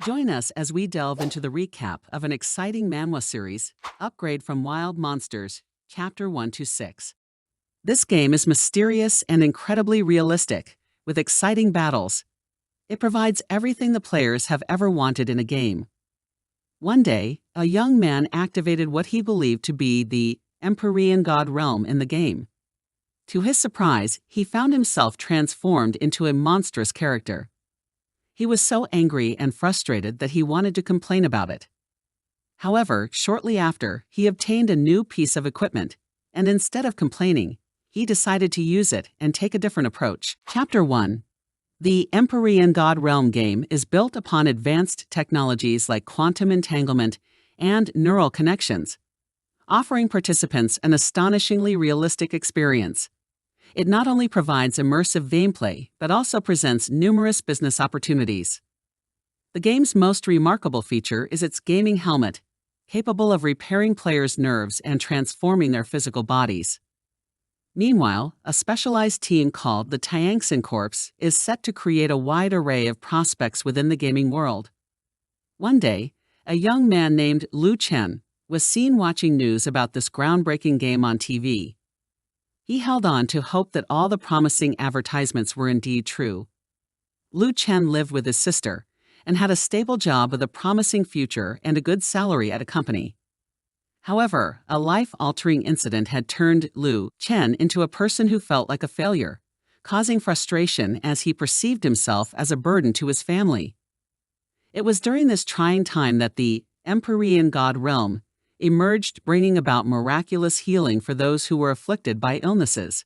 Join us as we delve into the recap of an exciting Manhwa series, Upgrade from Wild Monsters, Chapter 1 to 6. This game is mysterious and incredibly realistic, with exciting battles. It provides everything the players have ever wanted in a game. One day, a young man activated what he believed to be the Empyrean God Realm in the game. To his surprise, he found himself transformed into a monstrous character. He was so angry and frustrated that he wanted to complain about it. However, shortly after, he obtained a new piece of equipment, and instead of complaining, he decided to use it and take a different approach. Chapter 1. The Empyrean God Realm game is built upon advanced technologies like quantum entanglement and neural connections, offering participants an astonishingly realistic experience. It not only provides immersive gameplay, but also presents numerous business opportunities. The game's most remarkable feature is its gaming helmet, capable of repairing players' nerves and transforming their physical bodies. Meanwhile, a specialized team called the Tiangxin Corps is set to create a wide array of prospects within the gaming world. One day, a young man named Lu Chen was seen watching news about this groundbreaking game on TV. He held on to hope that all the promising advertisements were indeed true. Lu Chen lived with his sister and had a stable job with a promising future and a good salary at a company. However, a life-altering incident had turned Lu Chen into a person who felt like a failure, causing frustration as he perceived himself as a burden to his family. It was during this trying time that the Empyrean God Realm emerged, bringing about miraculous healing for those who were afflicted by illnesses.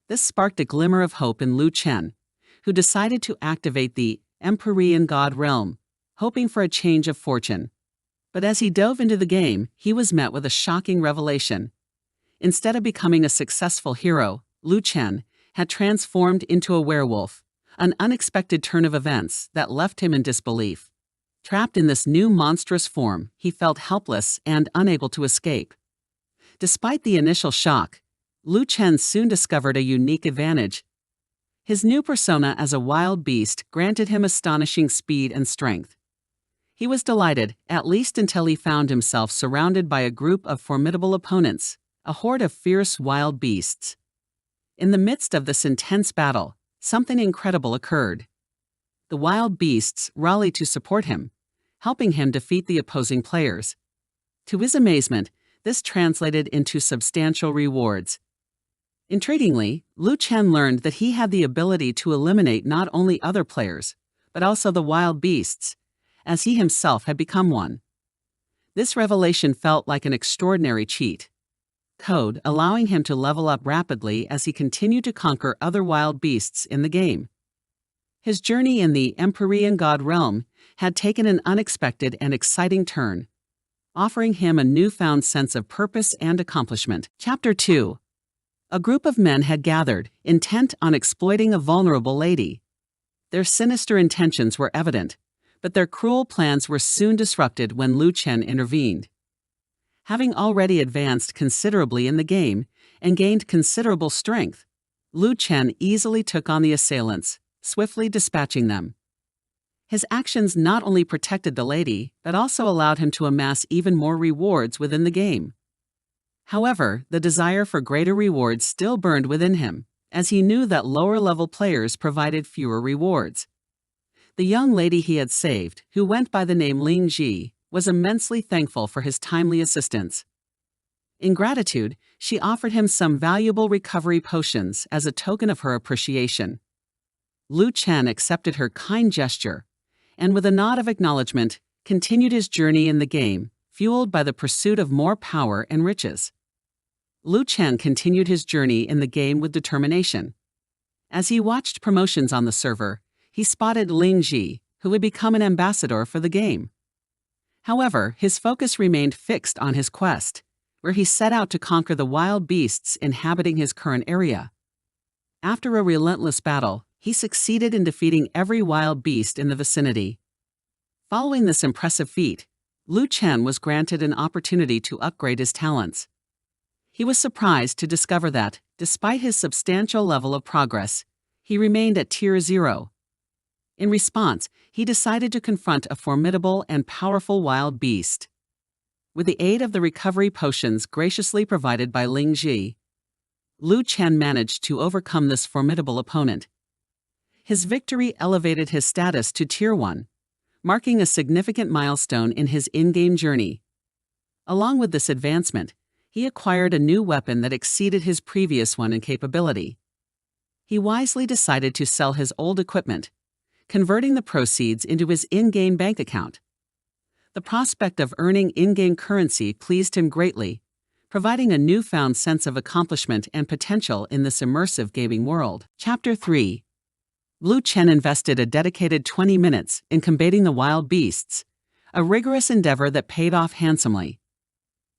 This sparked a glimmer of hope in Lu Chen, who decided to activate the Empyrean God Realm, hoping for a change of fortune. But as he dove into the game, he was met with a shocking revelation. Instead of becoming a successful hero, Lu Chen had transformed into a werewolf, an unexpected turn of events that left him in disbelief. Trapped in this new monstrous form, he felt helpless and unable to escape. Despite the initial shock, Lu Chen soon discovered a unique advantage. His new persona as a wild beast granted him astonishing speed and strength. He was delighted, at least until he found himself surrounded by a group of formidable opponents, a horde of fierce wild beasts. In the midst of this intense battle, something incredible occurred. The wild beasts rallied to support him, helping him defeat the opposing players. To his amazement, this translated into substantial rewards. Intriguingly, Lu Chen learned that he had the ability to eliminate not only other players, but also the wild beasts, as he himself had become one. This revelation felt like an extraordinary cheat code, allowing him to level up rapidly as he continued to conquer other wild beasts in the game. His journey in the Empyrean God Realm had taken an unexpected and exciting turn, offering him a newfound sense of purpose and accomplishment. Chapter 2. A group of men had gathered, intent on exploiting a vulnerable lady. Their sinister intentions were evident, but their cruel plans were soon disrupted when Lu Chen intervened. Having already advanced considerably in the game and gained considerable strength, Lu Chen easily took on the assailants, swiftly dispatching them. His actions not only protected the lady, but also allowed him to amass even more rewards within the game. However, the desire for greater rewards still burned within him, as he knew that lower-level players provided fewer rewards. The young lady he had saved, who went by the name Ling Ji, was immensely thankful for his timely assistance. In gratitude, she offered him some valuable recovery potions as a token of her appreciation. Lu Chen accepted her kind gesture, and with a nod of acknowledgement, continued his journey in the game, fueled by the pursuit of more power and riches. Lu Chen continued his journey in the game with determination. As he watched promotions on the server, he spotted Ling Ji, who would become an ambassador for the game. However, his focus remained fixed on his quest, where he set out to conquer the wild beasts inhabiting his current area. After a relentless battle, he succeeded in defeating every wild beast in the vicinity. Following this impressive feat, Lu Chen was granted an opportunity to upgrade his talents. He was surprised to discover that, despite his substantial level of progress, he remained at Tier 0. In response, he decided to confront a formidable and powerful wild beast. With the aid of the recovery potions graciously provided by Ling Ji, Lu Chen managed to overcome this formidable opponent. His victory elevated his status to Tier 1, marking a significant milestone in his in-game journey. Along with this advancement, he acquired a new weapon that exceeded his previous one in capability. He wisely decided to sell his old equipment, converting the proceeds into his in-game bank account. The prospect of earning in-game currency pleased him greatly, providing a newfound sense of accomplishment and potential in this immersive gaming world. Chapter 3. Lu Chen invested a dedicated 20 minutes in combating the wild beasts, a rigorous endeavor that paid off handsomely.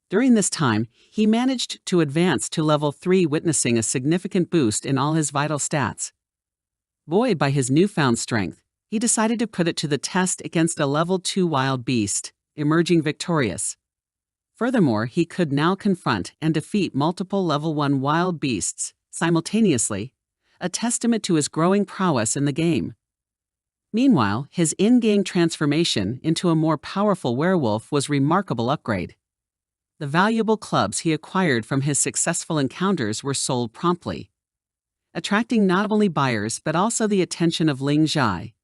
During this time, he managed to advance to level 3, witnessing a significant boost in all his vital stats. Buoyed by his newfound strength, he decided to put it to the test against a level 2 wild beast, emerging victorious. Furthermore, he could now confront and defeat multiple level 1 wild beasts simultaneously, a testament to his growing prowess in the game. Meanwhile, his in-game transformation into a more powerful werewolf was a remarkable upgrade. The valuable clubs he acquired from his successful encounters were sold promptly, attracting not only buyers but also the attention of Ling Ji.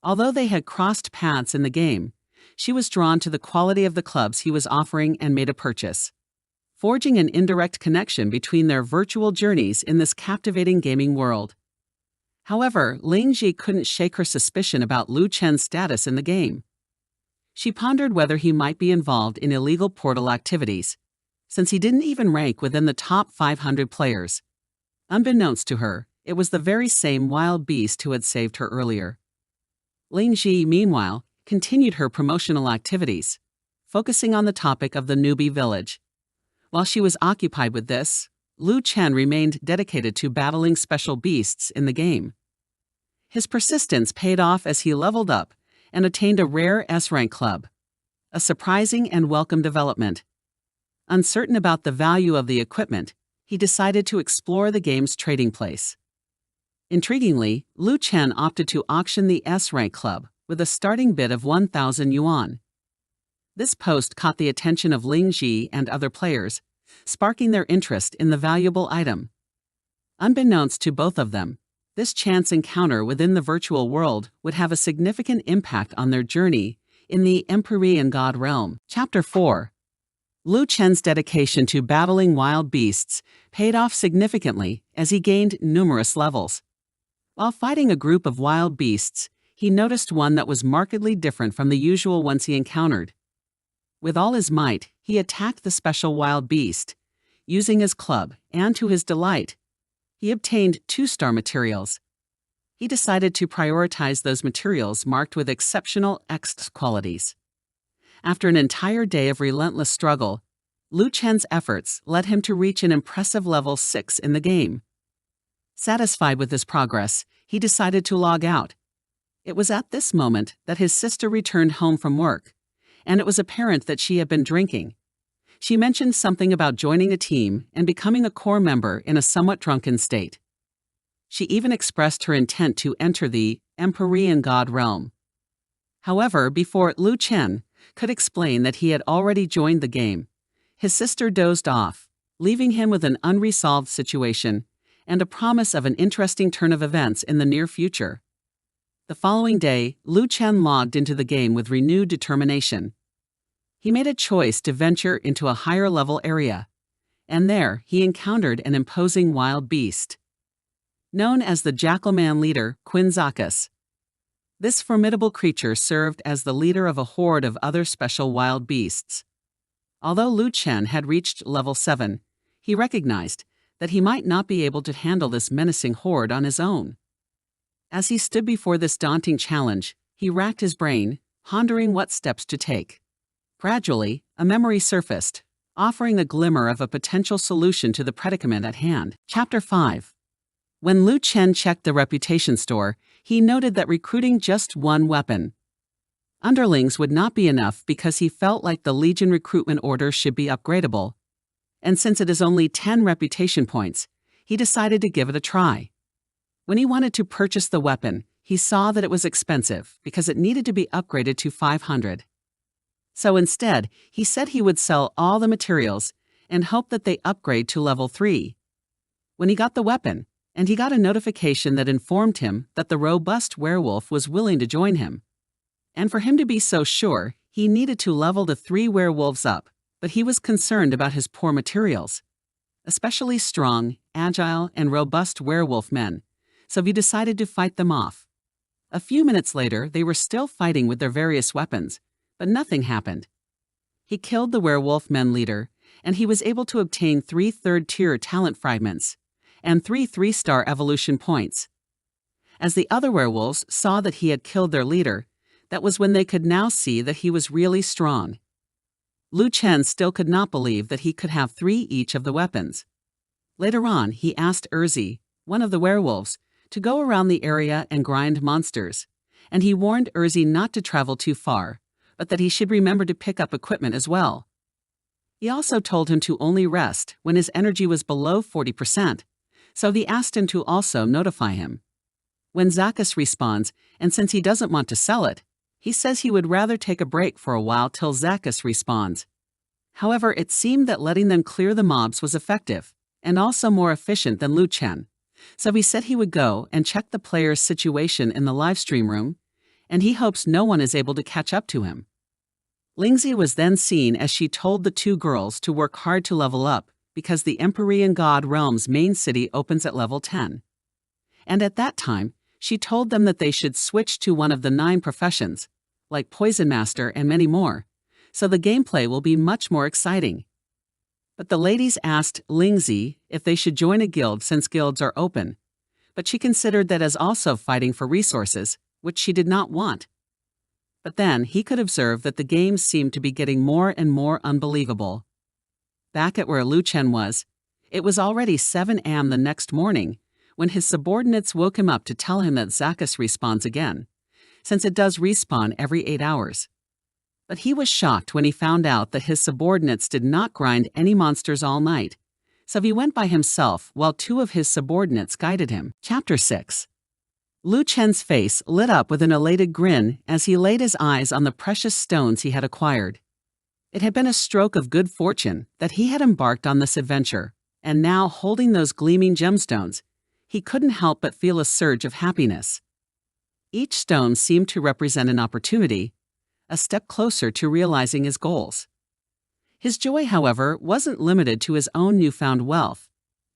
Although they had crossed paths in the game, she was drawn to the quality of the clubs he was offering and made a purchase, forging an indirect connection between their virtual journeys in this captivating gaming world. However, Ling Ji couldn't shake her suspicion about Lu Chen's status in the game. She pondered whether he might be involved in illegal portal activities, since he didn't even rank within the top 500 players. Unbeknownst to her, it was the very same wild beast who had saved her earlier. Ling Ji, meanwhile, continued her promotional activities, focusing on the topic of the newbie village. While she was occupied with this, Lu Chen remained dedicated to battling special beasts in the game. His persistence paid off as he leveled up and attained a rare S-rank club, a surprising and welcome development. Uncertain about the value of the equipment, he decided to explore the game's trading place. Intriguingly, Lu Chen opted to auction the S-rank club with a starting bid of 1,000 yuan. This post caught the attention of Ling Ji and other players, sparking their interest in the valuable item. Unbeknownst to both of them, this chance encounter within the virtual world would have a significant impact on their journey in the Empyrean God Realm. Chapter 4. Lu Chen's dedication to battling wild beasts paid off significantly as he gained numerous levels. While fighting a group of wild beasts, he noticed one that was markedly different from the usual ones he encountered. With all his might, he attacked the special wild beast, using his club, and to his delight, he obtained 2-star materials. He decided to prioritize those materials marked with exceptional X qualities. After an entire day of relentless struggle, Lu Chen's efforts led him to reach an impressive level 6 in the game. Satisfied with his progress, he decided to log out. It was at this moment that his sister returned home from work, and it was apparent that she had been drinking. She mentioned something about joining a team and becoming a core member in a somewhat drunken state. She even expressed her intent to enter the Empyrean God Realm. However, before Lu Chen could explain that he had already joined the game, his sister dozed off, leaving him with an unresolved situation and a promise of an interesting turn of events in the near future. The following day, Lu Chen logged into the game with renewed determination. He made a choice to venture into a higher-level area, and there he encountered an imposing wild beast. Known as the Jackalman leader, Quinzacus. This formidable creature served as the leader of a horde of other special wild beasts. Although Lu Chen had reached level 7, he recognized that he might not be able to handle this menacing horde on his own. As he stood before this daunting challenge, he racked his brain, pondering what steps to take. Gradually, a memory surfaced, offering a glimmer of a potential solution to the predicament at hand. Chapter 5. When Lu Chen checked the reputation store, he noted that recruiting just one weapon. Underlings would not be enough because he felt like the Legion recruitment order should be upgradable. And since it is only 10 reputation points, he decided to give it a try. When he wanted to purchase the weapon, he saw that it was expensive because it needed to be upgraded to 500. So instead, he said he would sell all the materials and hope that they upgrade to level 3. When he got the weapon, and he got a notification that informed him that the robust werewolf was willing to join him. And for him to be so sure, he needed to level the 3 werewolves up, but he was concerned about his poor materials, especially strong, agile, and robust werewolf men, so he decided to fight them off. A few minutes later, they were still fighting with their various weapons, but nothing happened. He killed the werewolf men leader, and he was able to obtain 3 third-tier talent fragments and 3 3-star evolution points. As the other werewolves saw that he had killed their leader, that was when they could now see that he was really strong. Lu Chen still could not believe that he could have 3 each of the weapons. Later on, he asked Erzi, one of the werewolves, to go around the area and grind monsters, and he warned Erzi not to travel too far, but that he should remember to pick up equipment as well. He also told him to only rest when his energy was below 40%, so he asked him to also notify him. When Zacchus respawns, and since he doesn't want to sell it, he says he would rather take a break for a while till Zacchus respawns. However, it seemed that letting them clear the mobs was effective, and also more efficient than Lu Chen, so he said he would go and check the player's situation in the livestream room, and he hopes no one is able to catch up to him. Lingzi was then seen as she told the 2 girls to work hard to level up because the Empyrean God Realm's main city opens at level 10. And at that time, she told them that they should switch to one of the 9 professions, like Poison Master and many more, so the gameplay will be much more exciting. But the ladies asked Lingzi if they should join a guild since guilds are open, but she considered that as also fighting for resources, which she did not want. But then he could observe that the game seemed to be getting more and more unbelievable. Back at where Lu Chen was, it was already 7 a.m. the next morning when his subordinates woke him up to tell him that Zacchus respawns again, since it does respawn every 8 hours. But he was shocked when he found out that his subordinates did not grind any monsters all night, so he went by himself while 2 of his subordinates guided him. Chapter 6. Lu Chen's face lit up with an elated grin as he laid his eyes on the precious stones he had acquired. It had been a stroke of good fortune that he had embarked on this adventure, and now holding those gleaming gemstones, he couldn't help but feel a surge of happiness. Each stone seemed to represent an opportunity, a step closer to realizing his goals. His joy, however, wasn't limited to his own newfound wealth.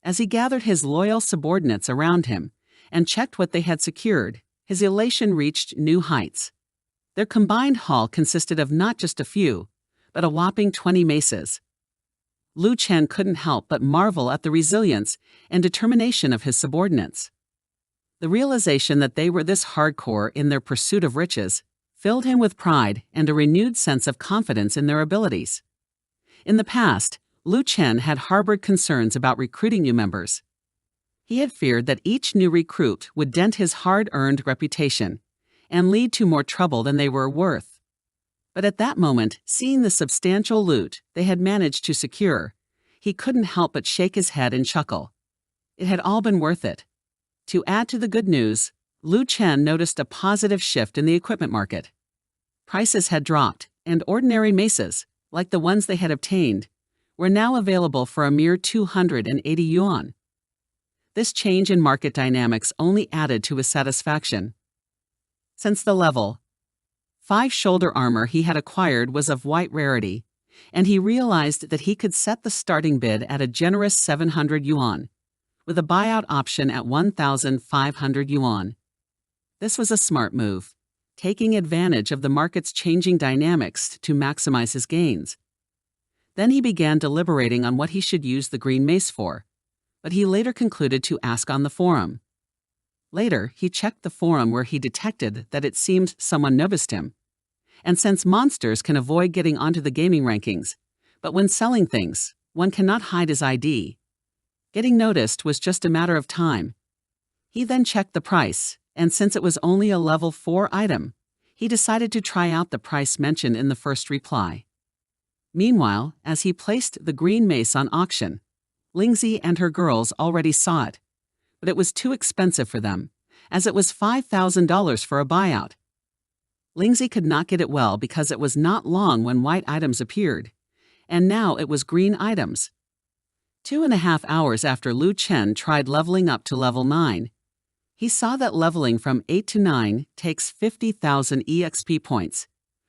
As he gathered his loyal subordinates around him and checked what they had secured, his elation reached new heights. Their combined haul consisted of not just a few, but a whopping 20 maces. Lu Chen couldn't help but marvel at the resilience and determination of his subordinates. The realization that they were this hardcore in their pursuit of riches filled him with pride and a renewed sense of confidence in their abilities. In the past, Lu Chen had harbored concerns about recruiting new members. He had feared that each new recruit would dent his hard-earned reputation and lead to more trouble than they were worth. But at that moment, seeing the substantial loot they had managed to secure, he couldn't help but shake his head and chuckle. It had all been worth it. To add to the good news, Lu Chen noticed a positive shift in the equipment market. Prices had dropped, and ordinary maces, like the ones they had obtained, were now available for a mere 280 yuan. This change in market dynamics only added to his satisfaction. Since the level 5 shoulder armor he had acquired was of white rarity, and he realized that he could set the starting bid at a generous 700 yuan, with a buyout option at 1,500 yuan. This was a smart move, taking advantage of the market's changing dynamics to maximize his gains. Then he began deliberating on what he should use the green mace for, but he later concluded to ask on the forum. Later, he checked the forum where he detected that it seemed someone noticed him. And since monsters can avoid getting onto the gaming rankings, but when selling things, one cannot hide his ID, getting noticed was just a matter of time. He then checked the price, and since it was only a level 4 item, he decided to try out the price mentioned in the first reply. Meanwhile, as he placed the green mace on auction, Lingzi and her girls already saw it, but it was too expensive for them, as it was $5,000 for a buyout. Lingzi could not get it well because it was not long when white items appeared, and now it was green items. 2.5 hours after Lu Chen tried leveling up to level 9, he saw that leveling from 8 to 9 takes 50,000 EXP points,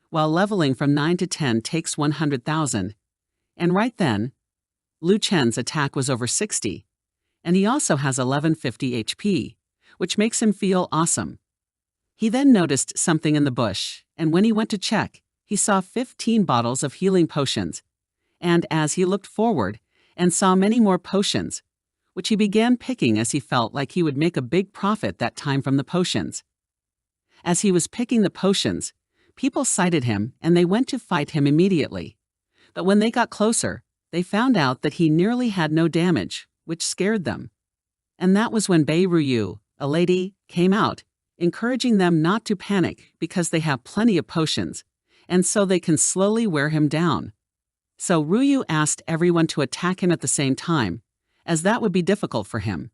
while leveling from 9 to 10 takes 100,000. And right then, Lu Chen's attack was over 60, and he also has 1150 HP, which makes him feel awesome. He then noticed something in the bush, and when he went to check, he saw 15 bottles of healing potions, and as he looked forward and saw many more potions, which he began picking as he felt like he would make a big profit that time from the potions. As he was picking the potions, people sighted him and they went to fight him immediately. But when they got closer, they found out that he nearly had no damage, which scared them. And that was when Bei Ruyu, a lady, came out, encouraging them not to panic because they have plenty of potions, and so they can slowly wear him down. So Ruyu asked everyone to attack him at the same time, as that would be difficult for him.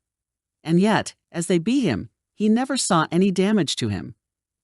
And yet, as they beat him, he never saw any damage to him.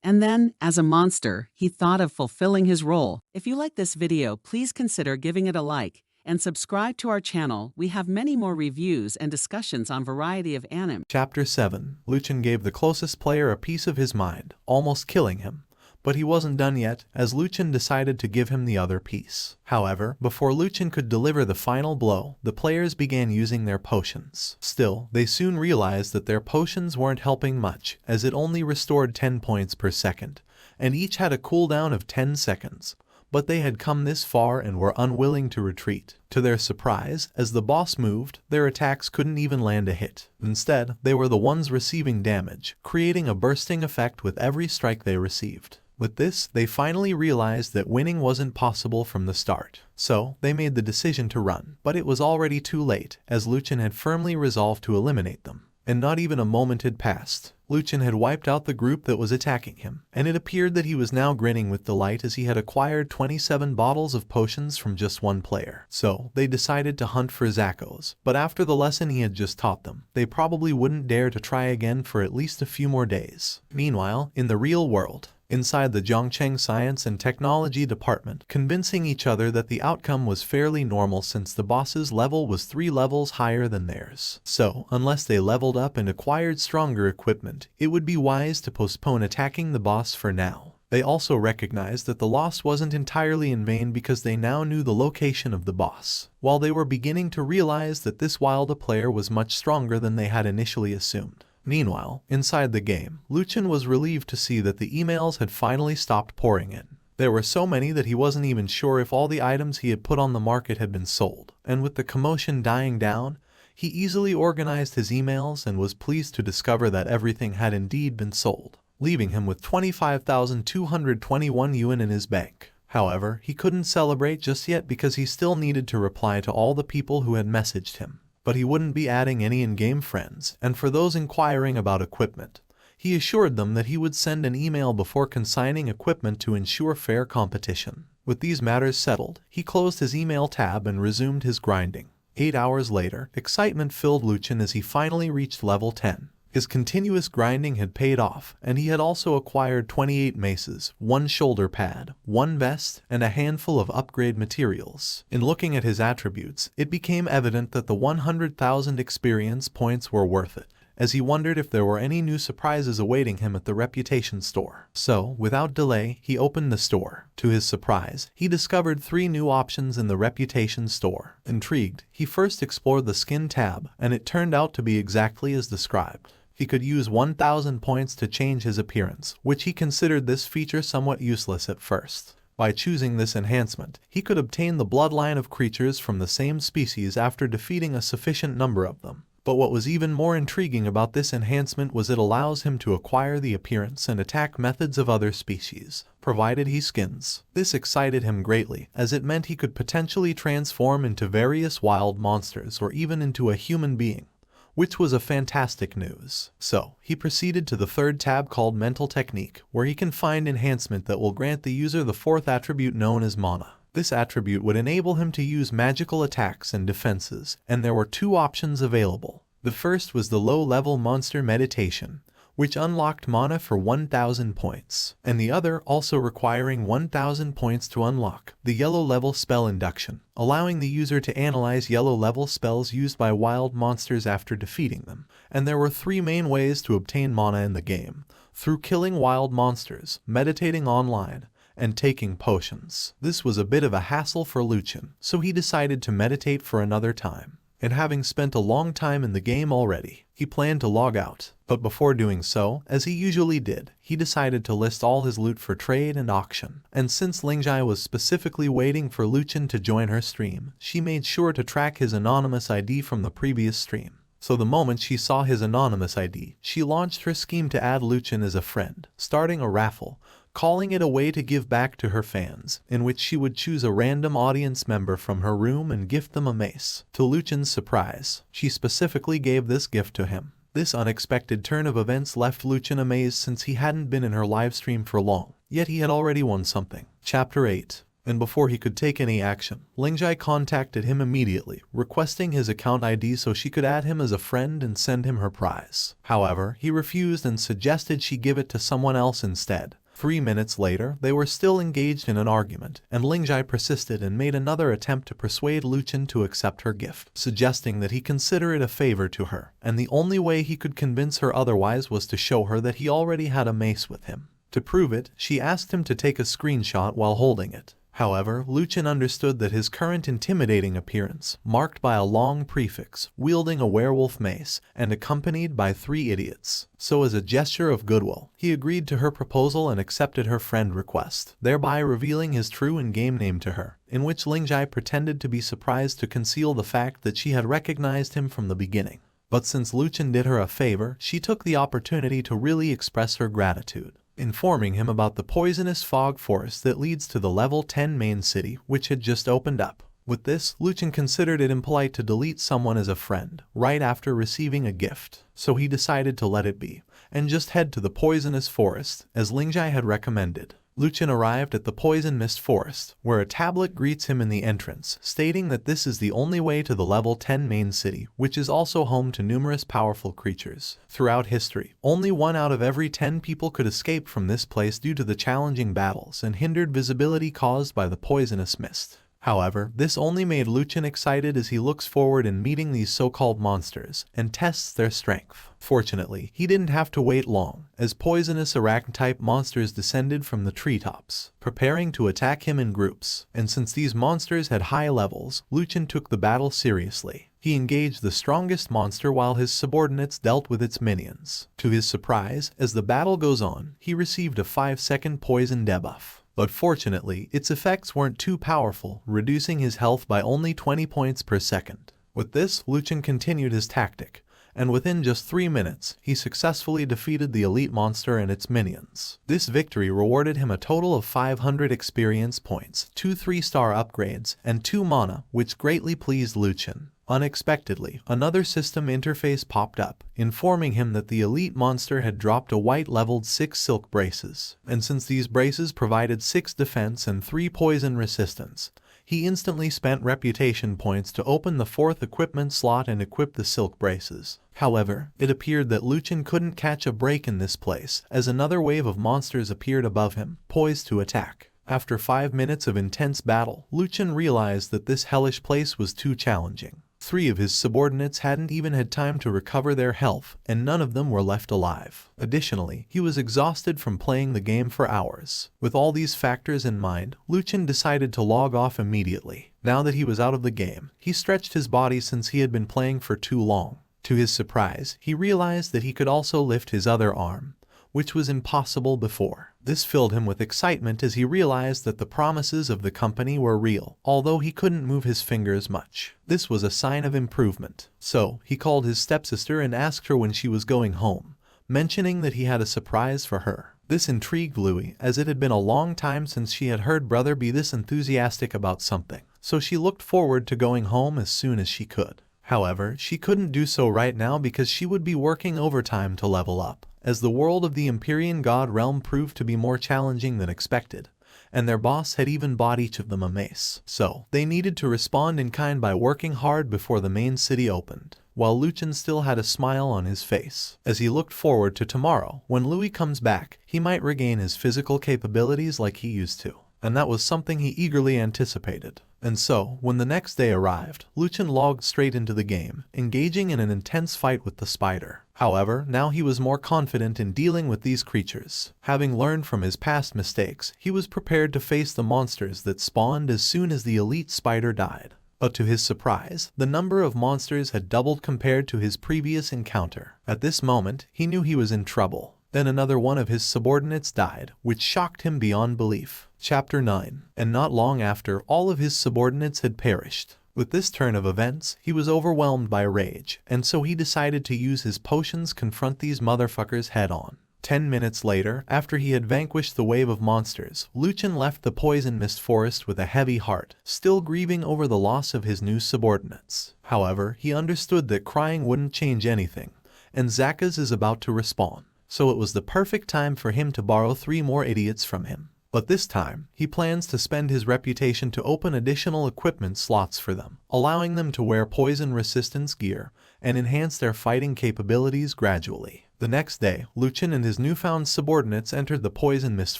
And then, as a monster, he thought of fulfilling his role. If you like this video, please consider giving it a like and subscribe to our channel. We have many more reviews and discussions on variety of anime. Chapter 7. Lu Chen gave the closest player a piece of his mind, almost killing him. But he wasn't done yet, as Lu Chen decided to give him the other piece. However, before Lu Chen could deliver the final blow, the players began using their potions. Still, they soon realized that their potions weren't helping much, as it only restored 10 points per second, and each had a cooldown of 10 seconds. But they had come this far and were unwilling to retreat. To their surprise, as the boss moved, their attacks couldn't even land a hit. Instead, they were the ones receiving damage, creating a bursting effect with every strike they received. With this, they finally realized that winning wasn't possible from the start. So, they made the decision to run, but it was already too late, as Lu Chen had firmly resolved to eliminate them. And not even a moment had passed. Lu Chen had wiped out the group that was attacking him, and it appeared that he was now grinning with delight as he had acquired 27 bottles of potions from just one player. So, they decided to hunt for Zakos, but after the lesson he had just taught them, they probably wouldn't dare to try again for at least a few more days. Meanwhile, in the real world, inside the Zhongcheng Science and Technology Department, convincing each other that the outcome was fairly normal since the boss's level was 3 levels higher than theirs. So, unless they leveled up and acquired stronger equipment, it would be wise to postpone attacking the boss for now. They also recognized that the loss wasn't entirely in vain because they now knew the location of the boss, while they were beginning to realize that this wild player was much stronger than they had initially assumed. Meanwhile, inside the game, Lu Chen was relieved to see that the emails had finally stopped pouring in. There were so many that he wasn't even sure if all the items he had put on the market had been sold, and with the commotion dying down, he easily organized his emails and was pleased to discover that everything had indeed been sold, leaving him with 25,221 yuan in his bank. However, he couldn't celebrate just yet because he still needed to reply to all the people who had messaged him. But he wouldn't be adding any in-game friends, and for those inquiring about equipment, he assured them that he would send an email before consigning equipment to ensure fair competition. With these matters settled, he closed his email tab and resumed his grinding. 8 hours later, excitement filled Lu Chen as he finally reached level 10. His continuous grinding had paid off, and he had also acquired 28 maces, 1 shoulder pad, 1 vest, and a handful of upgrade materials. In looking at his attributes, it became evident that the 100,000 experience points were worth it, as he wondered if there were any new surprises awaiting him at the reputation store. So, without delay, he opened the store. To his surprise, he discovered 3 new options in the reputation store. Intrigued, he first explored the skin tab, and it turned out to be exactly as described. He could use 1,000 points to change his appearance, which he considered this feature somewhat useless at first. By choosing this enhancement, he could obtain the bloodline of creatures from the same species after defeating a sufficient number of them. But what was even more intriguing about this enhancement was it allows him to acquire the appearance and attack methods of other species, provided he skins. This excited him greatly, as it meant he could potentially transform into various wild monsters or even into a human being, which was a fantastic news. So, he proceeded to the 3rd tab called Mental Technique, where he can find enhancement that will grant the user the 4th attribute known as Mana. This attribute would enable him to use magical attacks and defenses, and there were 2 options available. The first was the low-level monster meditation, which unlocked mana for 1000 points, and the other also requiring 1000 points to unlock the yellow level spell induction, allowing the user to analyze yellow level spells used by wild monsters after defeating them. And there were 3 main ways to obtain mana in the game: through killing wild monsters, meditating online, and taking potions. This was a bit of a hassle for Lu Chen, so he decided to meditate for another time. And having spent a long time in the game already, he planned to log out. But before doing so, as he usually did, he decided to list all his loot for trade and auction. And since Lingjai was specifically waiting for Lu Chen to join her stream, she made sure to track his anonymous ID from the previous stream. So the moment she saw his anonymous ID, she launched her scheme to add Lu Chen as a friend, starting a raffle, calling it a way to give back to her fans, in which she would choose a random audience member from her room and gift them a mace. To Lu Chen's surprise, she specifically gave this gift to him. This unexpected turn of events left Lu Chen amazed since he hadn't been in her livestream for long, yet he had already won something. Chapter 8. And before he could take any action, Lingjai contacted him immediately, requesting his account ID so she could add him as a friend and send him her prize. However, he refused and suggested she give it to someone else instead. 3 minutes later, they were still engaged in an argument, and Lingjai persisted and made another attempt to persuade Lu Chen to accept her gift, suggesting that he consider it a favor to her, and the only way he could convince her otherwise was to show her that he already had a mace with him. To prove it, she asked him to take a screenshot while holding it. However, Lu Chen understood that his current intimidating appearance, marked by a long prefix, wielding a werewolf mace, and accompanied by 3 idiots. So as a gesture of goodwill, he agreed to her proposal and accepted her friend request, thereby revealing his true in-game name to her, in which Lingjai pretended to be surprised to conceal the fact that she had recognized him from the beginning. But since Lu Chen did her a favor, she took the opportunity to really express her gratitude, informing him about the poisonous fog forest that leads to the level 10 main city, which had just opened up. With this, Lu Chen considered it impolite to delete someone as a friend right after receiving a gift, so he decided to let it be, and just head to the poisonous forest, as Lingjai had recommended. Lu Chen arrived at the Poison Mist Forest, where a tablet greets him in the entrance, stating that this is the only way to the level 10 main city, which is also home to numerous powerful creatures. Throughout history, only 1 out of every 10 people could escape from this place due to the challenging battles and hindered visibility caused by the poisonous mist. However, this only made Lu Chen excited as he looks forward in meeting these so-called monsters and tests their strength. Fortunately, he didn't have to wait long, as poisonous arachne-type monsters descended from the treetops, preparing to attack him in groups. And since these monsters had high levels, Lu Chen took the battle seriously. He engaged the strongest monster while his subordinates dealt with its minions. To his surprise, as the battle goes on, he received a 5-second poison debuff. But fortunately, its effects weren't too powerful, reducing his health by only 20 points per second. With this, Lu Chen continued his tactic, and within just 3 minutes, he successfully defeated the elite monster and its minions. This victory rewarded him a total of 500 experience points, 2 3-star upgrades, and 2 mana, which greatly pleased Lu Chen. Unexpectedly, another system interface popped up, informing him that the elite monster had dropped a white-leveled 6 silk braces, and since these braces provided 6 defense and 3 poison resistance, he instantly spent reputation points to open the 4th equipment slot and equip the silk braces. However, it appeared that Lu Chen couldn't catch a break in this place, as another wave of monsters appeared above him, poised to attack. After 5 minutes of intense battle, Lu Chen realized that this hellish place was too challenging. 3 of his subordinates hadn't even had time to recover their health, and none of them were left alive. Additionally, he was exhausted from playing the game for hours. With all these factors in mind, Lu Chen decided to log off immediately. Now that he was out of the game, he stretched his body since he had been playing for too long. To his surprise, he realized that he could also lift his other arm, which was impossible before. This filled him with excitement as he realized that the promises of the company were real, although he couldn't move his fingers much. This was a sign of improvement. So, he called his stepsister and asked her when she was going home, mentioning that he had a surprise for her. This intrigued Louie, as it had been a long time since she had heard brother be this enthusiastic about something, so she looked forward to going home as soon as she could. However, she couldn't do so right now because she would be working overtime to level up, as the world of the Empyrean God Realm proved to be more challenging than expected, and their boss had even bought each of them a mace. So, they needed to respond in kind by working hard before the main city opened. While Lu Chen still had a smile on his face, as he looked forward to tomorrow. When Louis comes back, he might regain his physical capabilities like he used to. And that was something he eagerly anticipated. And so, when the next day arrived, Lu Chen logged straight into the game, engaging in an intense fight with the spider. However, now he was more confident in dealing with these creatures. Having learned from his past mistakes, he was prepared to face the monsters that spawned as soon as the elite spider died. But to his surprise, the number of monsters had doubled compared to his previous encounter. At this moment, he knew he was in trouble. Then another one of his subordinates died, which shocked him beyond belief. Chapter 9. And not long after, all of his subordinates had perished. With this turn of events, he was overwhelmed by rage, and so he decided to use his potions to confront these motherfuckers head-on. 10 minutes later, after he had vanquished the wave of monsters, Lu Chen left the poison mist forest with a heavy heart, still grieving over the loss of his new subordinates. However, he understood that crying wouldn't change anything, and Zakaz is about to respawn. So it was the perfect time for him to borrow 3 more idiots from him. But this time, he plans to spend his reputation to open additional equipment slots for them, allowing them to wear poison resistance gear and enhance their fighting capabilities gradually. The next day, Lu Chen and his newfound subordinates entered the poison mist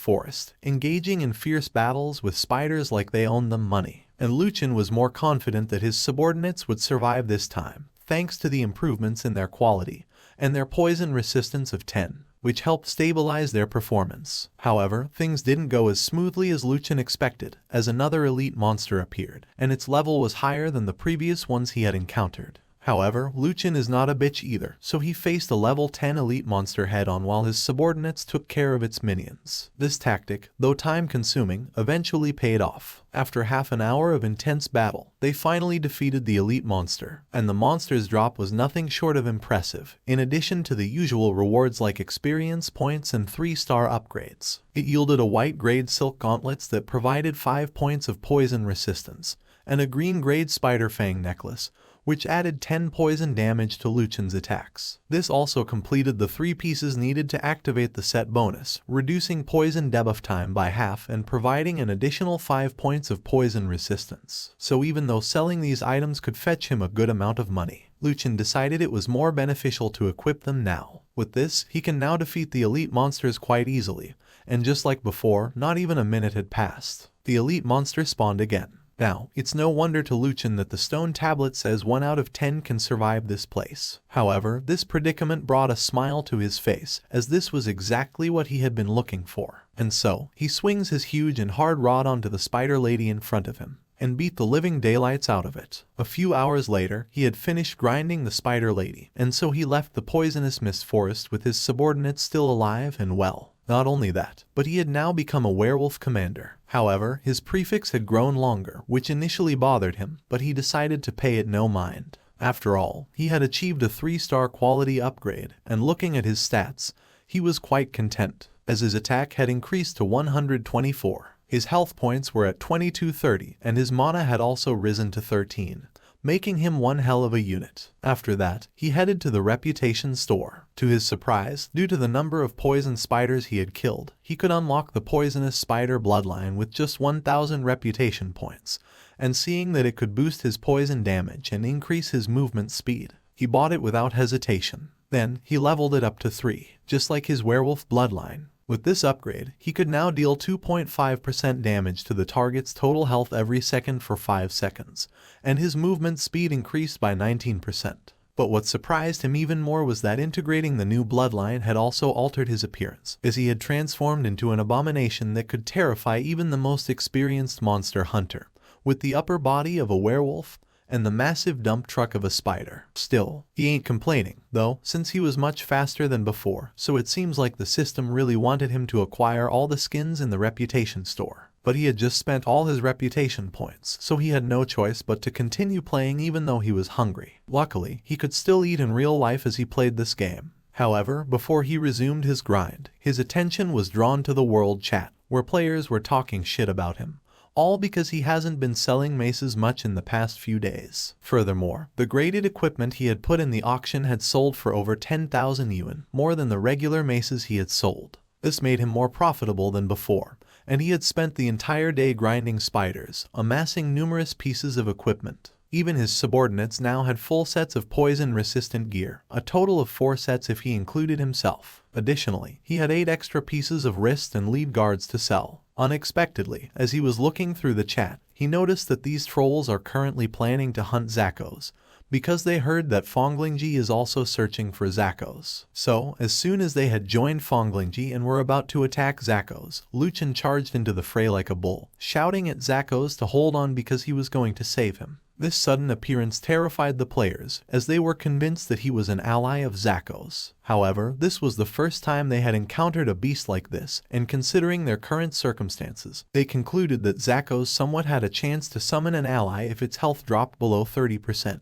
forest, engaging in fierce battles with spiders like they owned them money. And Lu Chen was more confident that his subordinates would survive this time, thanks to the improvements in their quality and their poison resistance of 10, which helped stabilize their performance. However, things didn't go as smoothly as Lu Chen expected, as another elite monster appeared, and its level was higher than the previous ones he had encountered. However, Lu Chen is not a bitch either, so he faced a level 10 elite monster head-on while his subordinates took care of its minions. This tactic, though time-consuming, eventually paid off. After half an hour of intense battle, they finally defeated the elite monster, and the monster's drop was nothing short of impressive, in addition to the usual rewards like experience points and 3-star upgrades. It yielded a white-grade silk gauntlets that provided 5 points of poison resistance, and a green-grade spider fang necklace, which added 10 poison damage to Lu Chen's attacks. This also completed the 3 pieces needed to activate the set bonus, reducing poison debuff time by half and providing an additional 5 points of poison resistance. So even though selling these items could fetch him a good amount of money, Lu Chen decided it was more beneficial to equip them now. With this, he can now defeat the elite monsters quite easily, and just like before, not even a minute had passed. The elite monster spawned again. Now, it's no wonder to Lu Chen that the stone tablet says 1 out of 10 can survive this place. However, this predicament brought a smile to his face, as this was exactly what he had been looking for. And so, he swings his huge and hard rod onto the spider lady in front of him, and beat the living daylights out of it. A few hours later, he had finished grinding the spider lady, and so he left the poisonous mist forest with his subordinates still alive and well. Not only that, but he had now become a werewolf commander. However, his prefix had grown longer, which initially bothered him, but he decided to pay it no mind. After all, he had achieved a 3-star quality upgrade, and looking at his stats, he was quite content, as his attack had increased to 124. His health points were at 2230, and his mana had also risen to 13. Making him one hell of a unit. After that, he headed to the reputation store. To his surprise, due to the number of poison spiders he had killed, he could unlock the poisonous spider bloodline with just 1000 reputation points, and seeing that it could boost his poison damage and increase his movement speed, he bought it without hesitation. Then, he leveled it up to 3, just like his werewolf bloodline. With this upgrade, he could now deal 2.5% damage to the target's total health every second for 5 seconds, and his movement speed increased by 19%. But what surprised him even more was that integrating the new bloodline had also altered his appearance, as he had transformed into an abomination that could terrify even the most experienced monster hunter, with the upper body of a werewolf and the massive dump truck of a spider. Still, he ain't complaining, though, since he was much faster than before, so it seems like the system really wanted him to acquire all the skins in the reputation store. But he had just spent all his reputation points, so he had no choice but to continue playing even though he was hungry. Luckily, he could still eat in real life as he played this game. However, before he resumed his grind, his attention was drawn to the world chat, where players were talking shit about him. All because he hasn't been selling maces much in the past few days. Furthermore, the graded equipment he had put in the auction had sold for over 10,000 yuan, more than the regular maces he had sold. This made him more profitable than before, and he had spent the entire day grinding spiders, amassing numerous pieces of equipment. Even his subordinates now had full sets of poison-resistant gear, a total of 4 sets if he included himself. Additionally, he had 8 extra pieces of wrist and lead guards to sell. Unexpectedly, as he was looking through the chat, he noticed that these trolls are currently planning to hunt Zackos, because they heard that Fonglingji is also searching for Zackos. So, as soon as they had joined Fonglingji and were about to attack Zackos, Lu Chen charged into the fray like a bull, shouting at Zackos to hold on because he was going to save him. This sudden appearance terrified the players, as they were convinced that he was an ally of Zackos. However, this was the first time they had encountered a beast like this, and considering their current circumstances, they concluded that Zackos somewhat had a chance to summon an ally if its health dropped below 30%.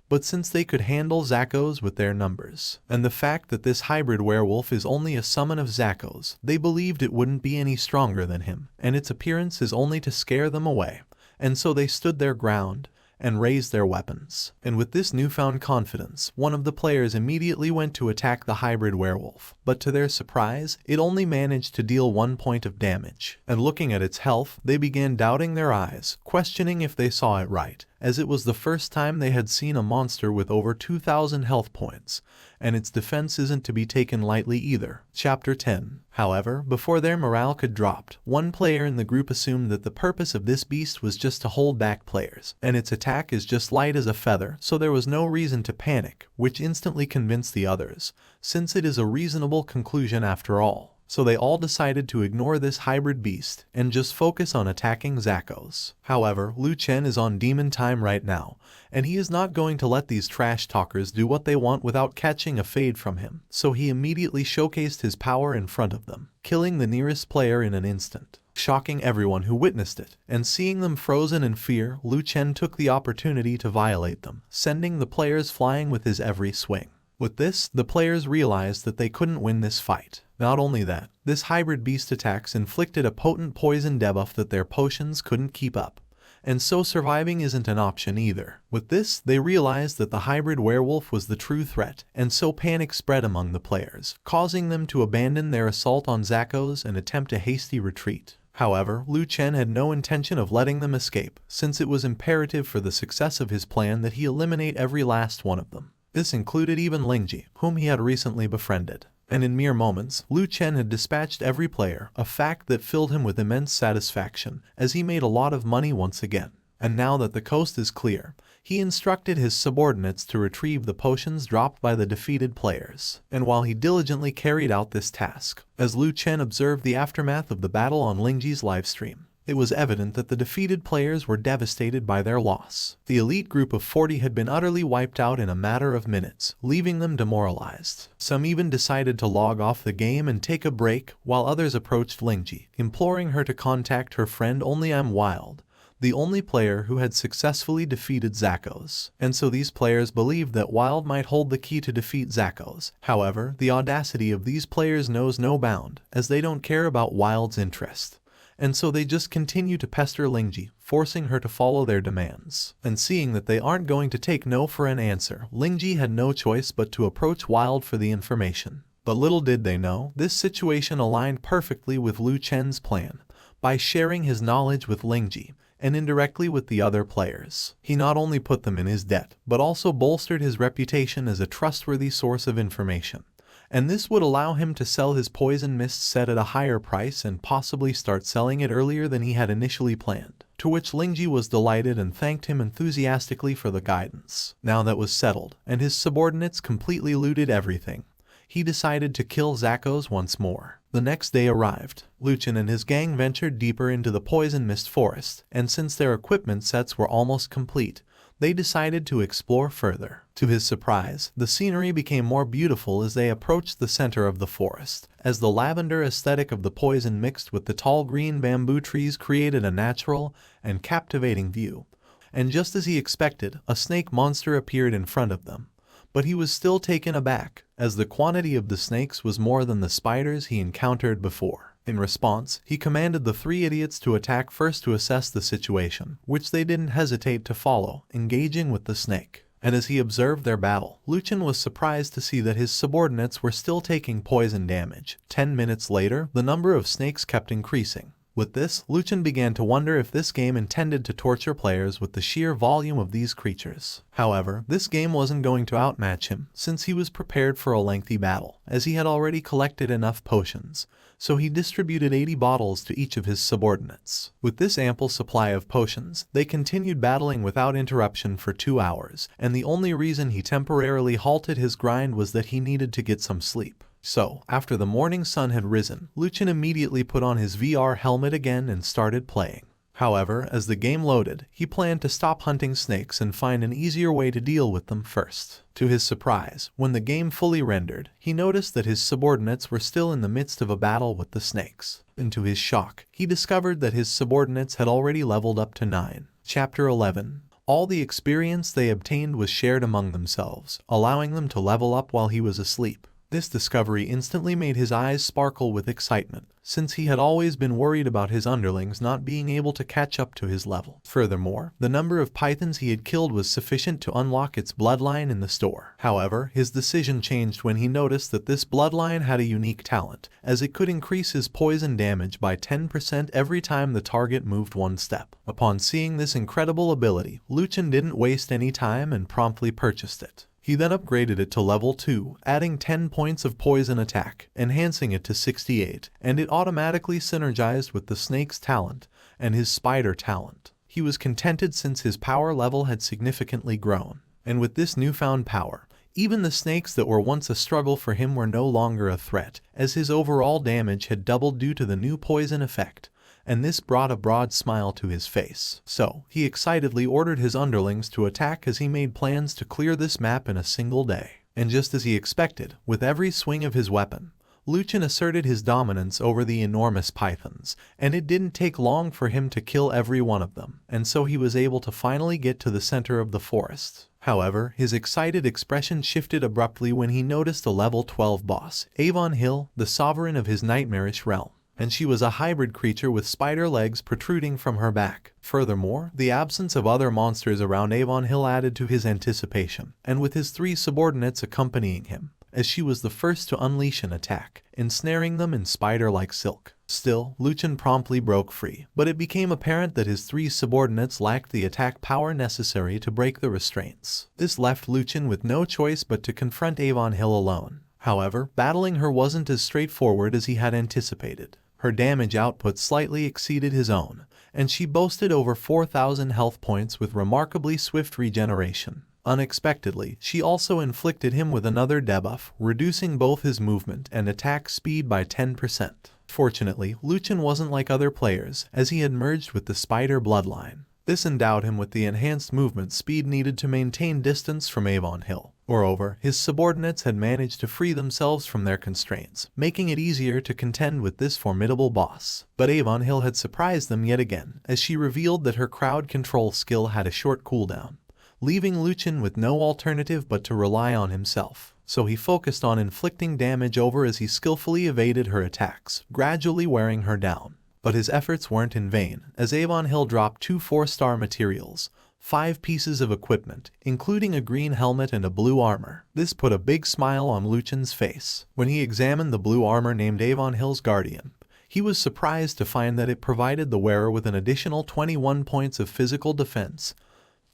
But since they could handle Zackos with their numbers, and the fact that this hybrid werewolf is only a summon of Zackos, they believed it wouldn't be any stronger than him, and its appearance is only to scare them away. And so they stood their ground and raised their weapons. And with this newfound confidence, one of the players immediately went to attack the hybrid werewolf, but to their surprise, it only managed to deal 1 point of damage. And looking at its health, they began doubting their eyes, questioning if they saw it right, as it was the first time they had seen a monster with over 2,000 health points, and its defense isn't to be taken lightly either. Chapter 10. However, before their morale could drop, one player in the group assumed that the purpose of this beast was just to hold back players, and its attack is just light as a feather, so there was no reason to panic, which instantly convinced the others, since it is a reasonable conclusion after all. So they all decided to ignore this hybrid beast and just focus on attacking Zackos. However, Lu Chen is on demon time right now, and he is not going to let these trash talkers do what they want without catching a fade from him. So he immediately showcased his power in front of them, killing the nearest player in an instant, shocking everyone who witnessed it. And seeing them frozen in fear, Lu Chen took the opportunity to violate them, sending the players flying with his every swing. With this, the players realized that they couldn't win this fight. Not only that, this hybrid beast attacks inflicted a potent poison debuff that their potions couldn't keep up. And so surviving isn't an option either. With this, they realized that the hybrid werewolf was the true threat, and so panic spread among the players, causing them to abandon their assault on Zackos and attempt a hasty retreat. However, Lu Chen had no intention of letting them escape, since it was imperative for the success of his plan that he eliminate every last one of them. This included even Lingji, whom he had recently befriended. And in mere moments, Lu Chen had dispatched every player, a fact that filled him with immense satisfaction, as he made a lot of money once again. And now that the coast is clear, he instructed his subordinates to retrieve the potions dropped by the defeated players. And while he diligently carried out this task, as Lu Chen observed the aftermath of the battle on Lingji's livestream, it was evident that the defeated players were devastated by their loss. The elite group of 40 had been utterly wiped out in a matter of minutes, leaving them demoralized. Some even decided to log off the game and take a break, while others approached Lingji, imploring her to contact her friend Only I'm Wild, the only player who had successfully defeated Zackos. And so these players believed that Wild might hold the key to defeat Zackos. However, the audacity of these players knows no bound, as they don't care about Wild's interest. And so they just continue to pester Lingji, forcing her to follow their demands. And seeing that they aren't going to take no for an answer, Lingji had no choice but to approach Wild for the information. But little did they know, this situation aligned perfectly with Lu Chen's plan. By sharing his knowledge with Lingji, and indirectly with the other players, he not only put them in his debt, but also bolstered his reputation as a trustworthy source of information. And this would allow him to sell his poison mist set at a higher price and possibly start selling it earlier than he had initially planned. To which Lingji was delighted and thanked him enthusiastically for the guidance. Now that was settled, and his subordinates completely looted everything, he decided to kill Zackos once more. The next day arrived. Lu Chen and his gang ventured deeper into the poison mist forest, and since their equipment sets were almost complete, they decided to explore further. To his surprise, the scenery became more beautiful as they approached the center of the forest, as the lavender aesthetic of the poison mixed with the tall green bamboo trees created a natural and captivating view. And just as he expected, a snake monster appeared in front of them. But he was still taken aback, as the quantity of the snakes was more than the spiders he encountered before. In response, he commanded the 3 idiots to attack first to assess the situation, which they didn't hesitate to follow, engaging with the snake. And as he observed their battle, Lu Chen was surprised to see that his subordinates were still taking poison damage. 10 minutes later, the number of snakes kept increasing. With this, Lu Chen began to wonder if this game intended to torture players with the sheer volume of these creatures. However, this game wasn't going to outmatch him, since he was prepared for a lengthy battle, as he had already collected enough potions, so he distributed 80 bottles to each of his subordinates. With this ample supply of potions, they continued battling without interruption for 2 hours, and the only reason he temporarily halted his grind was that he needed to get some sleep. So, after the morning sun had risen, Lu Chen immediately put on his VR helmet again and started playing. However, as the game loaded, he planned to stop hunting snakes and find an easier way to deal with them first. To his surprise, when the game fully rendered, he noticed that his subordinates were still in the midst of a battle with the snakes. And to his shock, he discovered that his subordinates had already leveled up to 9. Chapter 11. All the experience they obtained was shared among themselves, allowing them to level up while he was asleep. This discovery instantly made his eyes sparkle with excitement, since he had always been worried about his underlings not being able to catch up to his level. Furthermore, the number of pythons he had killed was sufficient to unlock its bloodline in the store. However, his decision changed when he noticed that this bloodline had a unique talent, as it could increase his poison damage by 10% every time the target moved 1 step. Upon seeing this incredible ability, Lu Chen didn't waste any time and promptly purchased it. He then upgraded it to level 2, adding 10 points of poison attack, enhancing it to 68, and it automatically synergized with the snake's talent and his spider talent. He was contented since his power level had significantly grown, and with this newfound power, even the snakes that were once a struggle for him were no longer a threat, as his overall damage had doubled due to the new poison effect, and this brought a broad smile to his face. So, he excitedly ordered his underlings to attack as he made plans to clear this map in a single day. And just as he expected, with every swing of his weapon, Lu Chen asserted his dominance over the enormous pythons, and it didn't take long for him to kill every one of them, and so he was able to finally get to the center of the forest. However, his excited expression shifted abruptly when he noticed a level 12 boss, Avon Hill, the sovereign of his nightmarish realm. And she was a hybrid creature with spider legs protruding from her back. Furthermore, the absence of other monsters around Avon Hill added to his anticipation, and with his 3 subordinates accompanying him, as she was the first to unleash an attack, ensnaring them in spider-like silk. Still, Lu Chen promptly broke free, but it became apparent that his 3 subordinates lacked the attack power necessary to break the restraints. This left Lu Chen with no choice but to confront Avon Hill alone. However, battling her wasn't as straightforward as he had anticipated. Her damage output slightly exceeded his own, and she boasted over 4,000 health points with remarkably swift regeneration. Unexpectedly, she also inflicted him with another debuff, reducing both his movement and attack speed by 10%. Fortunately, Lu Chen wasn't like other players, as he had merged with the spider bloodline. This endowed him with the enhanced movement speed needed to maintain distance from Avon Hill. Moreover, his subordinates had managed to free themselves from their constraints, making it easier to contend with this formidable boss. But Avon Hill had surprised them yet again, as she revealed that her crowd control skill had a short cooldown, leaving Lu Chen with no alternative but to rely on himself. So he focused on inflicting damage over as he skillfully evaded her attacks, gradually wearing her down. But his efforts weren't in vain, as Avon Hill dropped 2 4-star materials, 5 pieces of equipment, including a green helmet and a blue armor. This put a big smile on Lu Chen's face. When he examined the blue armor named Avon Hill's Guardian, he was surprised to find that it provided the wearer with an additional 21 points of physical defense,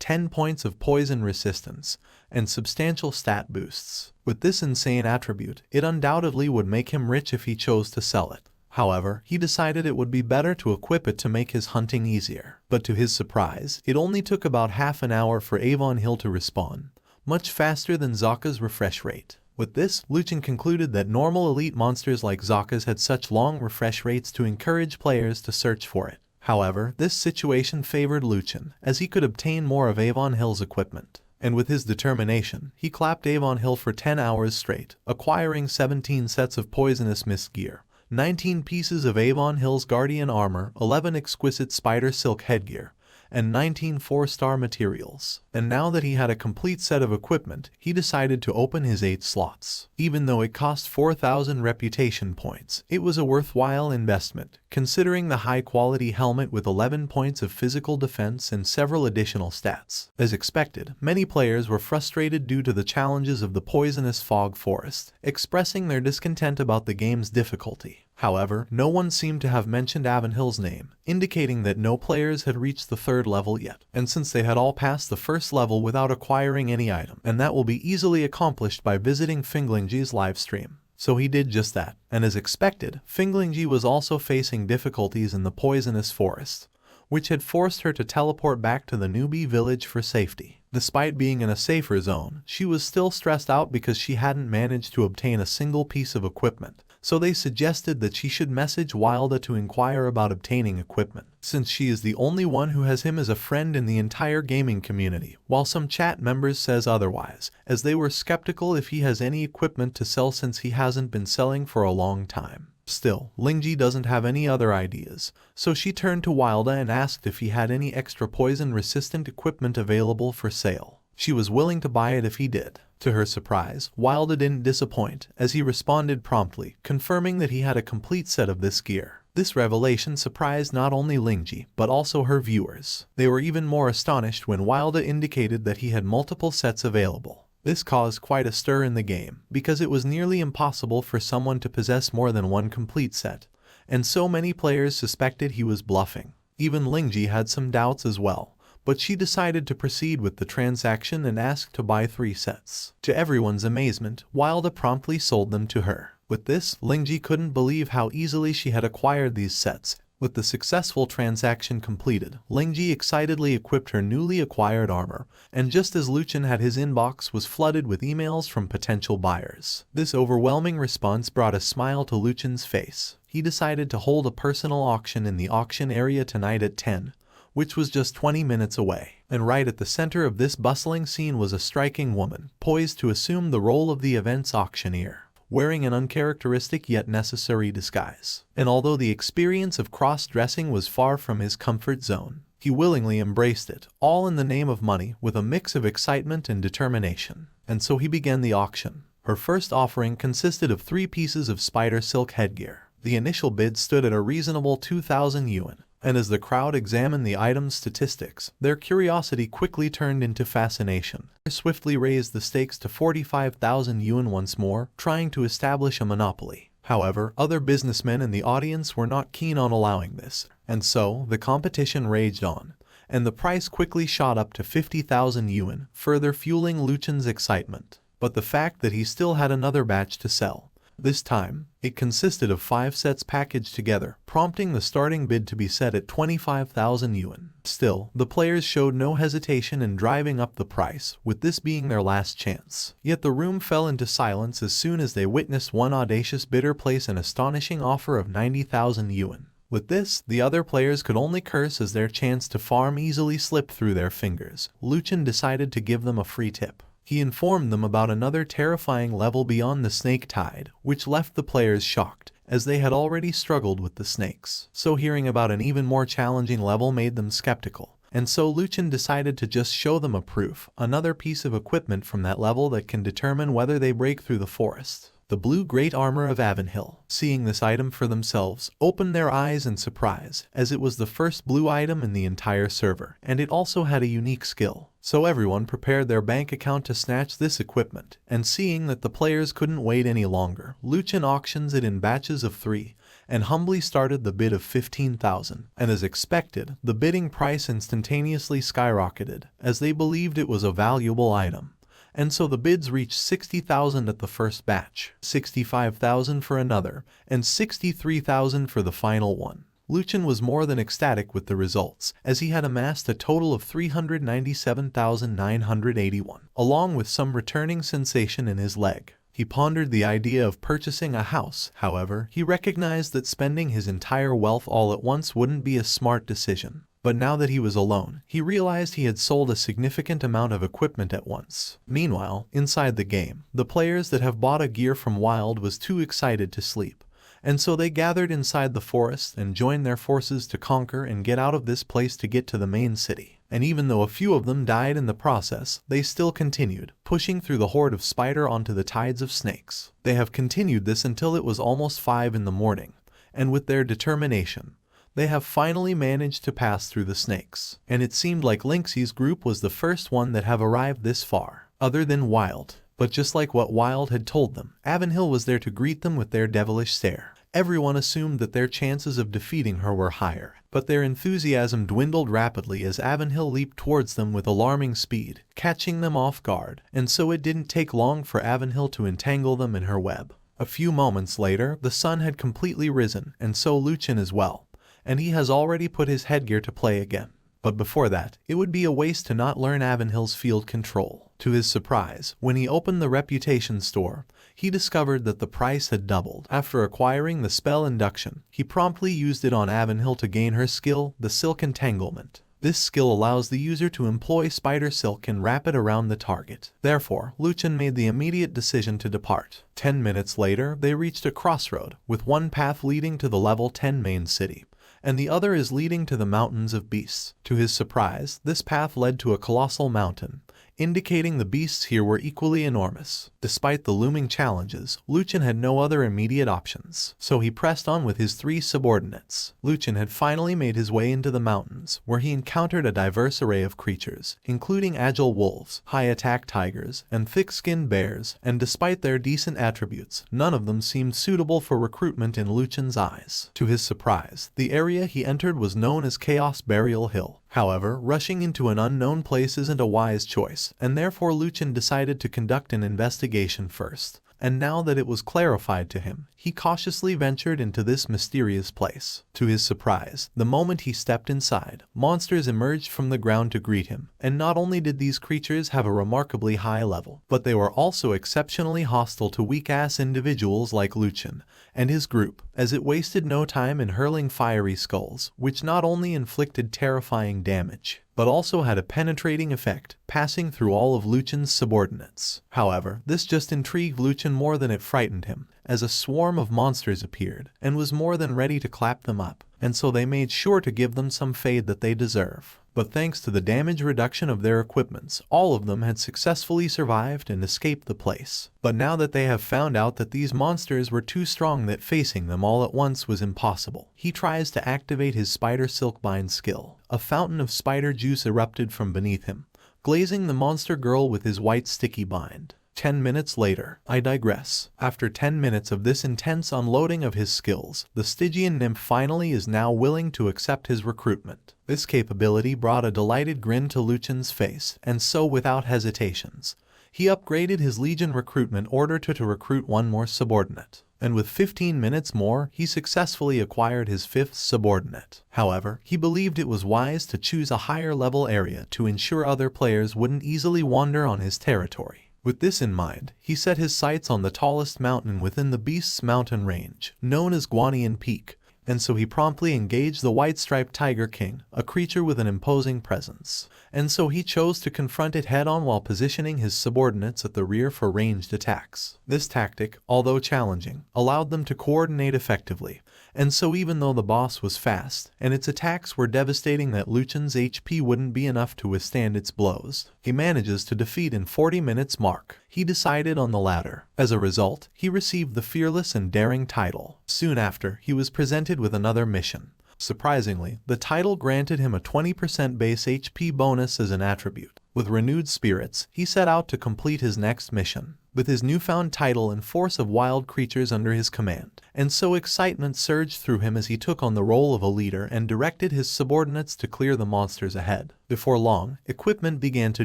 10 points of poison resistance, and substantial stat boosts. With this insane attribute, it undoubtedly would make him rich if he chose to sell it. However, he decided it would be better to equip it to make his hunting easier. But to his surprise, it only took about half an hour for Avon Hill to respawn, much faster than Zaka's refresh rate. With this, Lu Chen concluded that normal elite monsters like Zaka's had such long refresh rates to encourage players to search for it. However, this situation favored Lu Chen, as he could obtain more of Avon Hill's equipment. And with his determination, he clapped Avon Hill for 10 hours straight, acquiring 17 sets of poisonous mist gear, 19 pieces of Avon Hill's Guardian armor, 11 exquisite spider silk headgear, and 19 4-star materials. And now that he had a complete set of equipment, he decided to open his 8 slots. Even though it cost 4,000 reputation points, it was a worthwhile investment, considering the high-quality helmet with 11 points of physical defense and several additional stats. As expected, many players were frustrated due to the challenges of the poisonous fog forest, expressing their discontent about the game's difficulty. However, no one seemed to have mentioned Avonhill's name, indicating that no players had reached the 3rd level yet, and since they had all passed the 1st level without acquiring any item, and that will be easily accomplished by visiting Finglingji's livestream. So he did just that, and as expected, Finglingji was also facing difficulties in the poisonous forest, which had forced her to teleport back to the newbie village for safety. Despite being in a safer zone, she was still stressed out because she hadn't managed to obtain a single piece of equipment, so they suggested that she should message Wilda to inquire about obtaining equipment, since she is the only one who has him as a friend in the entire gaming community, while some chat members says otherwise, as they were skeptical if he has any equipment to sell since he hasn't been selling for a long time. Still, Lingji doesn't have any other ideas, so she turned to Wilda and asked if he had any extra poison-resistant equipment available for sale. She was willing to buy it if he did. To her surprise, Wilda didn't disappoint, as he responded promptly, confirming that he had a complete set of this gear. This revelation surprised not only Lingji, but also her viewers. They were even more astonished when Wilda indicated that he had multiple sets available. This caused quite a stir in the game, because it was nearly impossible for someone to possess more than one complete set, and so many players suspected he was bluffing. Even Lingji had some doubts as well, but she decided to proceed with the transaction and asked to buy 3 sets. To everyone's amazement, Wilda promptly sold them to her. With this, Lingji couldn't believe how easily she had acquired these sets. With the successful transaction completed, Lingji excitedly equipped her newly acquired armor, and just as Lu Chen had his inbox was flooded with emails from potential buyers. This overwhelming response brought a smile to Lu Chen's face. He decided to hold a personal auction in the auction area tonight at 10, which was just 20 minutes away. And right at the center of this bustling scene was a striking woman, poised to assume the role of the event's auctioneer, wearing an uncharacteristic yet necessary disguise. And although the experience of cross-dressing was far from his comfort zone, he willingly embraced it, all in the name of money, with a mix of excitement and determination. And so he began the auction. Her first offering consisted of 3 pieces of spider silk headgear. The initial bid stood at a reasonable 2,000 yuan, and as the crowd examined the item's statistics, their curiosity quickly turned into fascination. They swiftly raised the stakes to 45,000 yuan once more, trying to establish a monopoly. However, other businessmen in the audience were not keen on allowing this, and so the competition raged on, and the price quickly shot up to 50,000 yuan, further fueling Lu Chen's excitement. But the fact that he still had another batch to sell. This time, it consisted of 5 sets packaged together, prompting the starting bid to be set at 25,000 yuan. Still, the players showed no hesitation in driving up the price, with this being their last chance. Yet the room fell into silence as soon as they witnessed one audacious bidder place an astonishing offer of 90,000 yuan. With this, the other players could only curse as their chance to farm easily slipped through their fingers. Lu Chen decided to give them a free tip. He informed them about another terrifying level beyond the snake tide, which left the players shocked, as they had already struggled with the snakes. So hearing about an even more challenging level made them skeptical, and so Lu Chen decided to just show them a proof, another piece of equipment from that level that can determine whether they break through the forest. The blue great armor of Avonhill, seeing this item for themselves, opened their eyes in surprise, as it was the first blue item in the entire server, and it also had a unique skill. So everyone prepared their bank account to snatch this equipment, and seeing that the players couldn't wait any longer, Lu Chen auctions it in batches of 3, and humbly started the bid of 15,000. And as expected, the bidding price instantaneously skyrocketed, as they believed it was a valuable item. And so the bids reached 60,000 at the first batch, 65,000 for another, and 63,000 for the final one. Lu Chen was more than ecstatic with the results, as he had amassed a total of 397,981, along with some returning sensation in his leg. He pondered the idea of purchasing a house. However, he recognized that spending his entire wealth all at once wouldn't be a smart decision. But now that he was alone, he realized he had sold a significant amount of equipment at once. Meanwhile, inside the game, the players that have bought a gear from Wild was too excited to sleep, and so they gathered inside the forest and joined their forces to conquer and get out of this place to get to the main city. And even though a few of them died in the process, they still continued, pushing through the horde of spider onto the tides of snakes. They have continued this until it was almost 5 in the morning, and with their determination, they have finally managed to pass through the snakes. And it seemed like Lingxi's group was the first one that have arrived this far, other than Wild. But just like what Wild had told them, Avonhill was there to greet them with their devilish stare. Everyone assumed that their chances of defeating her were higher, but their enthusiasm dwindled rapidly as Avanhill leaped towards them with alarming speed, catching them off guard, and so it didn't take long for Avanhill to entangle them in her web. A few moments later, the sun had completely risen, and so Lu Chen as well, and he has already put his headgear to play again. But before that, it would be a waste to not learn Avanhill's field control. To his surprise, when he opened the reputation store, he discovered that the price had doubled. After acquiring the spell induction, he promptly used it on Avanhill to gain her skill, the silk entanglement. This skill allows the user to employ spider silk and wrap it around the target. Therefore, Lu Chen made the immediate decision to depart. 10 minutes later, they reached a crossroad, with one path leading to the level 10 main city, and the other is leading to the Mountains of Beasts. To his surprise, this path led to a colossal mountain, indicating the beasts here were equally enormous. Despite the looming challenges, Lu Chen had no other immediate options, so he pressed on with his 3 subordinates. Lu Chen had finally made his way into the mountains, where he encountered a diverse array of creatures, including agile wolves, high-attack tigers, and thick-skinned bears, and despite their decent attributes, none of them seemed suitable for recruitment in Lu Chen's eyes. To his surprise, the area he entered was known as Chaos Burial Hill. However, rushing into an unknown place isn't a wise choice, and therefore Lu Chen decided to conduct an investigation first. And now that it was clarified to him, he cautiously ventured into this mysterious place. To his surprise, the moment he stepped inside, monsters emerged from the ground to greet him, and not only did these creatures have a remarkably high level, but they were also exceptionally hostile to weak-ass individuals like Lu Chen and his group, as it wasted no time in hurling fiery skulls, which not only inflicted terrifying damage, but also had a penetrating effect, passing through all of Lu Chen's subordinates. However, this just intrigued Lu Chen more than it frightened him, as a swarm of monsters appeared, and was more than ready to clap them up, and so they made sure to give them some fade that they deserve. But thanks to the damage reduction of their equipments, all of them had successfully survived and escaped the place. But now that they have found out that these monsters were too strong, that facing them all at once was impossible, he tries to activate his spider silk bind skill. A fountain of spider juice erupted from beneath him, glazing the monster girl with his white sticky bind. 10 minutes later, I digress. After 10 minutes of this intense unloading of his skills, the Stygian nymph finally is now willing to accept his recruitment. This capability brought a delighted grin to Lu Chen's face, and so without hesitations, he upgraded his Legion recruitment order to recruit one more subordinate. And with 15 minutes more, he successfully acquired his 5th subordinate. However, he believed it was wise to choose a higher level area to ensure other players wouldn't easily wander on his territory. With this in mind, he set his sights on the tallest mountain within the Beast's mountain range, known as Guanian Peak, and so he promptly engaged the white-striped Tiger King, a creature with an imposing presence. And so he chose to confront it head-on while positioning his subordinates at the rear for ranged attacks. This tactic, although challenging, allowed them to coordinate effectively, and so even though the boss was fast, and its attacks were devastating that Lu Chen's HP wouldn't be enough to withstand its blows, he manages to defeat in 40 minutes mark. He decided on the latter. As a result, he received the Fearless and Daring title. Soon after, he was presented with another mission. Surprisingly, the title granted him a 20% base HP bonus as an attribute. With renewed spirits, he set out to complete his next mission, with his newfound title and force of wild creatures under his command. And so excitement surged through him as he took on the role of a leader and directed his subordinates to clear the monsters ahead. Before long, equipment began to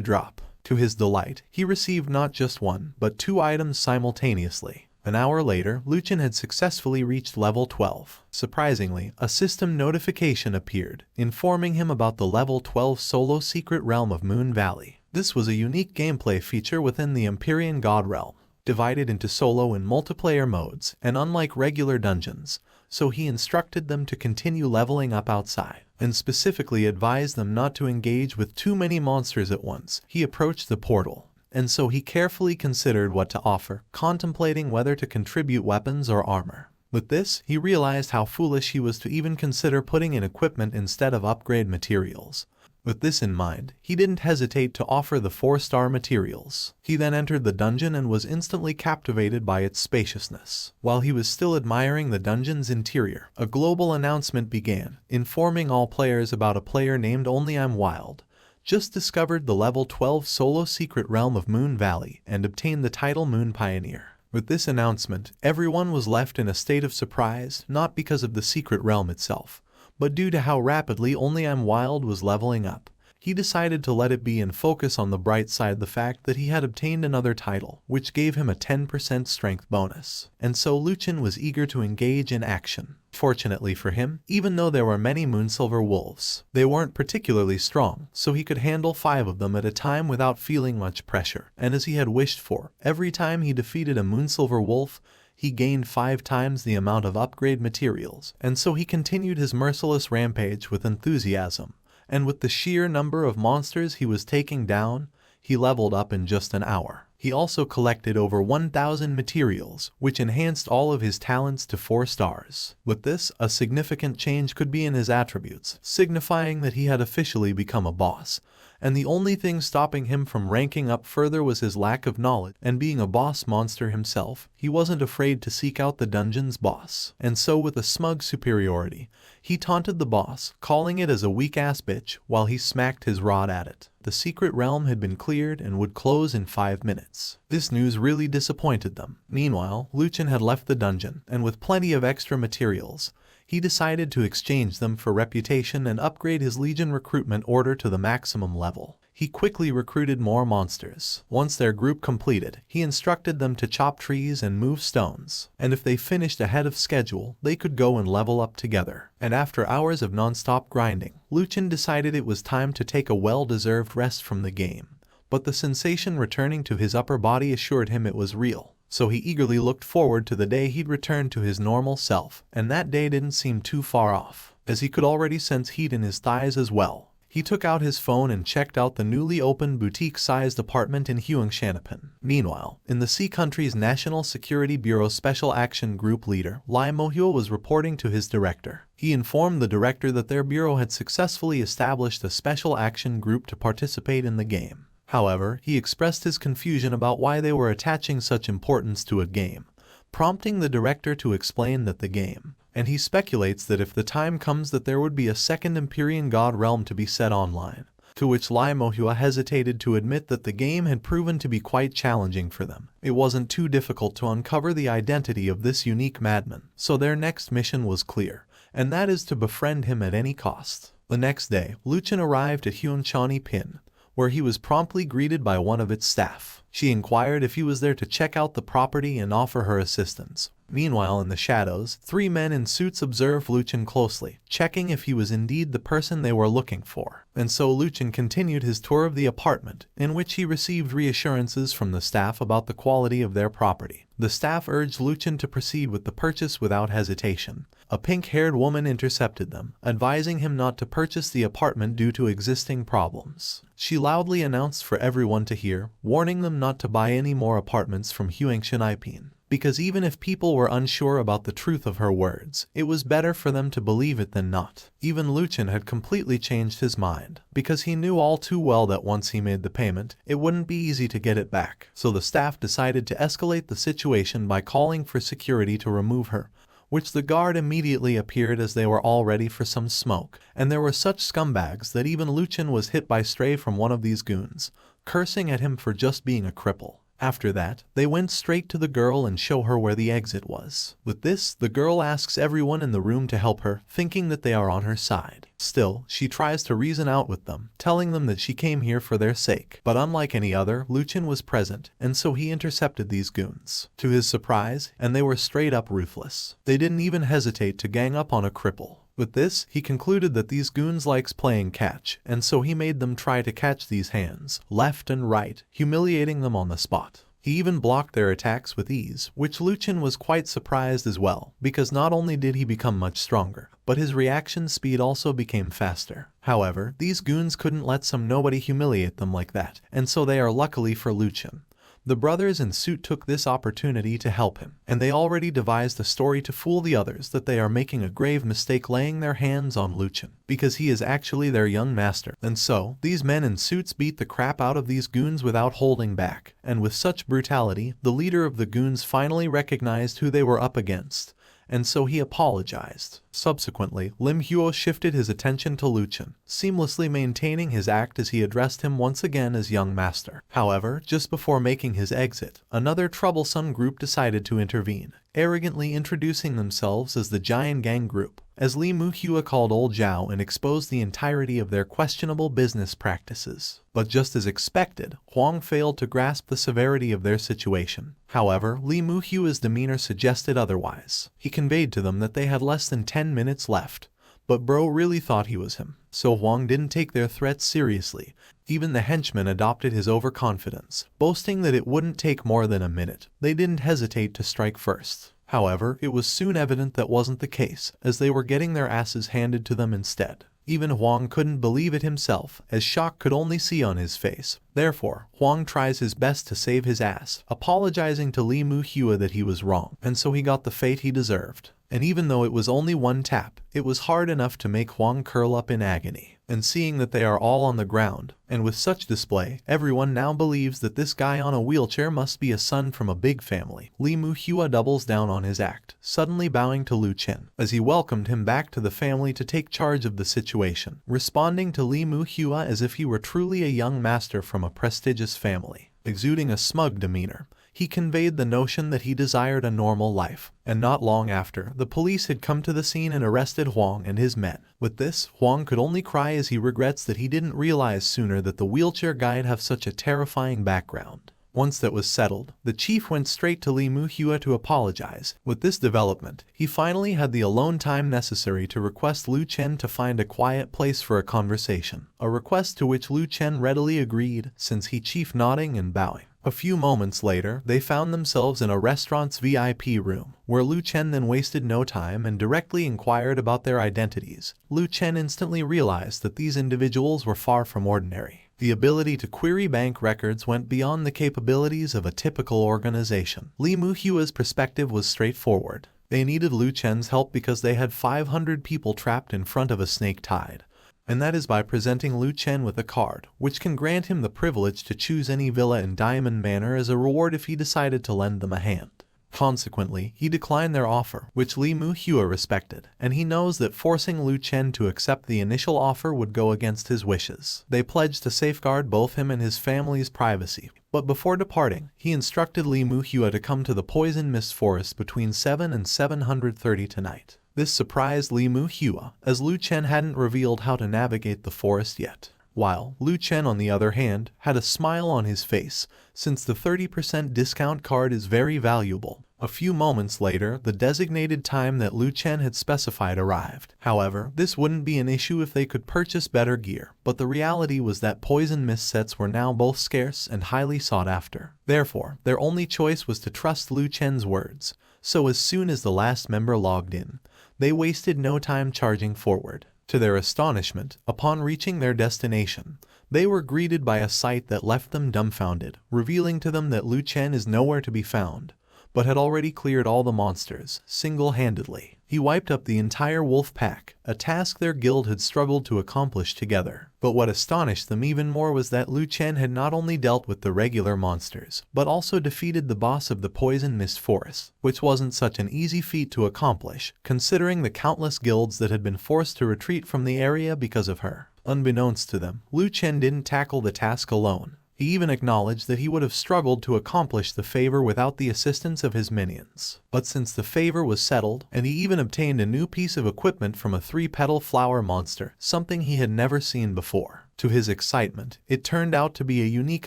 drop. To his delight, he received not just one, but 2 items simultaneously. An hour later, Lu Chen had successfully reached level 12. Surprisingly, a system notification appeared, informing him about the level 12 solo secret realm of Moon Valley. This was a unique gameplay feature within the Empyrean God Realm, divided into solo and multiplayer modes, and unlike regular dungeons, so he instructed them to continue leveling up outside, and specifically advised them not to engage with too many monsters at once. He approached the portal, and so he carefully considered what to offer, contemplating whether to contribute weapons or armor. With this, he realized how foolish he was to even consider putting in equipment instead of upgrade materials. With this in mind, he didn't hesitate to offer the 4-star materials. He then entered the dungeon and was instantly captivated by its spaciousness. While he was still admiring the dungeon's interior, a global announcement began, informing all players about a player named Only I'm Wild. Just discovered the level 12 solo secret realm of Moon Valley and obtained the title Moon Pioneer. With this announcement, everyone was left in a state of surprise, not because of the secret realm itself, but due to how rapidly only Wild was leveling up. He decided to let it be and focus on the bright side, the fact that he had obtained another title, which gave him a 10% strength bonus. And so Lu Chen was eager to engage in action. Fortunately for him, even though there were many Moonsilver wolves, they weren't particularly strong, so he could handle 5 of them at a time without feeling much pressure. And as he had wished for, every time he defeated a Moonsilver wolf, he gained 5 times the amount of upgrade materials. And so he continued his merciless rampage with enthusiasm. And with the sheer number of monsters he was taking down, he leveled up in just an hour. He also collected over 1,000 materials, which enhanced all of his talents to 4 stars. With this, a significant change could be in his attributes, signifying that he had officially become a boss. And the only thing stopping him from ranking up further was his lack of knowledge, and being a boss monster himself, he wasn't afraid to seek out the dungeon's boss. And so with a smug superiority, he taunted the boss, calling it as a weak-ass bitch while he smacked his rod at it. The secret realm had been cleared and would close in 5 minutes. This news really disappointed them. Meanwhile, Lu Chen had left the dungeon, and with plenty of extra materials, he decided to exchange them for reputation and upgrade his Legion recruitment order to the maximum level. He quickly recruited more monsters. Once their group completed, he instructed them to chop trees and move stones, and if they finished ahead of schedule, they could go and level up together. And after hours of non-stop grinding, Lu Chen decided it was time to take a well-deserved rest from the game. But the sensation returning to his upper body assured him it was real. So he eagerly looked forward to the day he'd return to his normal self, and that day didn't seem too far off, as he could already sense heat in his thighs as well. He took out his phone and checked out the newly opened boutique-sized apartment in Huangshanapin. Meanwhile, in the Sea Country's National Security Bureau Special Action Group leader, Manhua was reporting to his director. He informed the director that their bureau had successfully established a special action group to participate in the game. However, he expressed his confusion about why they were attaching such importance to a game, prompting the director to explain that the game, and he speculates that if the time comes that there would be a second Empyrean God Realm to be set online, to which Manhua hesitated to admit that the game had proven to be quite challenging for them. It wasn't too difficult to uncover the identity of this unique madman, so their next mission was clear, and that is to befriend him at any cost. The next day, Lu Chen arrived at Huangshanapin, where he was promptly greeted by one of its staff. She inquired if he was there to check out the property and offer her assistance. Meanwhile, in the shadows, 3 men in suits observed Lu Chen closely, checking if he was indeed the person they were looking for. And so Lu Chen continued his tour of the apartment, in which he received reassurances from the staff about the quality of their property. The staff urged Lu Chen to proceed with the purchase without hesitation. A pink-haired woman intercepted them, advising him not to purchase the apartment due to existing problems. She loudly announced for everyone to hear, warning them not to buy any more apartments from Huangshanapin. Because even if people were unsure about the truth of her words, it was better for them to believe it than not. Even Lu Chen had completely changed his mind, because he knew all too well that once he made the payment, it wouldn't be easy to get it back. So the staff decided to escalate the situation by calling for security to remove her, which the guard immediately appeared as they were all ready for some smoke. And there were such scumbags that even Lu Chen was hit by stray from one of these goons, cursing at him for just being a cripple. After that, they went straight to the girl and show her where the exit was. With this, the girl asks everyone in the room to help her, thinking that they are on her side. Still, she tries to reason out with them, telling them that she came here for their sake. But unlike any other, Lu Chen was present, and so he intercepted these goons. To his surprise, and they were straight up ruthless. They didn't even hesitate to gang up on a cripple. With this, he concluded that these goons likes playing catch, and so he made them try to catch these hands, left and right, humiliating them on the spot. He even blocked their attacks with ease, which Lu Chen was quite surprised as well, because not only did he become much stronger, but his reaction speed also became faster. However, these goons couldn't let some nobody humiliate them like that, and so they are luckily for Lu Chen. The brothers in suit took this opportunity to help him, and they already devised a story to fool the others that they are making a grave mistake laying their hands on Lu Chen, because he is actually their young master. And so, these men in suits beat the crap out of these goons without holding back, and with such brutality, the leader of the goons finally recognized who they were up against, and so he apologized. Subsequently, Lim Huo shifted his attention to Lu Chen, seamlessly maintaining his act as he addressed him once again as young master. However, just before making his exit, another troublesome group decided to intervene, arrogantly introducing themselves as the Giant Gang Group, as Li Muhua called Old Zhao and exposed the entirety of their questionable business practices. But just as expected, Huang failed to grasp the severity of their situation. However, Li Muhua's demeanor suggested otherwise. He conveyed to them that they had less than 10 minutes left, but bro really thought he was him. So Huang didn't take their threats seriously. Even the henchmen adopted his overconfidence, boasting that it wouldn't take more than a minute. They didn't hesitate to strike first. However, it was soon evident that wasn't the case, as they were getting their asses handed to them instead. Even Huang couldn't believe it himself, as shock could only see on his face. Therefore, Huang tries his best to save his ass, apologizing to Li Muhua that he was wrong, and so he got the fate he deserved. And even though it was only one tap, it was hard enough to make Huang curl up in agony. And seeing that they are all on the ground, and with such display, everyone now believes that this guy on a wheelchair must be a son from a big family. Li Muhua doubles down on his act, suddenly bowing to Lu Chen, as he welcomed him back to the family to take charge of the situation, responding to Li Muhua as if he were truly a young master from a prestigious family. Exuding a smug demeanor, he conveyed the notion that he desired a normal life. And not long after, the police had come to the scene and arrested Huang and his men. With this, Huang could only cry as he regrets that he didn't realize sooner that the wheelchair guy'd have such a terrifying background. Once that was settled, the chief went straight to Li Muhua to apologize. With this development, he finally had the alone time necessary to request Lu Chen to find a quiet place for a conversation, a request to which Lu Chen readily agreed, since he chief nodding and bowing. A few moments later, they found themselves in a restaurant's VIP room, where Lu Chen then wasted no time and directly inquired about their identities. Lu Chen instantly realized that these individuals were far from ordinary. The ability to query bank records went beyond the capabilities of a typical organization. Li Muhua's perspective was straightforward. They needed Lu Chen's help because they had 500 people trapped in front of a snake tide. And that is by presenting Lu Chen with a card, which can grant him the privilege to choose any villa in Diamond Manor as a reward if he decided to lend them a hand. Consequently, he declined their offer, which Li Muhua respected, and he knows that forcing Lu Chen to accept the initial offer would go against his wishes. They pledged to safeguard both him and his family's privacy. But before departing, he instructed Li Muhua to come to the Poison Mist Forest between 7 and 7:30 tonight. This surprised Li Muhua, as Lu Chen hadn't revealed how to navigate the forest yet. While Lu Chen, on the other hand, had a smile on his face, since the 30% discount card is very valuable. A few moments later, the designated time that Lu Chen had specified arrived. However, this wouldn't be an issue if they could purchase better gear, but the reality was that poison mist sets were now both scarce and highly sought after. Therefore, their only choice was to trust Lu Chen's words. So as soon as the last member logged in, they wasted no time charging forward. To their astonishment, upon reaching their destination, they were greeted by a sight that left them dumbfounded, revealing to them that Lu Chen is nowhere to be found, but had already cleared all the monsters, single-handedly. He wiped up the entire wolf pack, a task their guild had struggled to accomplish together. But what astonished them even more was that Lu Chen had not only dealt with the regular monsters, but also defeated the boss of the Poison Mist Forest, which wasn't such an easy feat to accomplish, considering the countless guilds that had been forced to retreat from the area because of her. Unbeknownst to them, Lu Chen didn't tackle the task alone. He even acknowledged that he would have struggled to accomplish the favor without the assistance of his minions. But since the favor was settled, and he even obtained a new piece of equipment from a 3-petal flower monster, something he had never seen before. To his excitement, it turned out to be a unique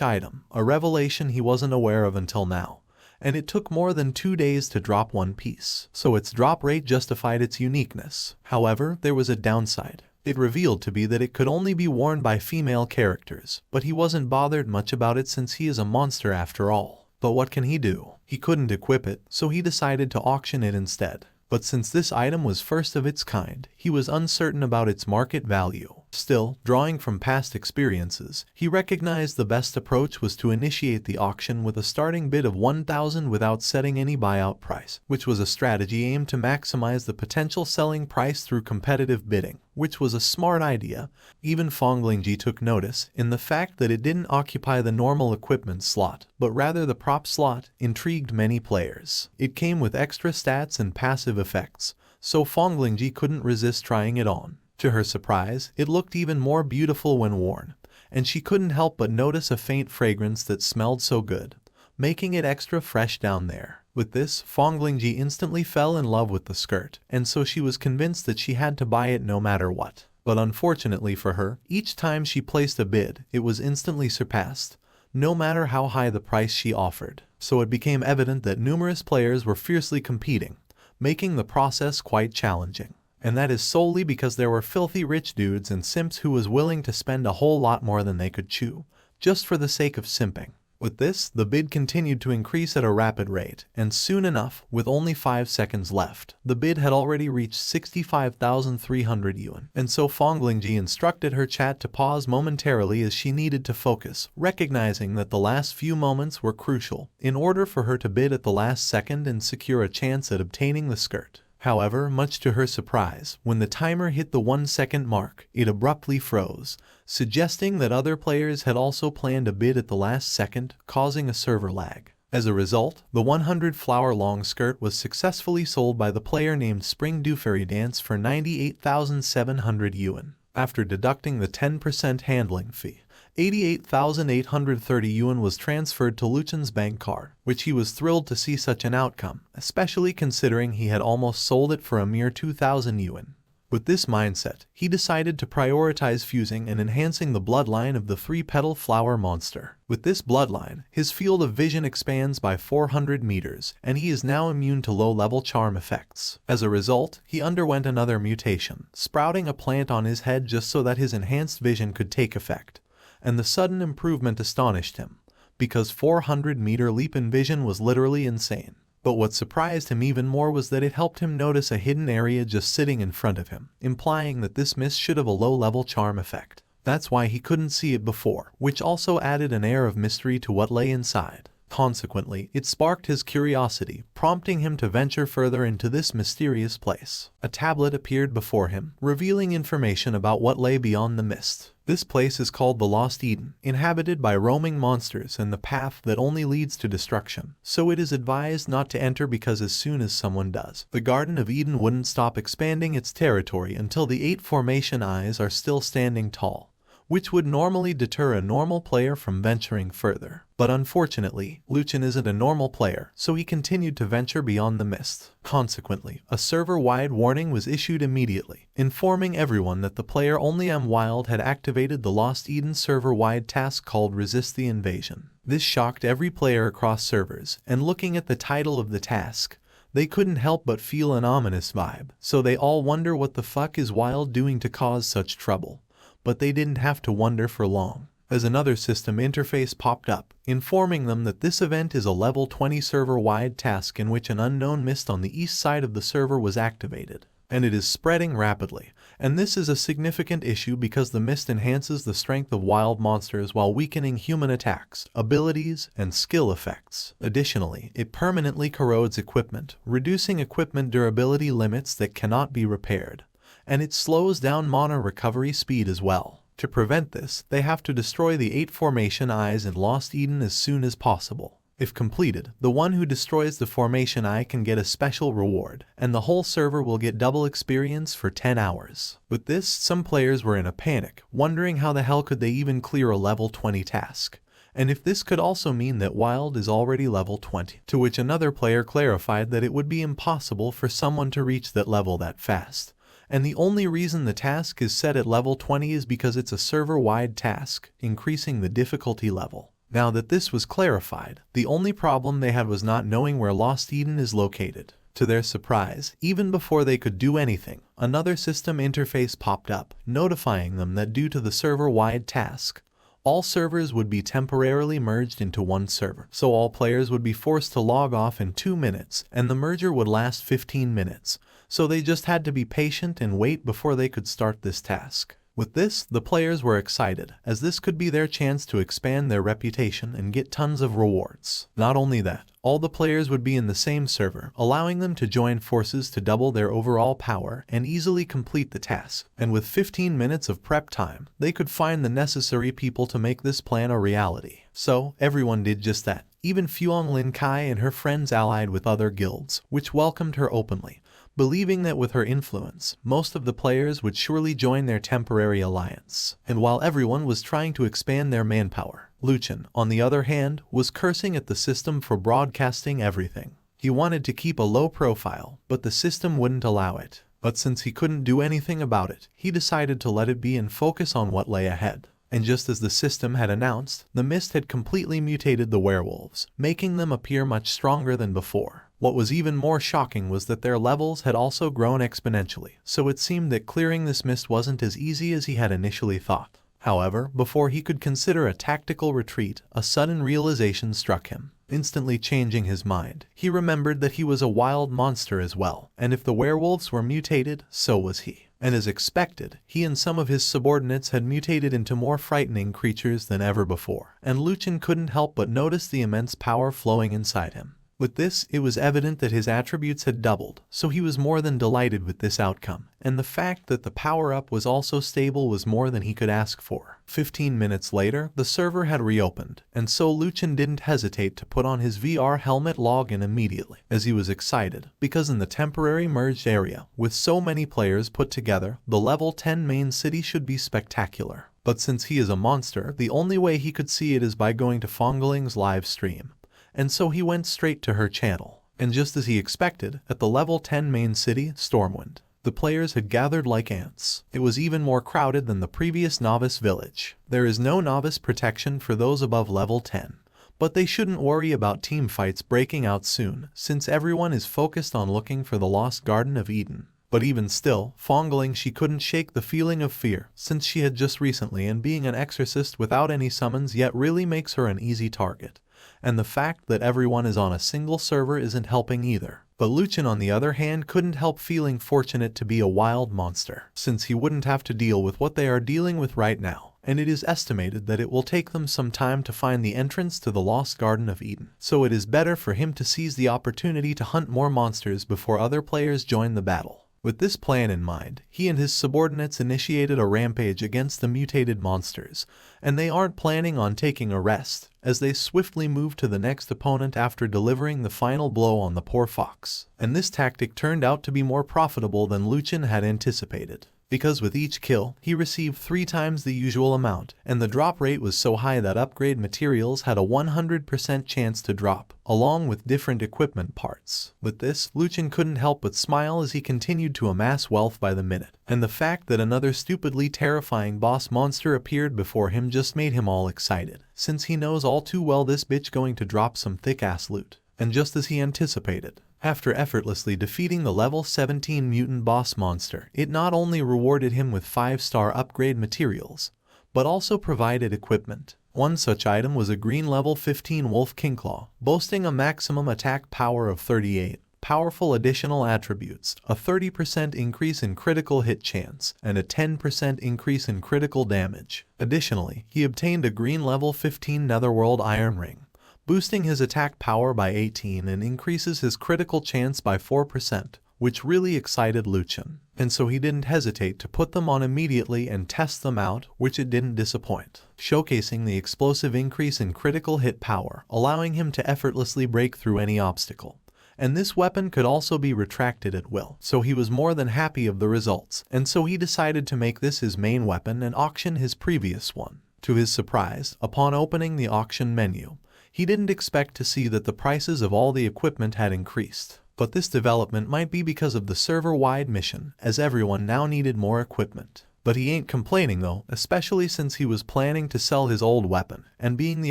item, a revelation he wasn't aware of until now. And it took more than 2 days to drop one piece, so its drop rate justified its uniqueness. However, there was a downside. It revealed to be that it could only be worn by female characters, but he wasn't bothered much about it since he is a monster after all. But what can he do? He couldn't equip it, so he decided to auction it instead. But since this item was first of its kind, he was uncertain about its market value. Still, drawing from past experiences, he recognized the best approach was to initiate the auction with a starting bid of 1,000 without setting any buyout price, which was a strategy aimed to maximize the potential selling price through competitive bidding, which was a smart idea. Even Fong Lingji took notice in the fact that it didn't occupy the normal equipment slot, but rather the prop slot, intrigued many players. It came with extra stats and passive effects, so Fonglingji couldn't resist trying it on. To her surprise, it looked even more beautiful when worn, and she couldn't help but notice a faint fragrance that smelled so good, making it extra fresh down there. With this, Fonglingji instantly fell in love with the skirt, and so she was convinced that she had to buy it no matter what. But unfortunately for her, each time she placed a bid, it was instantly surpassed, no matter how high the price she offered. So it became evident that numerous players were fiercely competing, making the process quite challenging. And that is solely because there were filthy rich dudes and simps who was willing to spend a whole lot more than they could chew, just for the sake of simping. With this, the bid continued to increase at a rapid rate, and soon enough, with only 5 seconds left, the bid had already reached 65,300 yuan. And so Fonglingji instructed her chat to pause momentarily as she needed to focus, recognizing that the last few moments were crucial in order for her to bid at the last second and secure a chance at obtaining the skirt. However, much to her surprise, when the timer hit the 1-second mark, it abruptly froze, suggesting that other players had also planned a bid at the last second, causing a server lag. As a result, the 100-flower-long skirt was successfully sold by the player named Spring Do Fairy Dance for 98,700 yuan. After deducting the 10% handling fee, 88,830 yuan was transferred to Lu Chen's bank card, which he was thrilled to see such an outcome, especially considering he had almost sold it for a mere 2,000 yuan. With this mindset, he decided to prioritize fusing and enhancing the bloodline of the 3-petal flower monster. With this bloodline, his field of vision expands by 400 meters, and he is now immune to low-level charm effects. As a result, he underwent another mutation, sprouting a plant on his head just so that his enhanced vision could take effect. And the sudden improvement astonished him, because 400-meter leap in vision was literally insane. But what surprised him even more was that it helped him notice a hidden area just sitting in front of him, implying that this mist should have a low-level charm effect. That's why he couldn't see it before, which also added an air of mystery to what lay inside. Consequently, it sparked his curiosity, prompting him to venture further into this mysterious place. A tablet appeared before him, revealing information about what lay beyond the mist. This place is called the Lost Eden, inhabited by roaming monsters and the path that only leads to destruction. So it is advised not to enter because as soon as someone does, the Garden of Eden wouldn't stop expanding its territory until the 8 formation eyes are still standing tall, which would normally deter a normal player from venturing further. But unfortunately, Lu Chen isn't a normal player, so he continued to venture beyond the mist. Consequently, a server-wide warning was issued immediately, informing everyone that the player only Wild had activated the Lost Eden server-wide task called Resist the Invasion. This shocked every player across servers, and looking at the title of the task, they couldn't help but feel an ominous vibe. So they all wonder what the fuck is Wild doing to cause such trouble. But they didn't have to wonder for long, as another system interface popped up, informing them that this event is a level 20 server-wide task in which an unknown mist on the east side of the server was activated. And it is spreading rapidly, and this is a significant issue because the mist enhances the strength of wild monsters while weakening human attacks, abilities, and skill effects. Additionally, it permanently corrodes equipment, reducing equipment durability limits that cannot be repaired. And it slows down mana recovery speed as well. To prevent this, they have to destroy the 8 formation eyes in Lost Eden as soon as possible. If completed, the one who destroys the formation eye can get a special reward, and the whole server will get double experience for 10 hours. With this, some players were in a panic, wondering how the hell could they even clear a level 20 task. And if this could also mean that Wild is already level 20. To which another player clarified that it would be impossible for someone to reach that level that fast. And the only reason the task is set at level 20 is because it's a server-wide task, increasing the difficulty level. Now that this was clarified, the only problem they had was not knowing where Lost Eden is located. To their surprise, even before they could do anything, another system interface popped up, notifying them that due to the server-wide task, all servers would be temporarily merged into one server. So all players would be forced to log off in 2 minutes, and the merger would last 15 minutes. So they just had to be patient and wait before they could start this task. With this, the players were excited, as this could be their chance to expand their reputation and get tons of rewards. Not only that, all the players would be in the same server, allowing them to join forces to double their overall power and easily complete the task. And with 15 minutes of prep time, they could find the necessary people to make this plan a reality. So, everyone did just that. Even Fuang Lin Kai and her friends allied with other guilds, which welcomed her openly. believing that with her influence, most of the players would surely join their temporary alliance. And while everyone was trying to expand their manpower, Lu Chen, on the other hand, was cursing at the system for broadcasting everything. He wanted to keep a low profile, but the system wouldn't allow it. But since he couldn't do anything about it, he decided to let it be and focus on what lay ahead. And just as the system had announced, the mist had completely mutated the werewolves, making them appear much stronger than before. What was even more shocking was that their levels had also grown exponentially, so it seemed that clearing this mist wasn't as easy as he had initially thought. However, before he could consider a tactical retreat, a sudden realization struck him. Instantly changing his mind, he remembered that he was a wild monster as well, and if the werewolves were mutated, so was he. And as expected, he and some of his subordinates had mutated into more frightening creatures than ever before, and Lu Chen couldn't help but notice the immense power flowing inside him. With this, it was evident that his attributes had doubled, so he was more than delighted with this outcome, and the fact that the power-up was also stable was more than he could ask for. 15 minutes later, the server had reopened, and so Lu Chen didn't hesitate to put on his VR helmet login immediately, as he was excited, because in the temporary merged area, with so many players put together, the level 10 main city should be spectacular. But since he is a monster, the only way he could see it is by going to Fongling's live stream. And so he went straight to her channel. And just as he expected, at the level 10 main city, Stormwind, the players had gathered like ants. It was even more crowded than the previous novice village. There is no novice protection for those above level 10. But they shouldn't worry about team fights breaking out soon, since everyone is focused on looking for the lost Garden of Eden. But even still, Fongling she couldn't shake the feeling of fear, since she had just recently and being an exorcist without any summons yet really makes her an easy target. And the fact that everyone is on a single server isn't helping either. But Lu Chen on the other hand couldn't help feeling fortunate to be a wild monster, since he wouldn't have to deal with what they are dealing with right now, and it is estimated that it will take them some time to find the entrance to the lost Garden of Eden. So it is better for him to seize the opportunity to hunt more monsters before other players join the battle. With this plan in mind, he and his subordinates initiated a rampage against the mutated monsters, and they aren't planning on taking a rest, as they swiftly move to the next opponent after delivering the final blow on the poor fox. And this tactic turned out to be more profitable than Lu Chen had anticipated, because with each kill, he received 3 times the usual amount, and the drop rate was so high that upgrade materials had a 100% chance to drop, along with different equipment parts. With this, Lu Chen couldn't help but smile as he continued to amass wealth by the minute, and the fact that another stupidly terrifying boss monster appeared before him just made him all excited, since he knows all too well this bitch going to drop some thick-ass loot. And just as he anticipated, after effortlessly defeating the level 17 mutant boss monster, it not only rewarded him with 5-star upgrade materials, but also provided equipment. One such item was a green level 15 Wolf Kingclaw, boasting a maximum attack power of 38, powerful additional attributes, a 30% increase in critical hit chance, and a 10% increase in critical damage. Additionally, he obtained a green level 15 Netherworld Iron Ring, boosting his attack power by 18 and increases his critical chance by 4%, which really excited Lu Chen. And so he didn't hesitate to put them on immediately and test them out, which it didn't disappoint, showcasing the explosive increase in critical hit power, allowing him to effortlessly break through any obstacle. And this weapon could also be retracted at will, so he was more than happy of the results, and so he decided to make this his main weapon and auction his previous one. To his surprise, upon opening the auction menu, he didn't expect to see that the prices of all the equipment had increased. But this development might be because of the server-wide mission, as everyone now needed more equipment. But he ain't complaining though, especially since he was planning to sell his old weapon, and being the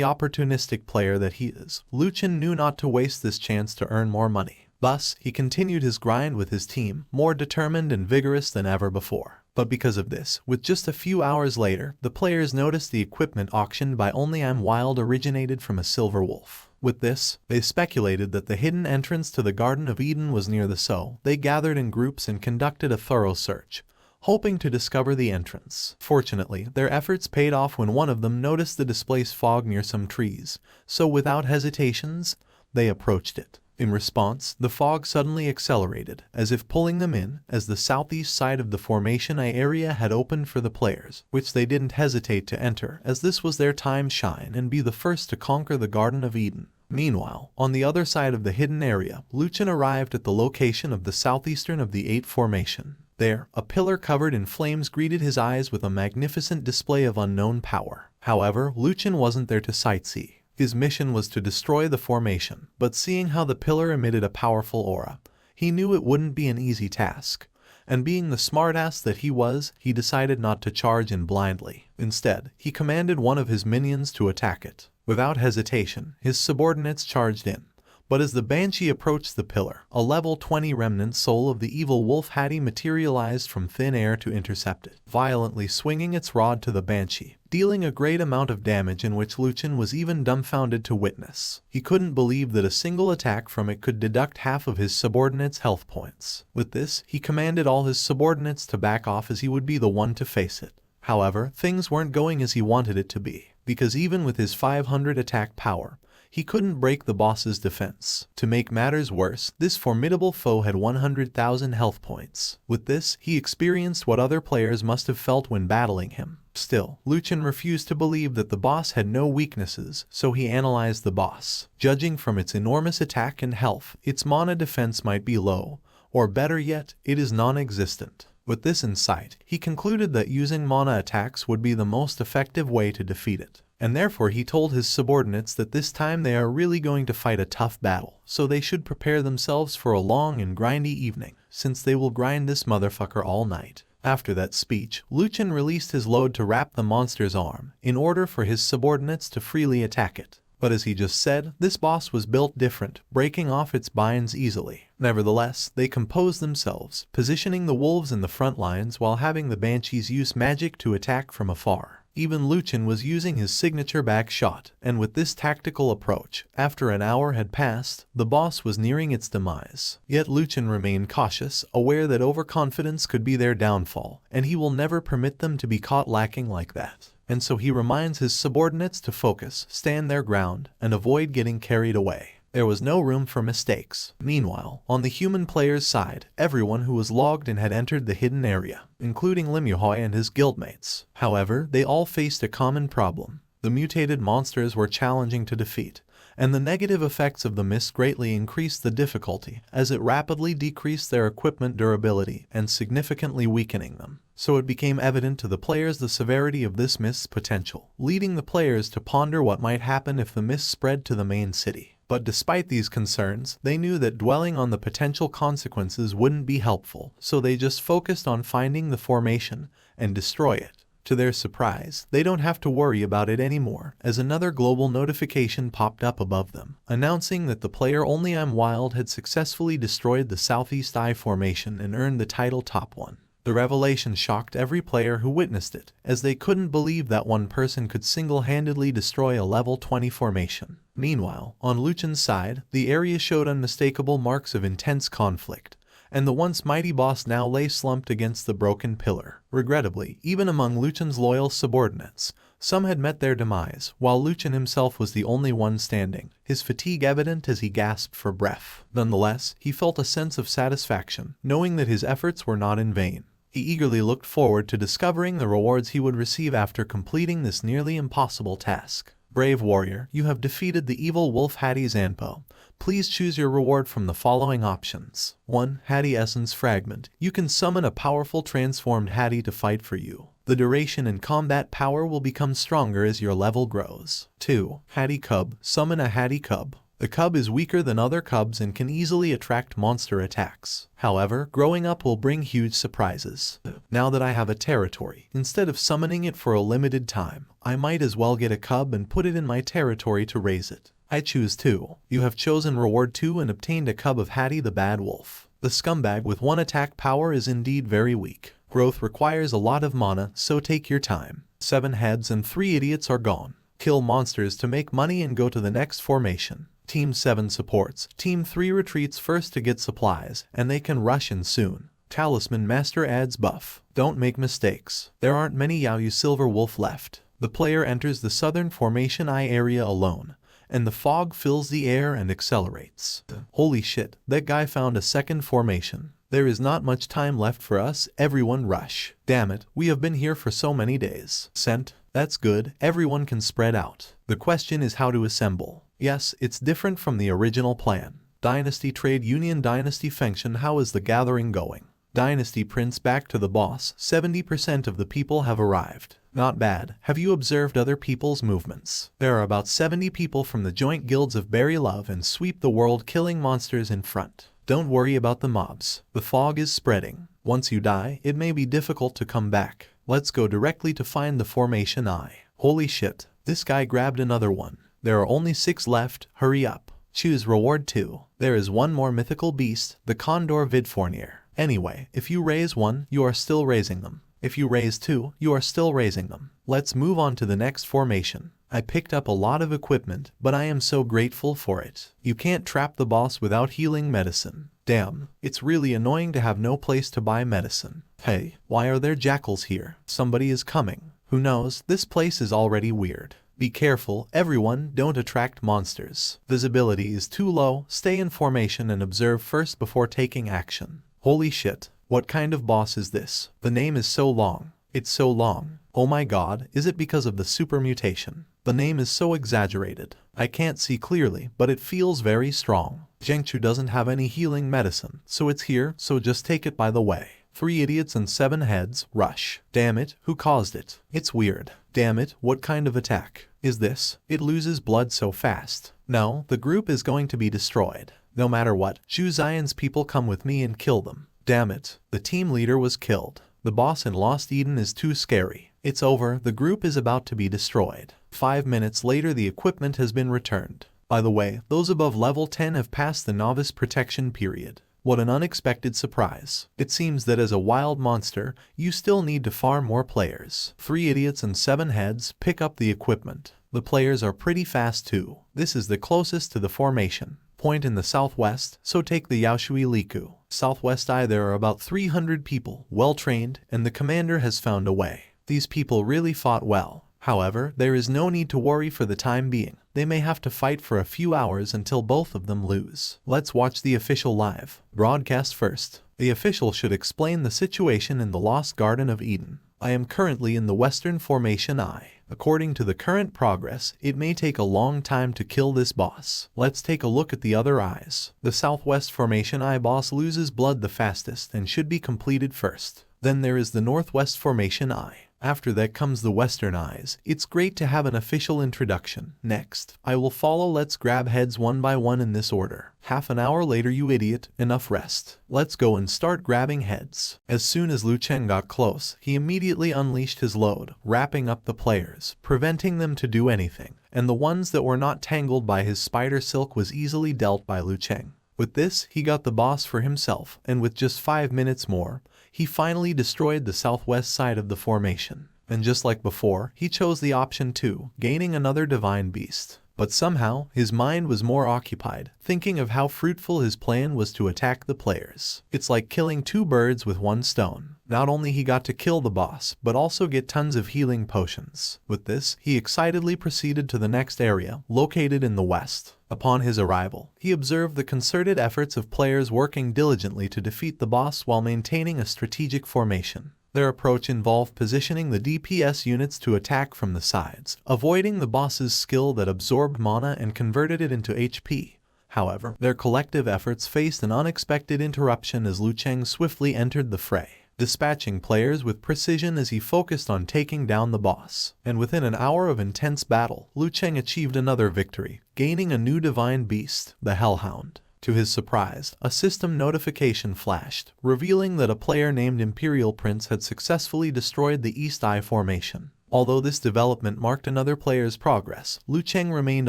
opportunistic player that he is, Lu Chen knew not to waste this chance to earn more money. Thus, he continued his grind with his team, more determined and vigorous than ever before. But because of this, with just a few hours later, the players noticed the equipment auctioned by Only I'm Wild originated from a silver wolf. With this, they speculated that the hidden entrance to the Garden of Eden was near the so they gathered in groups and conducted a thorough search, hoping to discover the entrance. Fortunately, their efforts paid off when one of them noticed the displaced fog near some trees, so without hesitations, they approached it. In response, the fog suddenly accelerated, as if pulling them in, as the southeast side of the formation area had opened for the players, which they didn't hesitate to enter, as this was their time shine and be the first to conquer the Garden of Eden. Meanwhile, on the other side of the hidden area, Lu Chen arrived at the location of the southeastern of the 8 formation. There, a pillar covered in flames greeted his eyes with a magnificent display of unknown power. However, Lu Chen wasn't there to sightsee. His mission was to destroy the formation, but seeing how the pillar emitted a powerful aura, he knew it wouldn't be an easy task. And being the smartass that he was, he decided not to charge in blindly. Instead, he commanded one of his minions to attack it. Without hesitation, his subordinates charged in. But as the Banshee approached the pillar, a level 20 remnant soul of the evil wolf Hattie materialized from thin air to intercept it, violently swinging its rod to the Banshee, dealing a great amount of damage in which Lu Chen was even dumbfounded to witness. He couldn't believe that a single attack from it could deduct half of his subordinates' health points. With this, he commanded all his subordinates to back off as he would be the one to face it. However, things weren't going as he wanted it to be, because even with his 500 attack power, he couldn't break the boss's defense. To make matters worse, this formidable foe had 100,000 health points. With this, he experienced what other players must have felt when battling him. Still, Lu Chen refused to believe that the boss had no weaknesses, so he analyzed the boss. Judging from its enormous attack and health, its mana defense might be low, or better yet, it is non-existent. With this in sight, he concluded that using mana attacks would be the most effective way to defeat it. And therefore he told his subordinates that this time they are really going to fight a tough battle, so they should prepare themselves for a long and grindy evening, since they will grind this motherfucker all night. After that speech, Lu Chen released his load to wrap the monster's arm, in order for his subordinates to freely attack it. But as he just said, this boss was built different, breaking off its binds easily. Nevertheless, they composed themselves, positioning the wolves in the front lines while having the banshees use magic to attack from afar. Even Lu Chen was using his signature back shot, and with this tactical approach, after an hour had passed, the boss was nearing its demise. Yet Lu Chen remained cautious, aware that overconfidence could be their downfall, and he will never permit them to be caught lacking like that. And so he reminds his subordinates to focus, stand their ground, and avoid getting carried away. There was no room for mistakes. Meanwhile, on the human player's side, everyone who was logged in had entered the hidden area, including Lim Yuhoi and his guildmates. However, they all faced a common problem. The mutated monsters were challenging to defeat, and the negative effects of the mist greatly increased the difficulty, as it rapidly decreased their equipment durability and significantly weakening them. So it became evident to the players the severity of this mist's potential, leading the players to ponder what might happen if the mist spread to the main city. But despite these concerns, they knew that dwelling on the potential consequences wouldn't be helpful, so they just focused on finding the formation and destroy it. To their surprise, they don't have to worry about it anymore, as another global notification popped up above them, announcing that the player Only I'm Wild had successfully destroyed the Southeast Eye formation and earned the title Top 1. The revelation shocked every player who witnessed it, as they couldn't believe that one person could single-handedly destroy a level 20 formation. Meanwhile, on Lu Chen's side, the area showed unmistakable marks of intense conflict, and the once mighty boss now lay slumped against the broken pillar. Regrettably, even among Lu Chen's loyal subordinates, some had met their demise, while Lu Chen himself was the only one standing, his fatigue evident as he gasped for breath. Nonetheless, he felt a sense of satisfaction, knowing that his efforts were not in vain. He eagerly looked forward to discovering the rewards he would receive after completing this nearly impossible task. Brave warrior, you have defeated the evil wolf Hattie Zanpo. Please choose your reward from the following options. 1. Hattie Essence Fragment. You can summon a powerful transformed Hattie to fight for you. The duration and combat power will become stronger as your level grows. 2. Hattie Cub. Summon a Hattie Cub. The cub is weaker than other cubs and can easily attract monster attacks. However, growing up will bring huge surprises. Now that I have a territory, instead of summoning it for a limited time, I might as well get a cub and put it in my territory to raise it. I choose 2. You have chosen reward 2 and obtained a cub of Hattie the Bad Wolf. The scumbag with 1 attack power is indeed very weak. Growth requires a lot of mana, so take your time. 7 heads and 3 idiots are gone. Kill monsters to make money and go to the next formation. Team 7 supports. Team 3 retreats first to get supplies, and they can rush in soon. Talisman Master adds buff. Don't make mistakes. There aren't many Yaoyu Silver Wolf left. The player enters the southern formation eye area alone, and the fog fills the air and accelerates. Holy shit, that guy found a second formation. There is not much time left for us, everyone rush. Damn it, we have been here for so many days. Sent? That's good, everyone can spread out. The question is how to assemble. Yes, it's different from the original plan. Dynasty Trade Union Dynasty Function. How is the gathering going? Dynasty Prince back to the boss. 70% of the people have arrived. Not bad. Have you observed other people's movements? There are about 70 people from the joint guilds of Berry Love and Sweep the World killing monsters in front. Don't worry about the mobs. The fog is spreading. Once you die, it may be difficult to come back. Let's go directly to find the formation eye. Holy shit, this guy grabbed another one. There are only 6 left. Hurry up. Choose reward 2. There is one more mythical beast, the Condor Vidfornier. Anyway, if you raise 1, you are still raising them. If you raise 2, you are still raising them. Let's move on to the next formation. I picked up a lot of equipment, but I am so grateful for it. You can't trap the boss without healing medicine. Damn, it's really annoying to have no place to buy medicine. Hey, why are there jackals here? Somebody is coming. Who knows, this place is already weird. Be careful, everyone, don't attract monsters. Visibility is too low, stay in formation and observe first before taking action. Holy shit, what kind of boss is this? The name is so long. It's so long. Oh my god, is it because of the super mutation? The name is so exaggerated. I can't see clearly, but it feels very strong. JockJut doesn't have any healing medicine, so it's here, so just take it by the way. 3 idiots and 7 heads, rush. Damn it, who caused it? It's weird. Damn it, what kind of attack is this? It loses blood so fast. No, the group is going to be destroyed. No matter what, Zhu Zion's people come with me and kill them. Damn it, the team leader was killed. The boss in Lost Eden is too scary. It's over, the group is about to be destroyed. 5 minutes later the equipment has been returned. By the way, those above level 10 have passed the novice protection period. What an unexpected surprise. It seems that as a wild monster, you still need to farm more players. 3 idiots and 7 heads, pick up the equipment. The players are pretty fast too. This is the closest to the formation point in the southwest, so take the Yaoshui Liku. Southwest Eye there are about 300 people, well trained, and the commander has found a way. These people really fought well. However, there is no need to worry for the time being. They may have to fight for a few hours until both of them lose. Let's watch the official live broadcast first. The official should explain the situation in the Lost Garden of Eden. I am currently in the Western Formation Eye. According to the current progress, it may take a long time to kill this boss. Let's take a look at the other eyes. The Southwest Formation Eye boss loses blood the fastest and should be completed first. Then there is the Northwest Formation Eye. After that comes the Western Eyes. It's great to have an official introduction. Next, I will follow. Let's grab heads one by one in this order. Half an hour later, you idiot, enough rest. Let's go and start grabbing heads. As soon as Lu Chen got close, he immediately unleashed his load, wrapping up the players, preventing them to do anything, and the ones that were not tangled by his spider silk was easily dealt by Lu Chen. With this, he got the boss for himself, and with just 5 minutes more, he finally destroyed the southwest side of the formation. And just like before, he chose the option 2, gaining another divine beast. But somehow, his mind was more occupied, thinking of how fruitful his plan was to attack the players. It's like killing 2 birds with 1 stone. Not only he got to kill the boss, but also get tons of healing potions. With this, he excitedly proceeded to the next area, located in the west. Upon his arrival, he observed the concerted efforts of players working diligently to defeat the boss while maintaining a strategic formation. Their approach involved positioning the DPS units to attack from the sides, avoiding the boss's skill that absorbed mana and converted it into HP. However, their collective efforts faced an unexpected interruption as Lu Chen swiftly entered the fray, dispatching players with precision as he focused on taking down the boss. And within an hour of intense battle, Lu Chen achieved another victory, gaining a new divine beast, the Hellhound. To his surprise, a system notification flashed, revealing that a player named Imperial Prince had successfully destroyed the East Eye formation. Although this development marked another player's progress, Lu Chen remained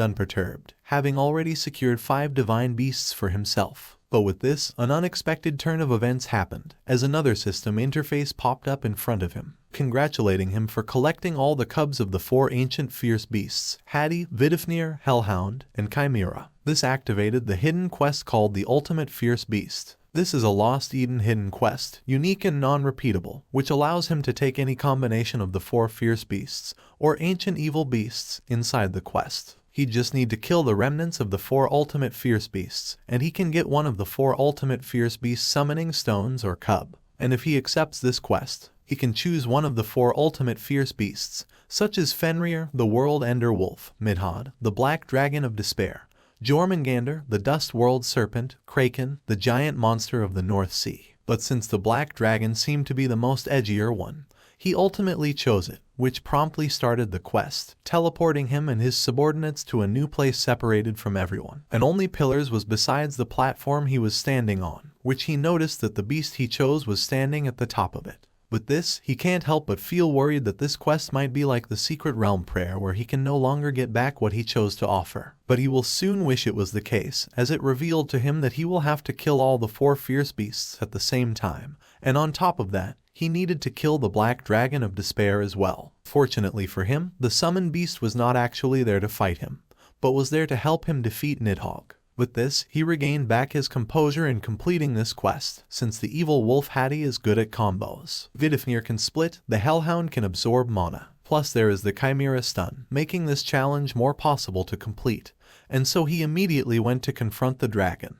unperturbed, having already secured 5 divine beasts for himself. But with this, an unexpected turn of events happened, as another system interface popped up in front of him, congratulating him for collecting all the cubs of the 4 ancient fierce beasts, Hattie, Vidifnir, Hellhound, and Chimera. This activated the hidden quest called the Ultimate Fierce Beast. This is a Lost Eden hidden quest, unique and non-repeatable, which allows him to take any combination of the 4 fierce beasts, or ancient evil beasts, inside the quest. He'd just need to kill the remnants of the 4 ultimate fierce beasts, and he can get one of the 4 ultimate fierce beast summoning stones or cub. And if he accepts this quest, he can choose one of the 4 ultimate fierce beasts, such as Fenrir, the World Ender Wolf, Midhod, the Black Dragon of Despair, Jormungandr, the Dust World Serpent, Kraken, the giant monster of the North Sea. But since the Black Dragon seemed to be the most edgier one, he ultimately chose it, which promptly started the quest, teleporting him and his subordinates to a new place separated from everyone. And only pillars was besides the platform he was standing on, which he noticed that the beast he chose was standing at the top of it. With this, he can't help but feel worried that this quest might be like the Secret Realm prayer where he can no longer get back what he chose to offer. But he will soon wish it was the case, as it revealed to him that he will have to kill all the 4 fierce beasts at the same time, and on top of that, he needed to kill the Black Dragon of Despair as well. Fortunately for him, the summoned beast was not actually there to fight him, but was there to help him defeat Nidhogg. With this, he regained back his composure in completing this quest, since the evil wolf Hattie is good at combos. Vidifnir can split, the Hellhound can absorb mana. Plus there is the Chimera Stun, making this challenge more possible to complete, and so he immediately went to confront the dragon.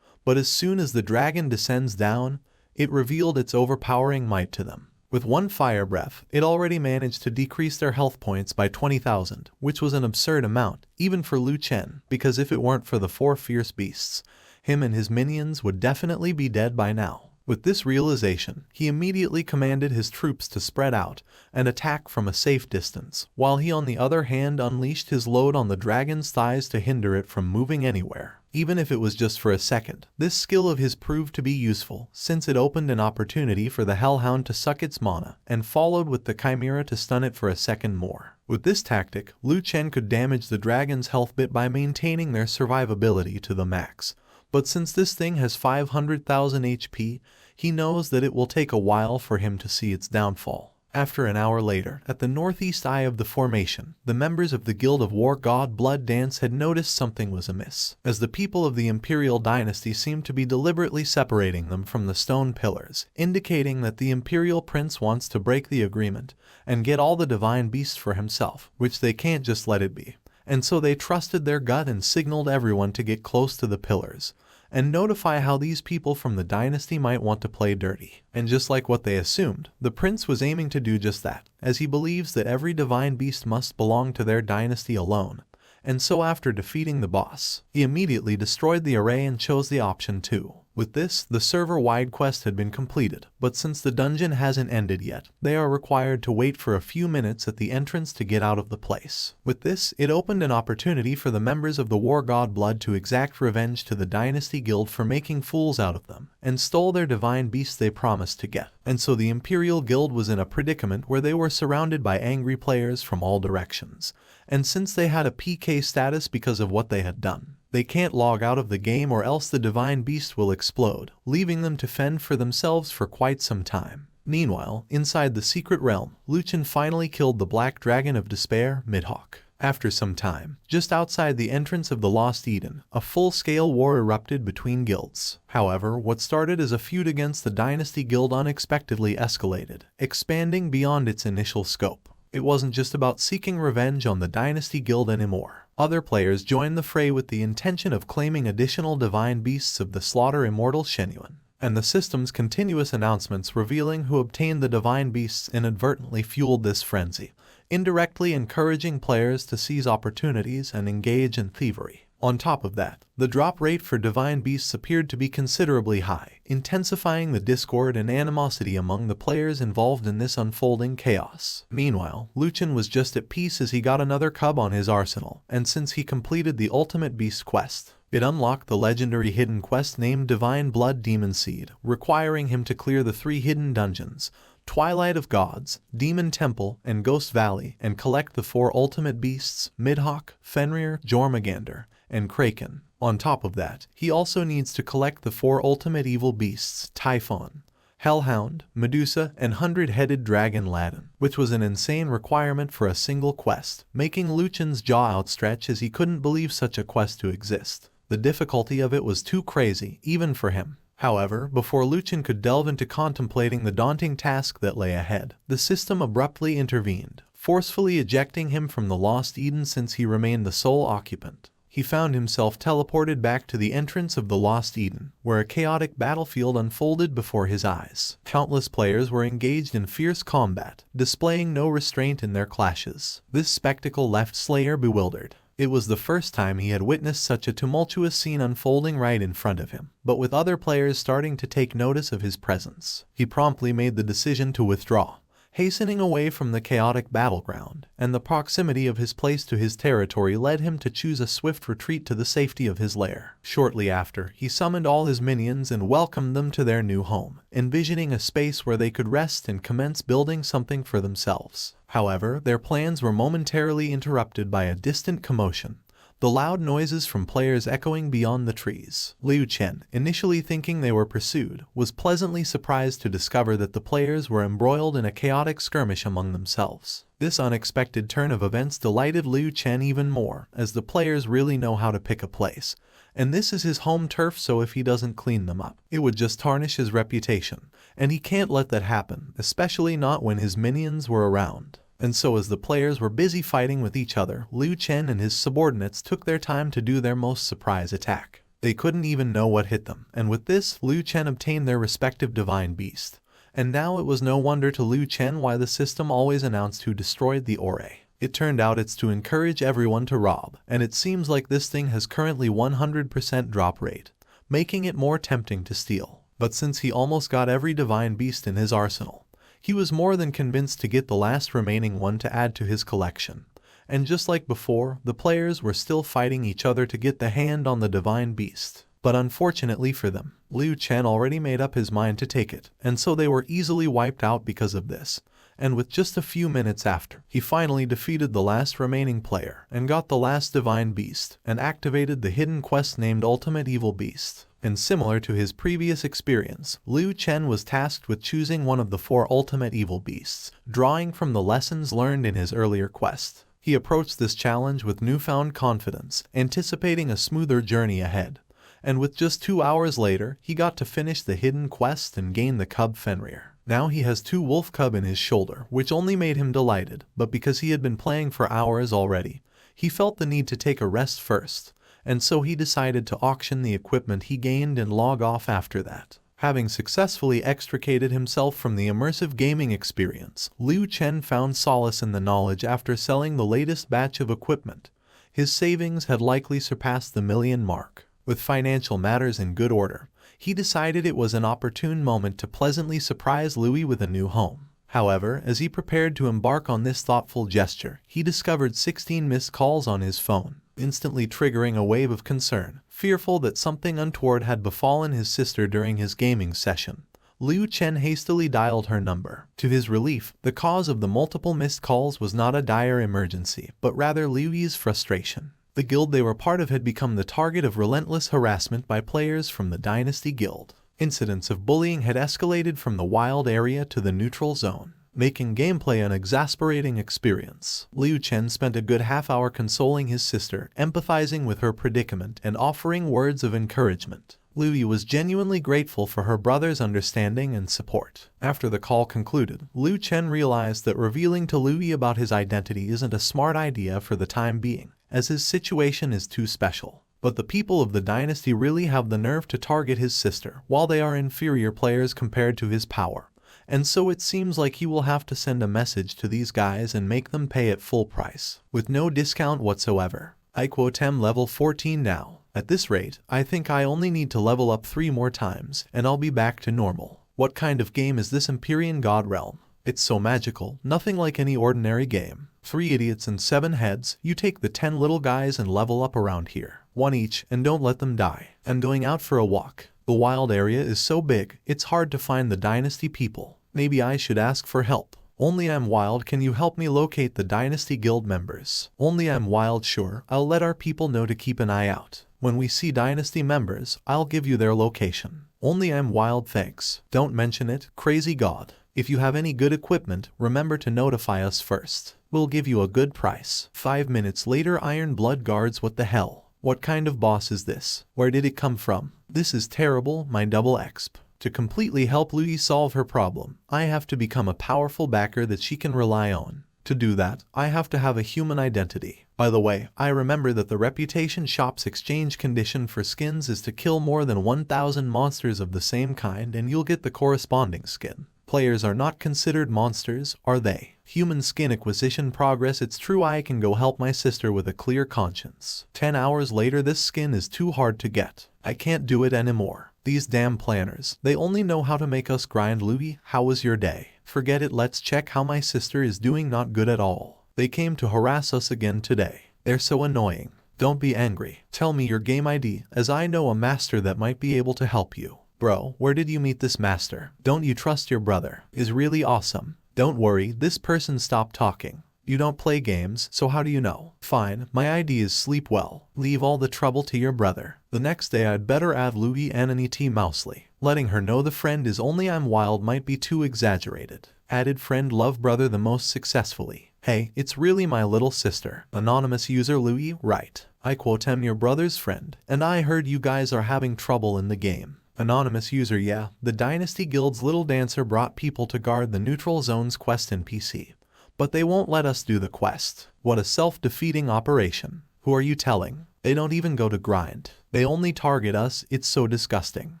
But as soon as the dragon descends down, it revealed its overpowering might to them. With 1 fire breath, it already managed to decrease their health points by 20,000, which was an absurd amount, even for Lu Chen, because if it weren't for the 4 fierce beasts, him and his minions would definitely be dead by now. With this realization, he immediately commanded his troops to spread out and attack from a safe distance, while he on the other hand unleashed his load on the dragon's thighs to hinder it from moving anywhere, even if it was just for a second. This skill of his proved to be useful, since it opened an opportunity for the Hellhound to suck its mana, and followed with the Chimera to stun it for a second more. With this tactic, Lu Chen could damage the dragon's health bit by maintaining their survivability to the max. But since this thing has 500,000 HP, he knows that it will take a while for him to see its downfall. After an hour later, at the northeast eye of the formation, the members of the Guild of War God Blood Dance had noticed something was amiss, as the people of the Imperial Dynasty seemed to be deliberately separating them from the stone pillars, indicating that the Imperial Prince wants to break the agreement and get all the divine beasts for himself, which they can't just let it be. And so they trusted their gut and signaled everyone to get close to the pillars, and notify how these people from the dynasty might want to play dirty. And just like what they assumed, the prince was aiming to do just that, as he believes that every divine beast must belong to their dynasty alone. And so after defeating the boss, he immediately destroyed the array and chose the option 2. With this, the server-wide quest had been completed, but since the dungeon hasn't ended yet, they are required to wait for a few minutes at the entrance to get out of the place. With this, it opened an opportunity for the members of the War God Blood to exact revenge to the Dynasty Guild for making fools out of them, and stole their divine beasts they promised to get. And so the Imperial Guild was in a predicament where they were surrounded by angry players from all directions, and since they had a PK status because of what they had done, they can't log out of the game or else the divine beast will explode, leaving them to fend for themselves for quite some time. Meanwhile, inside the Secret Realm, Lu Chen finally killed the Black Dragon of Despair, Nidhogg. After some time, just outside the entrance of the Lost Eden, a full-scale war erupted between guilds. However, what started as a feud against the Dynasty Guild unexpectedly escalated, expanding beyond its initial scope. It wasn't just about seeking revenge on the Dynasty Guild anymore. Other players joined the fray with the intention of claiming additional divine beasts of the Slaughter Immortal Shenuan. And the system's continuous announcements revealing who obtained the divine beasts inadvertently fueled this frenzy, indirectly encouraging players to seize opportunities and engage in thievery. On top of that, the drop rate for divine beasts appeared to be considerably high, intensifying the discord and animosity among the players involved in this unfolding chaos. Meanwhile, Lu Chen was just at peace as he got another cub on his arsenal, and since he completed the Ultimate Beast quest, it unlocked the legendary hidden quest named Divine Blood Demon Seed, requiring him to clear the 3 hidden dungeons, Twilight of Gods, Demon Temple, and Ghost Valley, and collect the 4 ultimate beasts, Nidhogg, Fenrir, Jormungandr, and Kraken. On top of that, he also needs to collect the 4 ultimate evil beasts, Typhon, Hellhound, Medusa, and 100-headed dragon Ladin, which was an insane requirement for a single quest, making Lu Chen's jaw outstretch as he couldn't believe such a quest to exist. The difficulty of it was too crazy, even for him. However, before Lu Chen could delve into contemplating the daunting task that lay ahead, the system abruptly intervened, forcefully ejecting him from the Lost Eden since he remained the sole occupant. he found himself teleported back to the entrance of the Lost Eden, where a chaotic battlefield unfolded before his eyes. Countless players were engaged in fierce combat, displaying no restraint in their clashes. This spectacle left Slayer bewildered. It was the first time he had witnessed such a tumultuous scene unfolding right in front of him, but with other players starting to take notice of his presence, he promptly made the decision to withdraw, hastening away from the chaotic battleground, and the proximity of his place to his territory led him to choose a swift retreat to the safety of his lair. Shortly after, he summoned all his minions and welcomed them to their new home, envisioning a space where they could rest and commence building something for themselves. However, their plans were momentarily interrupted by a distant commotion, the loud noises from players echoing beyond the trees. Lu Chen, initially thinking they were pursued, was pleasantly surprised to discover that the players were embroiled in a chaotic skirmish among themselves. This unexpected turn of events delighted Lu Chen even more, as the players really know how to pick a place, and this is his home turf, so if he doesn't clean them up, it would just tarnish his reputation, and he can't let that happen, especially not when his minions were around. And so as the players were busy fighting with each other, Lu Chen and his subordinates took their time to do their most surprise attack. They couldn't even know what hit them, and with this, Lu Chen obtained their respective divine beast. And now it was no wonder to Lu Chen why the system always announced who destroyed the ore. It turned out it's to encourage everyone to rob, and it seems like this thing has currently 100% drop rate, making it more tempting to steal. But since he almost got every divine beast in his arsenal, he was more than convinced to get the last remaining one to add to his collection. And just like before, the players were still fighting each other to get the hand on the divine beast. But unfortunately for them, Lu Chen already made up his mind to take it, and so they were easily wiped out because of this. And with just a few minutes after, he finally defeated the last remaining player and got the last divine beast and activated the hidden quest named Ultimate Evil Beast. And similar to his previous experience, Lu Chen was tasked with choosing one of the 4 ultimate evil beasts, drawing from the lessons learned in his earlier quest. He approached this challenge with newfound confidence, anticipating a smoother journey ahead. And with just 2 hours later, he got to finish the hidden quest and gain the cub Fenrir. Now he has 2 wolf cub in his shoulder, which only made him delighted, but because he had been playing for hours already, he felt the need to take a rest first. And so he decided to auction the equipment he gained and log off after that. Having successfully extricated himself from the immersive gaming experience, Lu Chen found solace in the knowledge after selling the latest batch of equipment. His savings had likely surpassed the 1 million mark. With financial matters in good order, he decided it was an opportune moment to pleasantly surprise Louis with a new home. However, as he prepared to embark on this thoughtful gesture, he discovered 16 missed calls on his phone, instantly triggering a wave of concern. Fearful that something untoward had befallen his sister during his gaming session, Lu Chen hastily dialed her number. To his relief, the cause of the multiple missed calls was not a dire emergency, but rather Liu's frustration. The guild they were part of had become the target of relentless harassment by players from the Dynasty Guild. Incidents of bullying had escalated from the wild area to the neutral zone, making gameplay an exasperating experience. Lu Chen spent a good half-hour consoling his sister, empathizing with her predicament and offering words of encouragement. Louis was genuinely grateful for her brother's understanding and support. After the call concluded, Lu Chen realized that revealing to Louis about his identity isn't a smart idea for the time being, as his situation is too special. But the people of the dynasty really have the nerve to target his sister, while they are inferior players compared to his power. And so it seems like he will have to send a message to these guys and make them pay at full price, with no discount whatsoever. I quote him level 14 now. At this rate, I think I only need to level up 3 more times, and I'll be back to normal. What kind of game is this Empyrean God Realm? It's so magical, nothing like any ordinary game. 3 idiots and 7 heads, you take the 10 little guys and level up around here. 1 each, and don't let them die. I'm going out for a walk. The wild area is so big, it's hard to find the dynasty people. Maybe I should ask for help. Only I'm Wild, can you help me locate the Dynasty Guild members? Only I'm Wild, sure, I'll let our people know to keep an eye out. When we see Dynasty members, I'll give you their location. Only I'm Wild, thanks. Don't mention it, crazy god. If you have any good equipment, remember to notify us first. We'll give you a good price. 5 minutes later, Iron Blood guards. What the hell? What kind of boss is this? Where did it come from? This is terrible, my double exp. To completely help Louis solve her problem, I have to become a powerful backer that she can rely on. To do that, I have to have a human identity. By the way, I remember that the Reputation Shop's exchange condition for skins is to kill more than 1,000 monsters of the same kind and you'll get the corresponding skin. Players are not considered monsters, are they? Human skin acquisition progress. It's true I can go help my sister with a clear conscience. 10 hours later this skin is too hard to get. I can't do it anymore. These damn planners, they only know how to make us grind. Louie, how was your day? Forget it, let's check how my sister is doing. Not good at all. They came to harass us again today. They're so annoying. Don't be angry. Tell me your game ID, as I know a master that might be able to help you. Bro, where did you meet this master? Don't you trust your brother? Is really awesome. Don't worry, this person stopped talking. You don't play games, so how do you know? Fine, my ID is sleep well. Leave all the trouble to your brother. The next day I'd better add Louie Anonity Mousely. Letting her know the friend is only I'm wild might be too exaggerated. Added friend love brother the most successfully. Hey, it's really my little sister. Anonymous user Louie, right. I quote am your brother's friend, and I heard you guys are having trouble in the game. Anonymous user yeah, the Dynasty Guild's little dancer brought people to guard the neutral zone's quest NPC. But they won't let us do the quest. What a self-defeating operation. Who are you telling? They don't even go to grind. They only target us, it's so disgusting.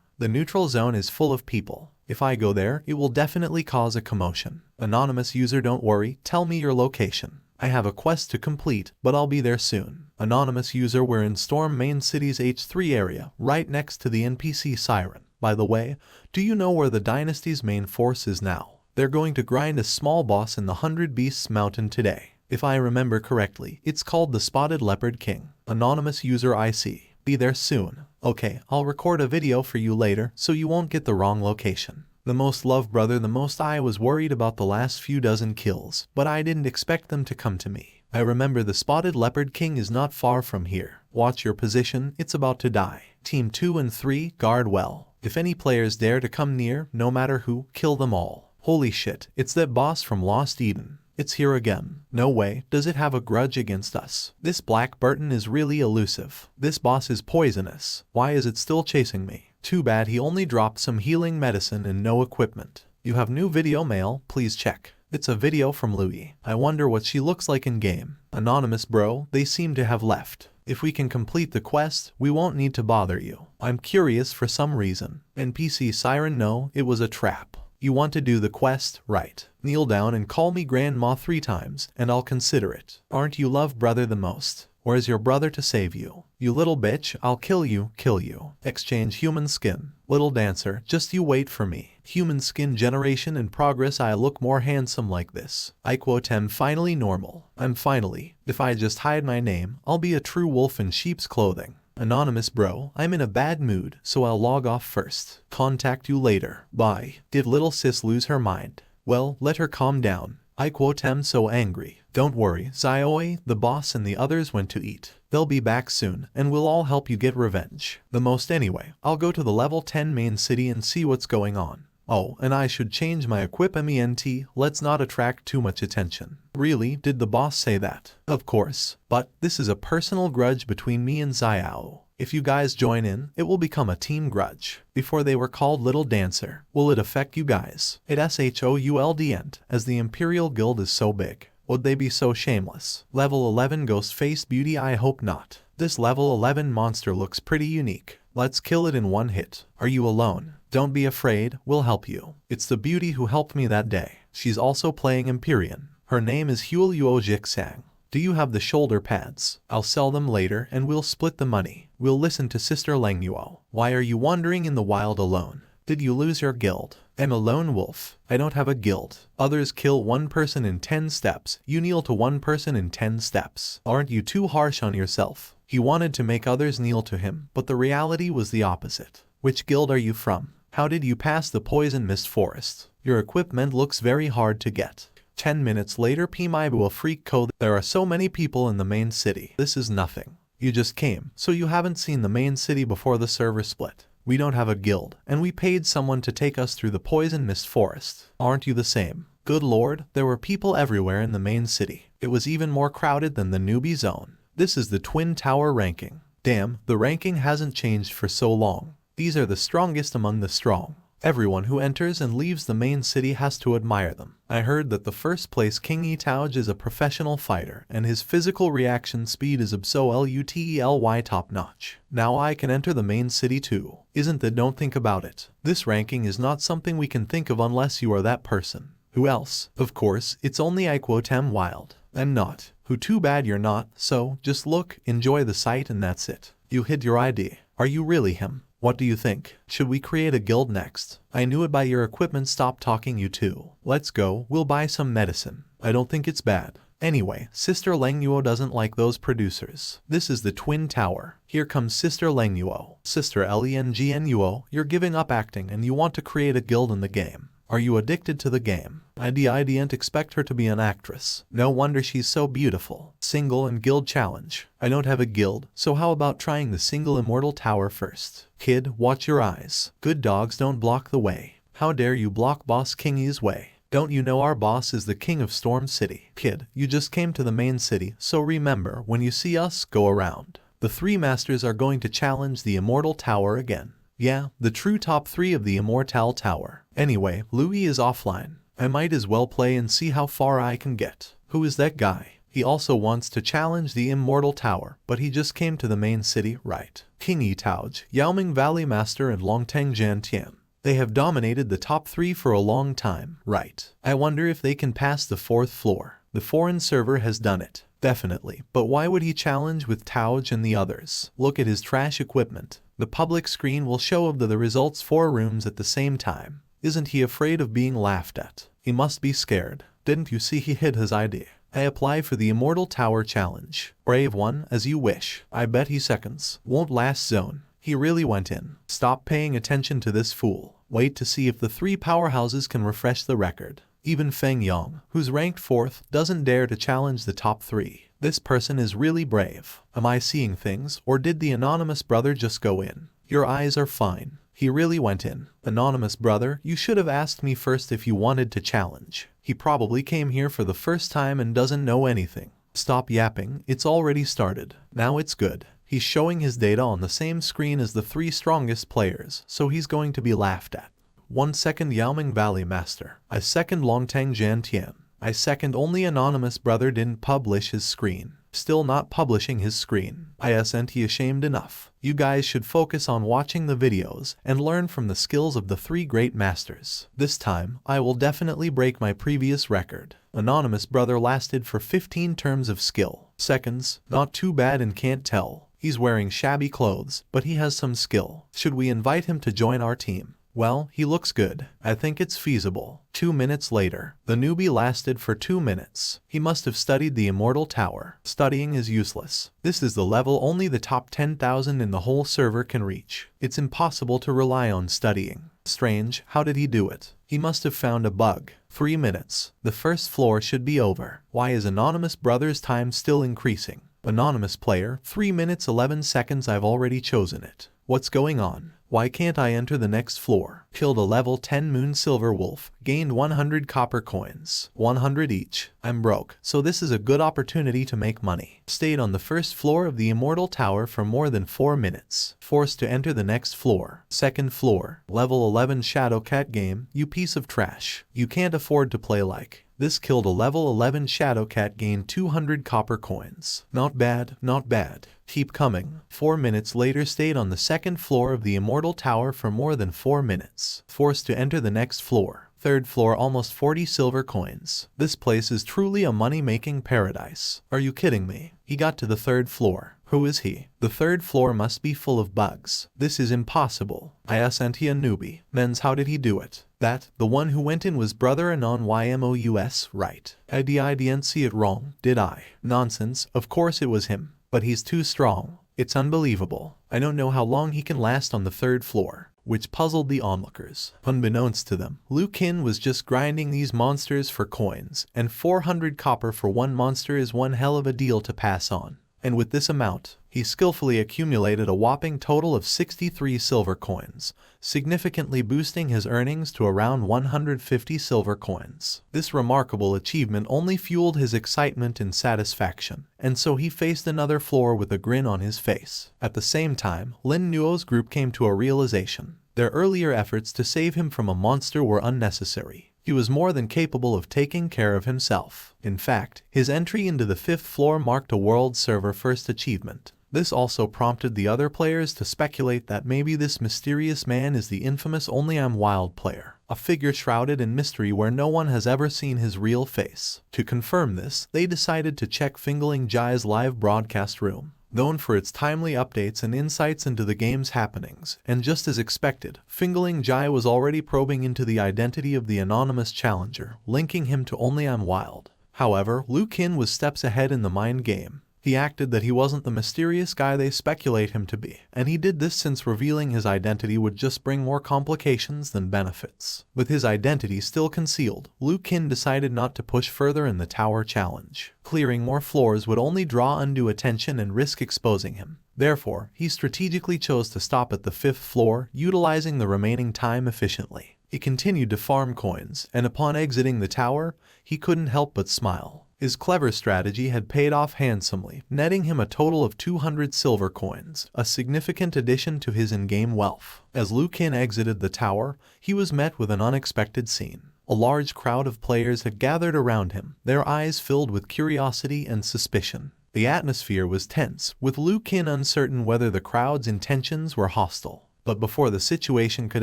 The neutral zone is full of people. If I go there, it will definitely cause a commotion. Anonymous user don't worry, tell me your location. I have a quest to complete, but I'll be there soon. Anonymous user we're in Storm Main City's H3 area, right next to the NPC Siren. By the way, do you know where the Dynasty's main force is now? They're going to grind a small boss in the 100 Beasts Mountain today. If I remember correctly, it's called the Spotted Leopard King. Anonymous user I see. Be there soon. Okay, I'll record a video for you later so you won't get the wrong location. The most loved brother the most I was worried about the last few dozen kills, but I didn't expect them to come to me. I remember the Spotted Leopard King is not far from here. Watch your position, it's about to die. Team 2 and 3, guard well. If any players dare to come near, no matter who, kill them all. Holy shit, it's that boss from Lost Eden. It's here again. No way, does it have a grudge against us? This Black Burton is really elusive. This boss is poisonous. Why is it still chasing me? Too bad he only dropped some healing medicine and no equipment. You have new video mail, please check. It's a video from Louie. I wonder what she looks like in game. Anonymous bro, they seem to have left. If we can complete the quest, we won't need to bother you. I'm curious for some reason. NPC Siren no, it was a trap. You want to do the quest, right? Kneel down and call me Grandma 3 times, and I'll consider it. Aren't you love brother the most? Or is your brother to save you? You little bitch, I'll kill you. Exchange human skin. Little dancer, just you wait for me. Human skin generation in progress. I look more handsome like this. I quote am finally normal. I'm finally. If I just hide my name, I'll be a true wolf in sheep's clothing. Anonymous bro, I'm in a bad mood, so I'll log off first. Contact you later. Bye. Did little sis lose her mind? Well, let her calm down. I quote am so angry. Don't worry, Zioi, the boss and the others went to eat. They'll be back soon, and we'll all help you get revenge. The most anyway. I'll go to the level 10 main city and see what's going on. Oh, and I should change my equipment. Let's not attract too much attention. Really, did the boss say that? Of course. But this is a personal grudge between me and Xiao. If you guys join in, it will become a team grudge. Before they were called Little Dancer. Will it affect you guys? It should, as the Imperial Guild is so big. Would they be so shameless? Level 11 Ghost Face Beauty, I hope not. This level 11 monster looks pretty unique. Let's kill it in one hit. Are you alone? Don't be afraid, we'll help you. It's the beauty who helped me that day. She's also playing Empyrean. Her name is Huel Yuo Jiksang. Do you have the shoulder pads? I'll sell them later and we'll split the money. We'll listen to Sister Lang Yuo. Why are you wandering in the wild alone? Did you lose your guild? I'm a lone wolf. I don't have a guild. Others kill one person in 10 steps. You kneel to one person in 10 steps. Aren't you too harsh on yourself? He wanted to make others kneel to him, but the reality was the opposite. Which guild are you from? How did you pass the poison mist forest? Your equipment looks very hard to get. 10 minutes later, Pimaibu a freak code. There are so many people in the main city. This is nothing. You just came, so you haven't seen the main city before the server split. We don't have a guild, and we paid someone to take us through the poison mist forest. Aren't you the same? Good lord, there were people everywhere in the main city. It was even more crowded than the newbie zone. This is the Twin Tower ranking. Damn, the ranking hasn't changed for so long. These are the strongest among the strong. Everyone who enters and leaves the main city has to admire them. I heard that the first place King Yitouj is a professional fighter and his physical reaction speed is absolutely top-notch. Now I can enter the main city too. Isn't that? Don't think about it. This ranking is not something we can think of unless you are that person. Who else? Of course, it's only I quote am wild. And not. Who? Too bad you're not, so just look, enjoy the sight and that's it. You hid your ID. Are you really him? What do you think? Should we create a guild next? I knew it by your equipment. Stop talking, you two. Let's go, we'll buy some medicine. I don't think it's bad. Anyway, Sister Lengnuo doesn't like those producers. This is the Twin Tower. Here comes Sister Lengnuo. Sister Lengnuo, you're giving up acting and you want to create a guild in the game. Are you addicted to the game? I didn't expect her to be an actress. No wonder she's so beautiful. Single and guild challenge. I don't have a guild, so how about trying the single immortal tower first? Kid, watch your eyes. Good dogs don't block the way. How dare you block Boss Kingy's way? Don't you know our boss is the king of Storm City? Kid, you just came to the main city, so remember, when you see us, go around. The three masters are going to challenge the immortal tower again. Yeah, the true top 3 of the Immortal Tower. Anyway, Louis is offline. I might as well play and see how far I can get. Who is that guy? He also wants to challenge the Immortal Tower, but he just came to the main city, right? King Yitouj, Yaoming Valley Master and Longteng Jantian. They have dominated the top 3 for a long time, right? I wonder if they can pass the 4th floor. The foreign server has done it. Definitely. But why would he challenge with Tauj and the others? Look at his trash equipment. The public screen will show of the results 4 rooms at the same time. Isn't he afraid of being laughed at? He must be scared. Didn't you see he hid his ID? I apply for the Immortal Tower Challenge. Brave one, as you wish. I bet he seconds. Won't last zone. He really went in. Stop paying attention to this fool. Wait to see if the 3 powerhouses can refresh the record. Even Feng Yang, who's ranked 4th, doesn't dare to challenge the top 3. This person is really brave. Am I seeing things, or did the anonymous brother just go in? Your eyes are fine. He really went in. Anonymous brother, you should have asked me first if you wanted to challenge. He probably came here for the first time and doesn't know anything. Stop yapping, it's already started. Now it's good. He's showing his data on the same screen as the 3 strongest players, so he's going to be laughed at. 1 second Yaoming Valley Master. I second Longteng Jantian. I second only anonymous brother didn't publish his screen. Still not publishing his screen. Isn't he ashamed enough? You guys should focus on watching the videos and learn from the skills of the 3 great masters. This time, I will definitely break my previous record. Anonymous brother lasted for 15 terms of skill. Seconds, not too bad and can't tell. He's wearing shabby clothes, but he has some skill. Should we invite him to join our team? Well, he looks good. I think it's feasible. 2 minutes later, the newbie lasted for 2 minutes. He must have studied the Immortal Tower. Studying is useless. This is the level only the top 10,000 in the whole server can reach. It's impossible to rely on studying. Strange, how did he do it? He must have found a bug. 3 minutes. The first floor should be over. Why is Anonymous Brother's time still increasing? Anonymous player, 3 minutes 11 seconds. I've already chosen it. What's going on? Why can't I enter the next floor? Killed a level 10 Moon Silver Wolf, gained 100 copper coins, 100 each. I'm broke, so this is a good opportunity to make money. Stayed on the first floor of the Immortal Tower for more than 4 minutes. Forced to enter the next floor. Second floor, level 11 Shadowcat game, you piece of trash. You can't afford to play like this. Killed a level 11 Shadowcat, gained 200 copper coins. Not bad, not bad. Keep coming. 4 minutes later, stayed on the second floor of the Immortal Tower for more than 4 minutes. Forced to enter the next floor. Third floor, almost 40 silver coins. This place is truly a money-making paradise. Are you kidding me? He got to the third floor. Who is he? The third floor must be full of bugs. This is impossible. Isn't he a newbie? Men's, how did he do it? That, the one who went in was Brother Anon YMOUS, right? I didn't see it wrong, did I? Nonsense, of course it was him. But he's too strong. It's unbelievable. I don't know how long he can last on the third floor, which puzzled the onlookers. Unbeknownst to them, Lu Chen was just grinding these monsters for coins, and 400 copper for one monster is one hell of a deal to pass on. And with this amount, he skillfully accumulated a whopping total of 63 silver coins, significantly boosting his earnings to around 150 silver coins. This remarkable achievement only fueled his excitement and satisfaction, and so he faced another floor with a grin on his face. At the same time, Lin Nuo's group came to a realization. Their earlier efforts to save him from a monster were unnecessary. He was more than capable of taking care of himself. In fact, his entry into the 5th floor marked a world server first achievement. This also prompted the other players to speculate that maybe this mysterious man is the infamous Only I'm Wild player, a figure shrouded in mystery where no one has ever seen his real face. To confirm this, they decided to check Fingling Jai's live broadcast room, known for its timely updates and insights into the game's happenings, and just as expected, Fingling Jai was already probing into the identity of the anonymous challenger, linking him to Only I'm Wild. However, Lu Chen was steps ahead in the mind game. He acted that he wasn't the mysterious guy they speculate him to be, and he did this since revealing his identity would just bring more complications than benefits. With his identity still concealed, Lu Chen decided not to push further in the tower challenge. Clearing more floors would only draw undue attention and risk exposing him. Therefore, he strategically chose to stop at the 5th floor, utilizing the remaining time efficiently. He continued to farm coins, and upon exiting the tower, he couldn't help but smile. His clever strategy had paid off handsomely, netting him a total of 200 silver coins, a significant addition to his in-game wealth. As Lu Chen exited the tower, he was met with an unexpected scene. A large crowd of players had gathered around him, their eyes filled with curiosity and suspicion. The atmosphere was tense, with Lu Chen uncertain whether the crowd's intentions were hostile. But before the situation could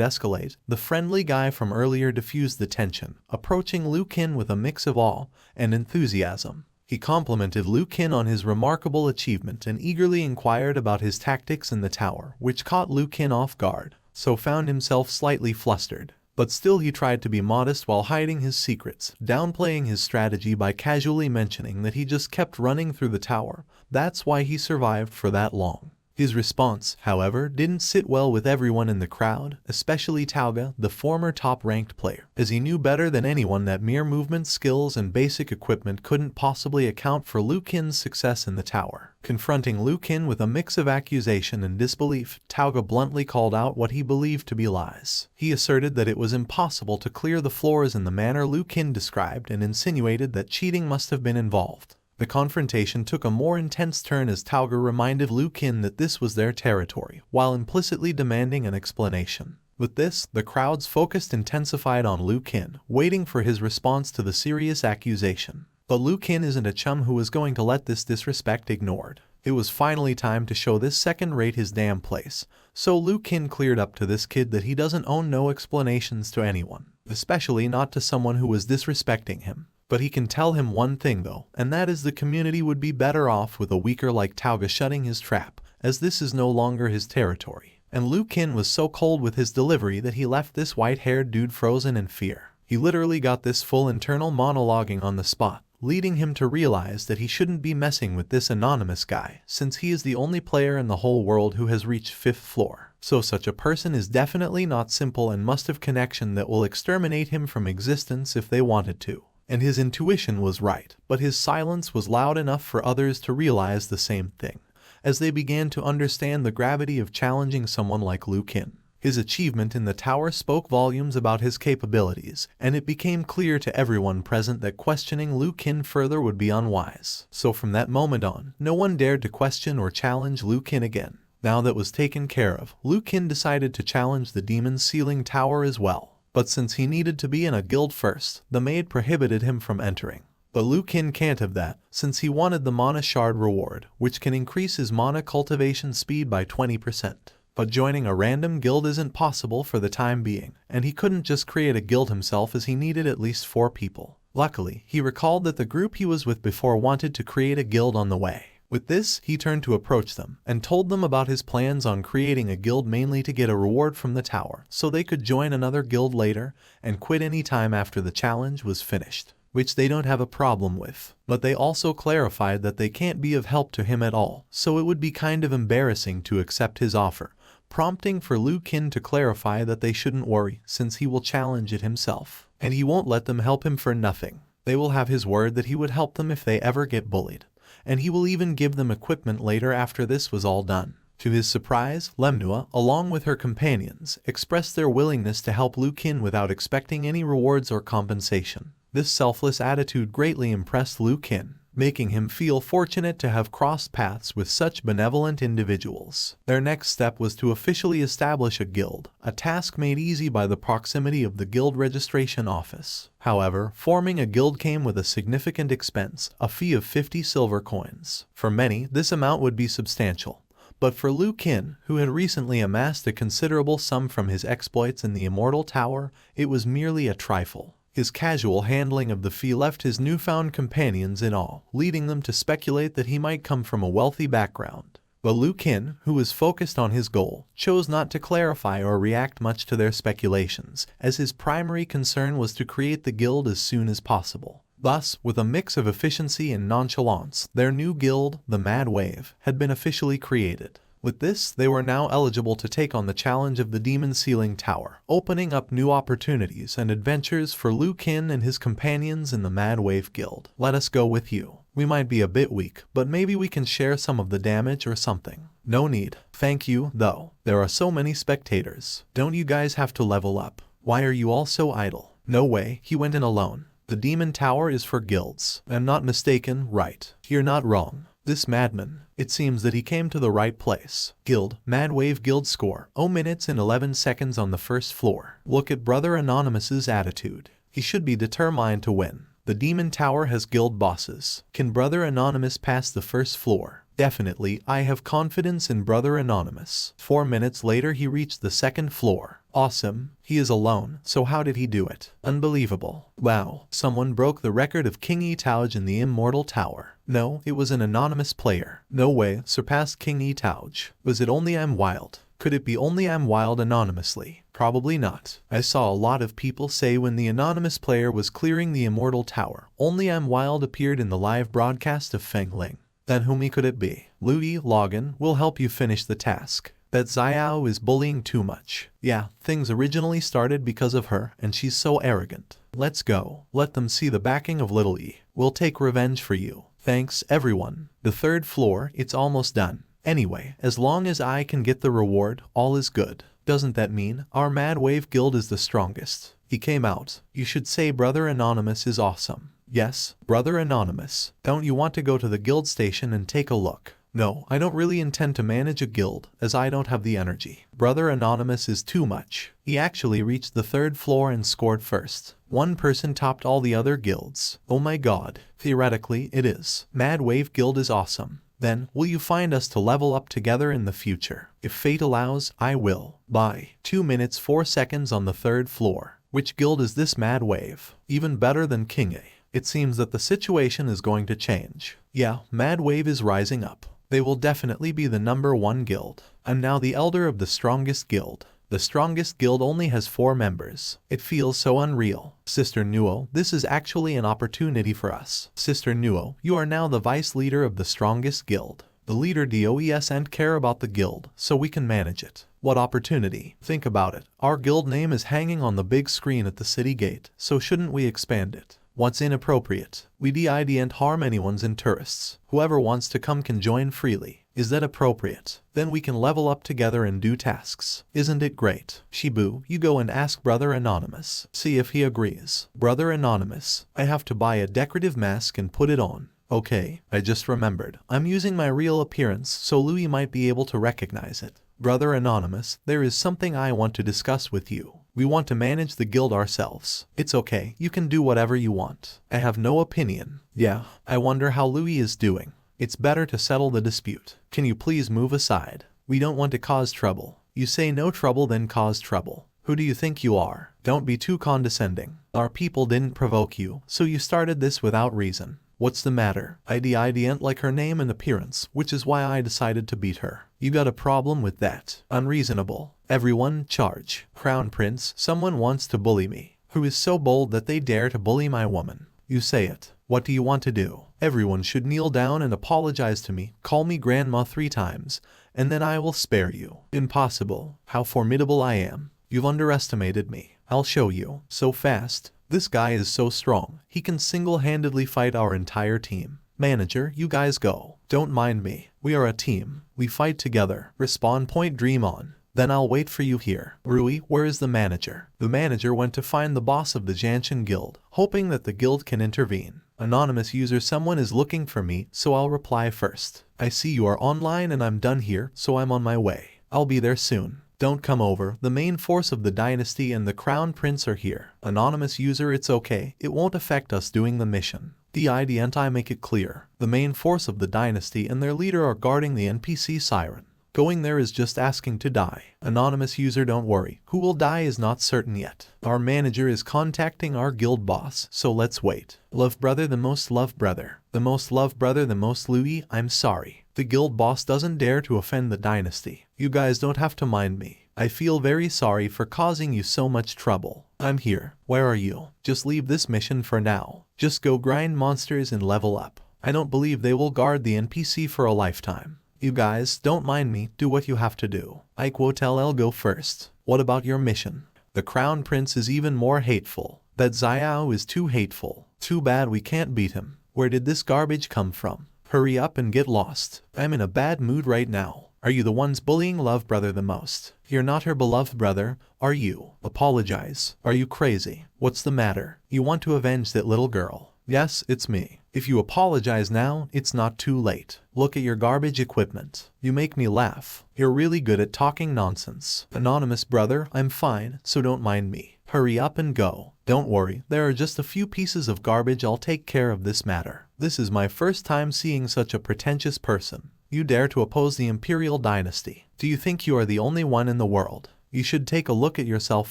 escalate, the friendly guy from earlier diffused the tension, approaching Lu Chen with a mix of awe and enthusiasm. He complimented Lu Chen on his remarkable achievement and eagerly inquired about his tactics in the tower, which caught Lu Chen off guard, so found himself slightly flustered. But still he tried to be modest while hiding his secrets, downplaying his strategy by casually mentioning that he just kept running through the tower. That's why he survived for that long. His response, however, didn't sit well with everyone in the crowd, especially Tauga, the former top-ranked player, as he knew better than anyone that mere movement skills and basic equipment couldn't possibly account for Lu Chen's success in the tower. Confronting Lu Chen with a mix of accusation and disbelief, Tauga bluntly called out what he believed to be lies. He asserted that it was impossible to clear the floors in the manner Lu Chen described and insinuated that cheating must have been involved. The confrontation took a more intense turn as Tauga reminded Lu Chen that this was their territory, while implicitly demanding an explanation. With this, the crowd's focus intensified on Lu Chen, waiting for his response to the serious accusation. But Lu Chen isn't a chum who was going to let this disrespect ignored. It was finally time to show this second-rate his damn place, so Lu Chen cleared up to this kid that he doesn't owe no explanations to anyone, especially not to someone who was disrespecting him. But he can tell him one thing though, and that is the community would be better off with a weaker like Tauga shutting his trap, as this is no longer his territory. And Lu Chen was so cold with his delivery that he left this white-haired dude frozen in fear. He literally got this full internal monologuing on the spot, leading him to realize that he shouldn't be messing with this anonymous guy, since he is the only player in the whole world who has reached 5th floor. So such a person is definitely not simple and must have connection that will exterminate him from existence if they wanted to. And his intuition was right, but his silence was loud enough for others to realize the same thing, as they began to understand the gravity of challenging someone like Lu Chen. His achievement in the tower spoke volumes about his capabilities, and it became clear to everyone present that questioning Lu Chen further would be unwise. So from that moment on, no one dared to question or challenge Lu Chen again. Now that was taken care of, Lu Chen decided to challenge the demon ceiling tower as well. But since he needed to be in a guild first, the maid prohibited him from entering. But Lu Chen can't have that, since he wanted the mana shard reward, which can increase his mana cultivation speed by 20%. But joining a random guild isn't possible for the time being, and he couldn't just create a guild himself as he needed at least 4 people. Luckily, he recalled that the group he was with before wanted to create a guild on the way. With this, he turned to approach them, and told them about his plans on creating a guild mainly to get a reward from the tower, so they could join another guild later, and quit any time after the challenge was finished, which they don't have a problem with. But they also clarified that they can't be of help to him at all, so it would be kind of embarrassing to accept his offer, prompting for Lu Chen to clarify that they shouldn't worry, since he will challenge it himself, and he won't let them help him for nothing. They will have his word that he would help them if they ever get bullied, and he will even give them equipment later after this was all done. To his surprise, Manhwa, along with her companions, expressed their willingness to help Lu Chen without expecting any rewards or compensation. This selfless attitude greatly impressed Lu Chen. making him feel fortunate to have crossed paths with such benevolent individuals. Their next step was to officially establish a guild, a task made easy by the proximity of the guild registration office. However, forming a guild came with a significant expense, a fee of 50 silver coins. For many, this amount would be substantial. But for Lu Chen, who had recently amassed a considerable sum from his exploits in the Immortal Tower, it was merely a trifle. His casual handling of the fee left his newfound companions in awe, leading them to speculate that he might come from a wealthy background. But Lu Chen, who was focused on his goal, chose not to clarify or react much to their speculations, as his primary concern was to create the guild as soon as possible. Thus, with a mix of efficiency and nonchalance, their new guild, the Mad Wave, had been officially created. With this, they were now eligible to take on the challenge of the Demon Ceiling Tower, opening up new opportunities and adventures for Lu Chen and his companions in the Mad Wave Guild. Let us go with you. We might be a bit weak, but maybe we can share some of the damage or something. No need. Thank you, though. There are so many spectators. Don't you guys have to level up? Why are you all so idle? No way, he went in alone. The Demon Tower is for guilds. I'm not mistaken, right? You're not wrong. This madman, it seems that he came to the right place. Guild, Mad Wave Guild score, 0 minutes and 11 seconds on the first floor. Look at Brother Anonymous's attitude. He should be determined to win. The Demon Tower has guild bosses. Can Brother Anonymous pass the first floor? Definitely, I have confidence in Brother Anonymous. 4 minutes later he reached the second floor. Awesome. He is alone, so how did he do it? Unbelievable. Wow, someone broke the record of King Etouge in the Immortal Tower. No, it was an anonymous player. No way, surpassed King Etouge. Was it only I'm Wild? Could it be only I'm Wild anonymously? Probably not. I saw a lot of people say when the anonymous player was clearing the Immortal Tower, only I'm Wild appeared in the live broadcast of Feng Ling. Then whom could it be? Louis Logan will help you finish the task. That Xiao is bullying too much. Yeah, things originally started because of her, and she's so arrogant. Let's go. Let them see the backing of Little E. We'll take revenge for you. Thanks, everyone. The third floor, it's almost done. Anyway, as long as I can get the reward, all is good. Doesn't that mean our Mad Wave Guild is the strongest? He came out. You should say Brother Anonymous is awesome. Yes, Brother Anonymous. Don't you want to go to the guild station and take a look? No, I don't really intend to manage a guild, as I don't have the energy. Brother Anonymous is too much. He actually reached the third floor and scored first. One person topped all the other guilds. Oh my god. Theoretically, it is. Mad Wave Guild is awesome. Then, will you find us to level up together in the future? If fate allows, I will. Bye. 2 minutes 4 seconds on the third floor. Which guild is this Mad Wave? Even better than King A. It seems that the situation is going to change. Yeah, Mad Wave is rising up. They will definitely be the #1 guild. I'm now the elder of the strongest guild. The strongest guild only has 4 members. It feels so unreal. Sister Nuo, this is actually an opportunity for us. Sister Nuo, you are now the vice leader of the strongest guild. The leader doesn't care about the guild, so we can manage it. What opportunity? Think about it. Our guild name is hanging on the big screen at the city gate, so shouldn't we expand it? What's inappropriate? We didn't harm anyone's in tourists. Whoever wants to come can join freely. Is that appropriate? Then we can level up together and do tasks. Isn't it great? Shibu, you go and ask Brother Anonymous. See if he agrees. Brother Anonymous, I have to buy a decorative mask and put it on. Okay, I just remembered. I'm using my real appearance so Louis might be able to recognize it. Brother Anonymous, there is something I want to discuss with you. We want to manage the guild ourselves. It's okay, you can do whatever you want. I have no opinion. Yeah, I wonder how Louis is doing. It's better to settle the dispute. Can you please move aside? We don't want to cause trouble. You say no trouble then cause trouble. Who do you think you are? Don't be too condescending. Our people didn't provoke you, so you started this without reason. What's the matter? I didn't like her name and appearance, which is why I decided to beat her. You got a problem with that? Unreasonable. Everyone, charge. Crown Prince, someone wants to bully me. Who is so bold that they dare to bully my woman? You say it. What do you want to do? Everyone should kneel down and apologize to me, call me grandma 3 times, and then I will spare you. Impossible. How formidable I am. You've underestimated me. I'll show you. So fast. This guy is so strong. He can single-handedly fight our entire team. Manager, you guys go. Don't mind me. We are a team. We fight together. Respawn point dream on. Then I'll wait for you here. Rui, where is the manager? The manager went to find the boss of the Janshin Guild, hoping that the guild can intervene. Anonymous user, someone is looking for me, so I'll reply first. I see you are online and I'm done here, so I'm on my way. I'll be there soon. Don't come over. The main force of the dynasty and the crown prince are here. Anonymous user, it's okay. It won't affect us doing the mission. Didn't I make it clear? The main force of the dynasty and their leader are guarding the NPC siren. Going there is just asking to die. Anonymous user, don't worry. Who will die is not certain yet. Our manager is contacting our guild boss, so let's wait. Love brother, the most love brother. The most love brother, the most Louis, I'm sorry. The guild boss doesn't dare to offend the dynasty. You guys don't have to mind me. I feel very sorry for causing you so much trouble. I'm here. Where are you? Just leave this mission for now. Just go grind monsters and level up. I don't believe they will guard the NPC for a lifetime. You guys, don't mind me, do what you have to do. I'll go first. What about your mission? The crown prince is even more hateful. That Xiao is too hateful. Too bad we can't beat him. Where did this garbage come from? Hurry up and get lost. I'm in a bad mood right now. Are you the ones bullying love brother the most? You're not her beloved brother, are you? Apologize. Are you crazy? What's the matter? You want to avenge that little girl? Yes, it's me. If you apologize now, it's not too late. Look at your garbage equipment. You make me laugh. You're really good at talking nonsense. Anonymous brother, I'm fine, so don't mind me. Hurry up and go. Don't worry, there are just a few pieces of garbage. I'll take care of this matter. This is my first time seeing such a pretentious person. You dare to oppose the Imperial dynasty. Do you think you are the only one in the world? You should take a look at yourself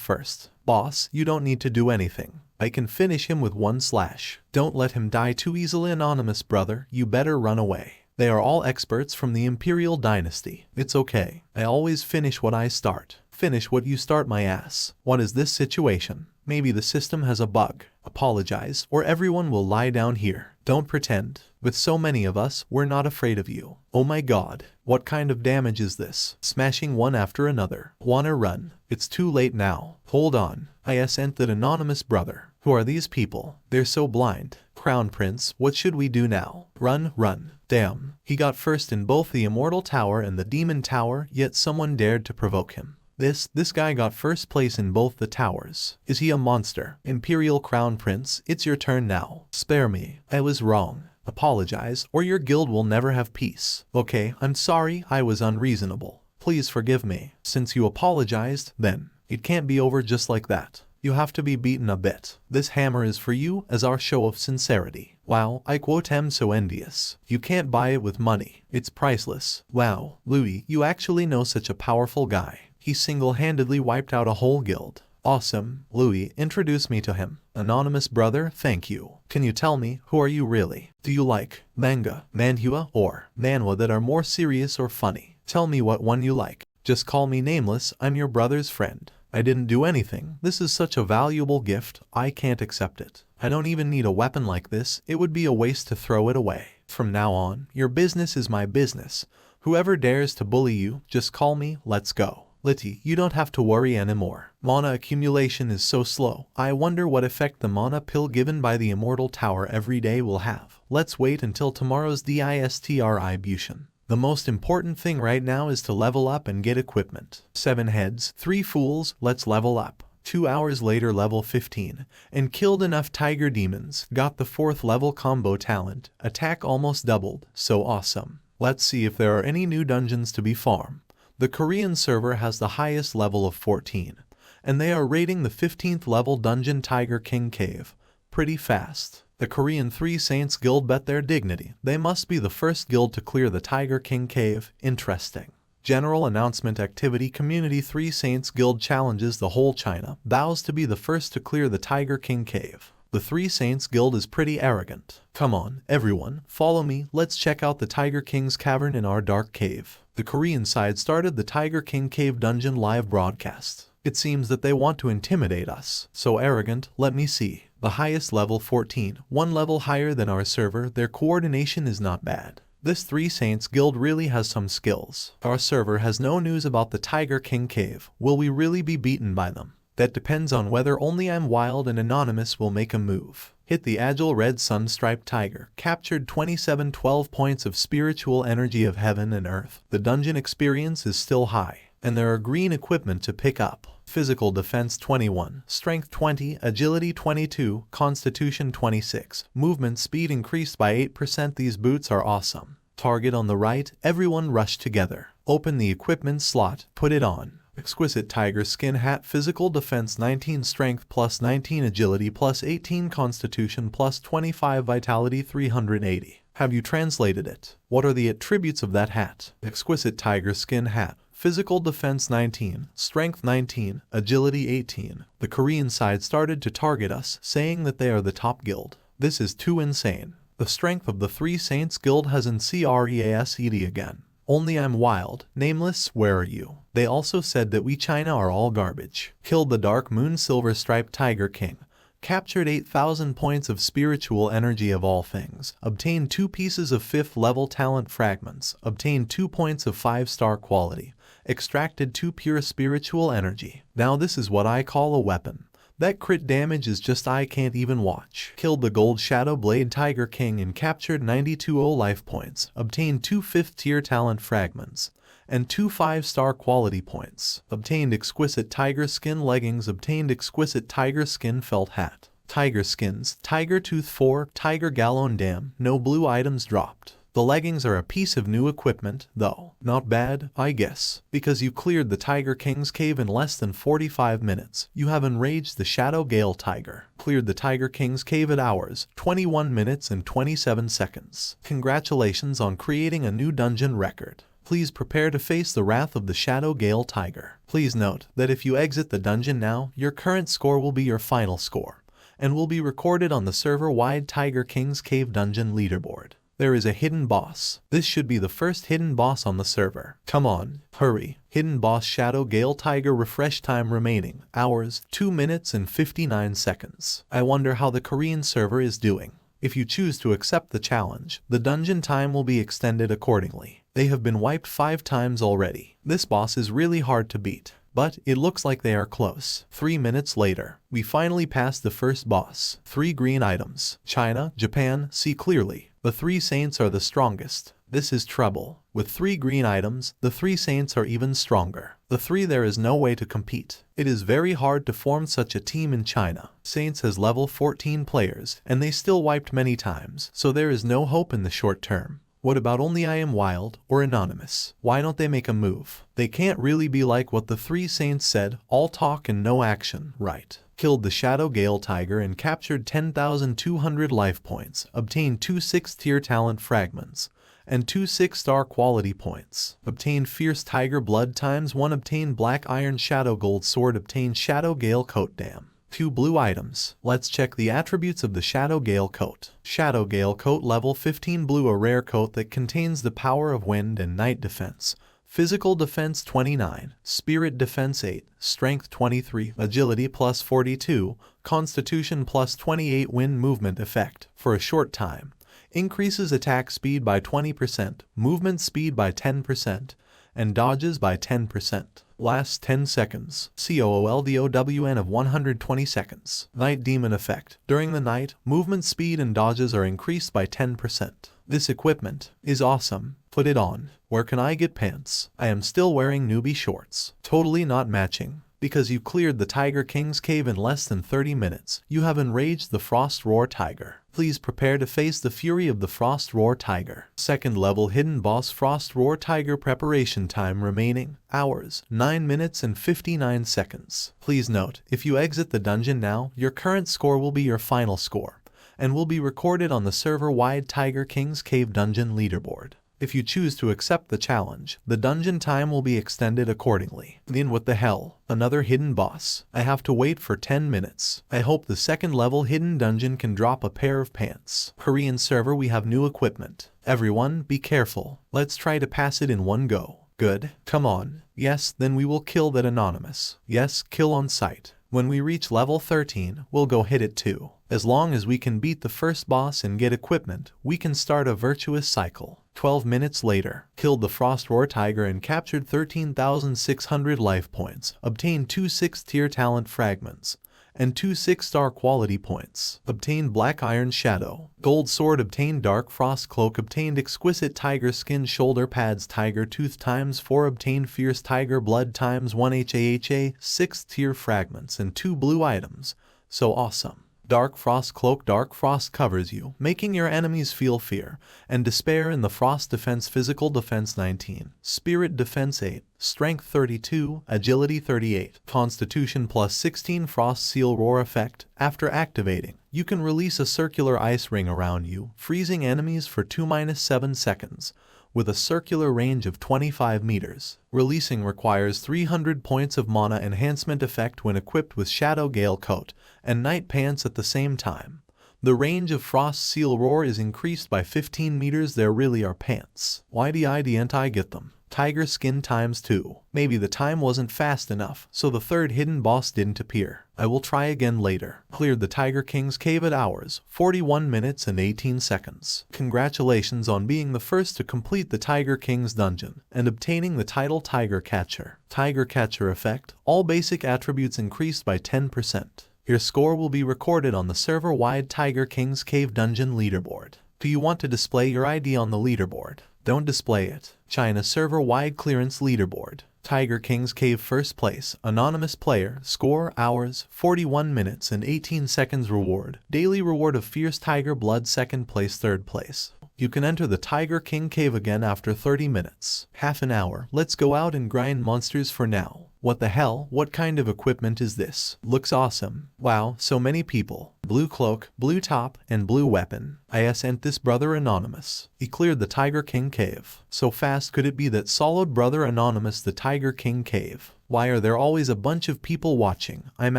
first. Boss, you don't need to do anything. I can finish him with one slash. Don't let him die too easily. Anonymous brother, you better run away. They are all experts from the Imperial dynasty. It's okay. I always finish what I start. Finish what you start, my ass. What is this situation? Maybe the system has a bug. Apologize, or everyone will lie down here. Don't pretend. With so many of us, we're not afraid of you. Oh my god. What kind of damage is this? Smashing one after another. Wanna run? It's too late now. Hold on. I sent that anonymous brother. Who are these people? They're so blind. Crown Prince, what should we do now? Run, run. Damn. He got first in both the Immortal Tower and the Demon Tower, yet someone dared to provoke him. This guy got first place in both the towers. Is he a monster? Imperial Crown Prince, it's your turn now. Spare me. I was wrong. Apologize, or your guild will never have peace. Okay, I'm sorry, I was unreasonable. Please forgive me. Since you apologized, then it can't be over just like that. You have to be beaten a bit. This hammer is for you as our show of sincerity. Wow, I'm so envious. You can't buy it with money. It's priceless. Wow, Louis, you actually know such a powerful guy. He single-handedly wiped out a whole guild. Awesome. Louis, introduce me to him. Anonymous brother, thank you. Can you tell me, who are you really? Do you like manga, manhua, or manhwa that are more serious or funny? Tell me what one you like. Just call me nameless, I'm your brother's friend. I didn't do anything. This is such a valuable gift, I can't accept it. I don't even need a weapon like this, it would be a waste to throw it away. From now on, your business is my business. Whoever dares to bully you, just call me, let's go. Litty, you don't have to worry anymore. Mana accumulation is so slow. I wonder what effect the mana pill given by the Immortal Tower every day will have. Let's wait until tomorrow's distribution. The most important thing right now is to level up and get equipment. 7 heads, 3 fools, let's level up. 2 hours later, level 15, and killed enough tiger demons, got the 4th level combo talent, attack almost doubled, so awesome. Let's see if there are any new dungeons to be farmed. The Korean server has the highest level of 14, and they are rating the 15th level dungeon Tiger King Cave. Pretty fast. The Korean 3 Saints Guild bet their dignity. They must be the first guild to clear the Tiger King Cave. Interesting. General announcement activity. Community 3 Saints Guild challenges the whole China, vows to be the first to clear the Tiger King Cave. The 3 Saints Guild is pretty arrogant. Come on, everyone, follow me, let's check out the Tiger King's cavern in our dark cave. The Korean side started the Tiger King Cave dungeon live broadcast. It seems that they want to intimidate us. So arrogant, let me see. The highest level 14, 1 level higher than our server, their coordination is not bad. This 3 Saints Guild really has some skills. Our server has no news about the Tiger King Cave. Will we really be beaten by them? That depends on whether only I'm wild and anonymous will make a move. Hit the agile red sun-striped tiger. Captured 2712 points of spiritual energy of heaven and earth. The dungeon experience is still high. and there are green equipment to pick up. Physical defense 21, strength 20, agility 22, constitution 26, movement speed increased by 8%. These boots are awesome. Target on the right, everyone rush together. Open the equipment slot, put it on. Exquisite tiger skin hat, physical defense 19, strength plus 19, agility plus 18, constitution plus 25, vitality 380. Have you translated it? What are the attributes of that hat? Exquisite tiger skin hat. Physical defense 19, strength 19, agility 18. The Korean side started to target us, saying that they are the top guild. This is too insane. The strength of the Three Saints Guild has in CREASED again. Only I'm wild. Nameless, where are you? They also said that we China are all garbage. Killed the Dark Moon Silver Striped Tiger King. Captured 8,000 points of spiritual energy of all things. Obtained 2 pieces of 5th level talent fragments. Obtained 2 points of 5-star quality. Extracted 2 pure spiritual energy. Now this is what I call a weapon. That crit damage is just I can't even watch. Killed the Gold Shadow Blade Tiger King and captured 92 life points. Obtained 2 5th tier talent fragments and 2 5-star quality points. Obtained exquisite tiger skin leggings. Obtained exquisite tiger skin felt hat. Tiger skins, tiger tooth 4, tiger gallon dam, no blue items dropped. The leggings are a piece of new equipment, though. Not bad, I guess, because you cleared the Tiger King's cave in less than 45 minutes. You have enraged the Shadow Gale Tiger. Cleared the Tiger King's cave at hours, 21 minutes and 27 seconds. Congratulations on creating a new dungeon record. Please prepare to face the wrath of the Shadow Gale Tiger. Please note that if you exit the dungeon now, your current score will be your final score, and will be recorded on the server-wide Tiger King's Cave Dungeon leaderboard. There is a hidden boss. This should be the first hidden boss on the server. Come on, hurry. Hidden boss Shadow Gale Tiger. Refresh time remaining. Hours, 2 minutes and 59 seconds. I wonder how the Korean server is doing. If you choose to accept the challenge, the dungeon time will be extended accordingly. They have been wiped 5 times already. This boss is really hard to beat, but it looks like they are close. 3 minutes later, we finally passed the first boss. 3 green items. China, Japan, see clearly. The 3 saints are the strongest. This is trouble. With 3 green items, the 3 saints are even stronger. The 3 there is no way to compete. It is very hard to form such a team in China. Saints has level 14 players, and they still wiped many times, so there is no hope in the short term. What about only I am wild or anonymous? Why don't they make a move? They can't really be like what the 3 saints said, all talk and no action, right? Killed the Shadow Gale Tiger and captured 10,200 life points. Obtained 2 6th-tier talent fragments and 2 6-star quality points. Obtained Fierce Tiger Blood ×1. Obtained Black Iron Shadow Gold Sword. Obtained Shadow Gale Coat Dam. 2 blue items. Let's check the attributes of the Shadow Gale Coat. Shadow Gale Coat level 15 blue, a rare coat that contains the power of wind and night defense. Physical defense 29, spirit defense 8, strength 23, agility plus 42, constitution plus 28. Wind movement effect for a short time. Increases attack speed by 20%, movement speed by 10%, and dodges by 10%. Lasts 10 seconds. COOLDOWN of 120 seconds. Night Demon effect. During the night, movement speed and dodges are increased by 10%. This equipment is awesome. Put it on. Where can I get pants? I am still wearing newbie shorts. Totally not matching. Because you cleared the Tiger King's cave in less than 30 minutes, you have enraged the Frost Roar Tiger. Please prepare to face the fury of the Frost Roar Tiger. 2nd level hidden boss Frost Roar Tiger. Preparation time remaining. Hours, 9 minutes and 59 seconds. Please note, if you exit the dungeon now, your current score will be your final score, and will be recorded on the server-wide Tiger King's Cave Dungeon leaderboard. If you choose to accept the challenge, the dungeon time will be extended accordingly. Then what the hell? Another hidden boss. I have to wait for 10 minutes. I hope the 2nd level hidden dungeon can drop a pair of pants. Korean server, we have new equipment. Everyone, be careful. Let's try to pass it in one go. Good. Come on. Yes, then we will kill that anonymous. Yes, kill on sight. When we reach level 13, we'll go hit it too. As long as we can beat the first boss and get equipment, we can start a virtuous cycle. 12 minutes later, killed the Frost Roar Tiger and captured 13,600 life points. Obtained 2 6th-tier talent fragments and 2 6-star quality points. Obtained Black Iron Shadow. Gold Sword. Obtained Dark Frost Cloak. Obtained Exquisite Tiger Skin Shoulder Pads. Tiger Tooth ×4. Obtained Fierce Tiger Blood ×1 HAHA. 6th tier fragments and 2 blue items. So awesome. Dark Frost Cloak. Dark Frost covers you, making your enemies feel fear and despair in the Frost Defense. Physical Defense 19, Spirit Defense 8, Strength 32, Agility 38, Constitution plus 16. Frost Seal Roar effect. After activating, you can release a circular ice ring around you, freezing enemies for 2-7 seconds. With a circular range of 25 meters. Releasing requires 300 points of mana enhancement effect when equipped with Shadow Gale Coat and Night Pants at the same time. The range of Frost Seal Roar is increased by 15 meters. There really are pants. Why didn't I get them? Tiger Skin ×2. Maybe the time wasn't fast enough, so the third hidden boss didn't appear. I will try again later. Cleared the Tiger King's cave at hours, 41 minutes and 18 seconds. Congratulations on being the first to complete the Tiger King's dungeon and obtaining the title Tiger Catcher. Tiger Catcher effect. All basic attributes increased by 10%. Your score will be recorded on the server-wide Tiger King's Cave Dungeon leaderboard. Do you want to display your ID on the leaderboard? Don't display it. China server-wide clearance leaderboard. Tiger King's Cave first place. Anonymous player. Score hours, 41 minutes and 18 seconds. Reward. Daily reward of Fierce Tiger Blood. Second place. Third place. You can enter the Tiger King Cave again after 30 minutes. Half an hour. Let's go out and grind monsters for now. What the hell? What kind of equipment is this? Looks awesome. Wow, so many people. Blue cloak, blue top, and blue weapon. I sent this brother Anonymous. He cleared the Tiger King Cave. So fast could it be that soloed brother Anonymous the Tiger King Cave? Why are there always a bunch of people watching? I'm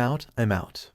out.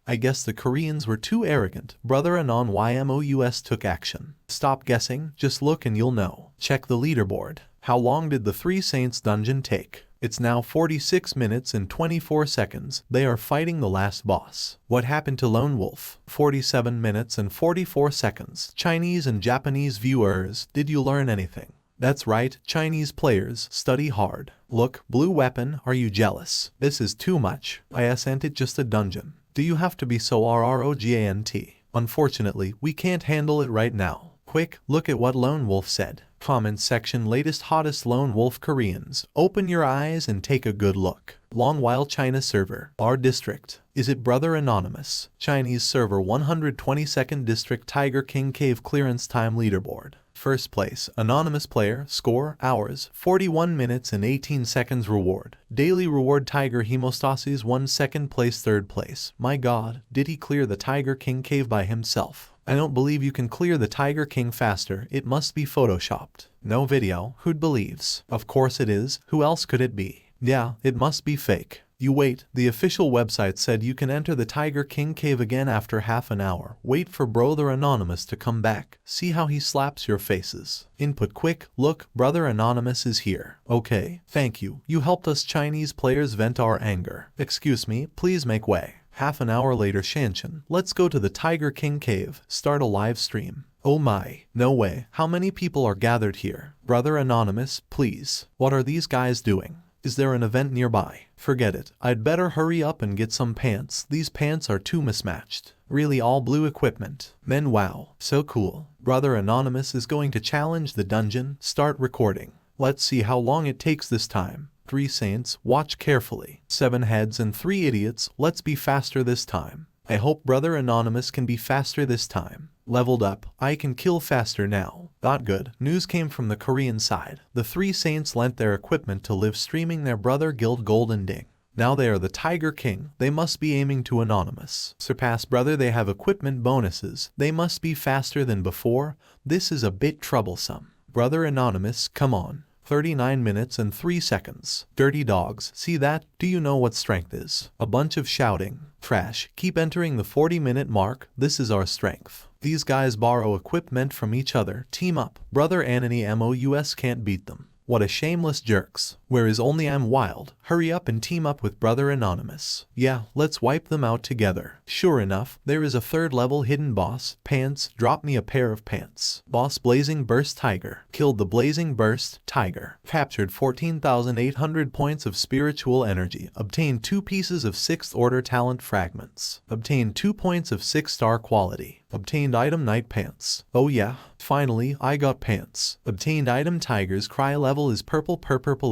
I guess the Koreans were too arrogant. Brother Anon YMOUS took action. Stop guessing, just look and you'll know. Check the leaderboard. How long did the Three Saints dungeon take? It's now 46 minutes and 24 seconds. They are fighting the last boss. What happened to Lone Wolf? 47 minutes and 44 seconds. Chinese and Japanese viewers, did you learn anything? That's right, Chinese players, study hard. Look, blue weapon, are you jealous? This is too much. I sent it just a dungeon. Do you have to be so RROGANT? Unfortunately, we can't handle it right now. Quick, look at what Lone Wolf said. Comment section. Latest hottest Lone Wolf Koreans. Open your eyes and take a good look. Long while China server. R district. Is it brother Anonymous? Chinese server 122nd district Tiger King Cave clearance time leaderboard. First place, anonymous player, score, hours, 41 minutes and 18 seconds. Reward. Daily reward Tiger Hemostasis 1. Second place. Third place. My god, did he clear the Tiger King Cave by himself? I don't believe you can clear the Tiger King faster. It must be photoshopped. No video. Who'd believes? Of course it is. Who else could it be? Yeah, it must be fake. You wait. The official website said you can enter the Tiger King Cave again after half an hour. Wait for brother Anonymous to come back. See how he slaps your faces. Input quick. Look, brother Anonymous is here. Okay, thank you. You helped us Chinese players vent our anger. Excuse me, please make way. Half an hour later. Shanshan, let's go to the Tiger King Cave. Start a live stream. Oh my, no way. How many people are gathered here? Brother Anonymous, please. What are these guys doing? Is there an event nearby? Forget it. I'd better hurry up and get some pants. These pants are too mismatched. Really all blue equipment. Men, wow, so cool. Brother Anonymous is going to challenge the dungeon. Start recording. Let's see how long it takes this time. 3 saints, watch carefully. 7 heads and 3 idiots, let's be faster this time. I hope brother Anonymous can be faster this time. Leveled up, I can kill faster now. Not good. News came from the Korean side. The 3 saints lent their equipment to live streaming their brother guild Golden Ding. Now they are the Tiger King. They must be aiming to Anonymous. Surpass brother. They have equipment bonuses. They must be faster than before. This is a bit troublesome. Brother Anonymous, come on. 39 minutes and 3 seconds. Dirty dogs, see that? Do you know what strength is? A bunch of shouting. Trash, keep entering the 40-minute mark. This is our strength. These guys borrow equipment from each other. Team up. Brother Anony MOUS can't beat them. What a shameless jerks. Where is only I'm wild. Hurry up and team up with Brother Anonymous. Yeah, let's wipe them out together. Sure enough, there is a third level hidden boss. Pants, drop me a pair of pants. Boss Blazing Burst Tiger. Killed the Blazing Burst Tiger. Captured 14,800 points of spiritual energy. Obtained 2 pieces of 6th order talent fragments. Obtained 2 points of 6-star quality. Obtained item Night Pants. Oh yeah, finally I got pants. Obtained item Tiger's Cry level is purple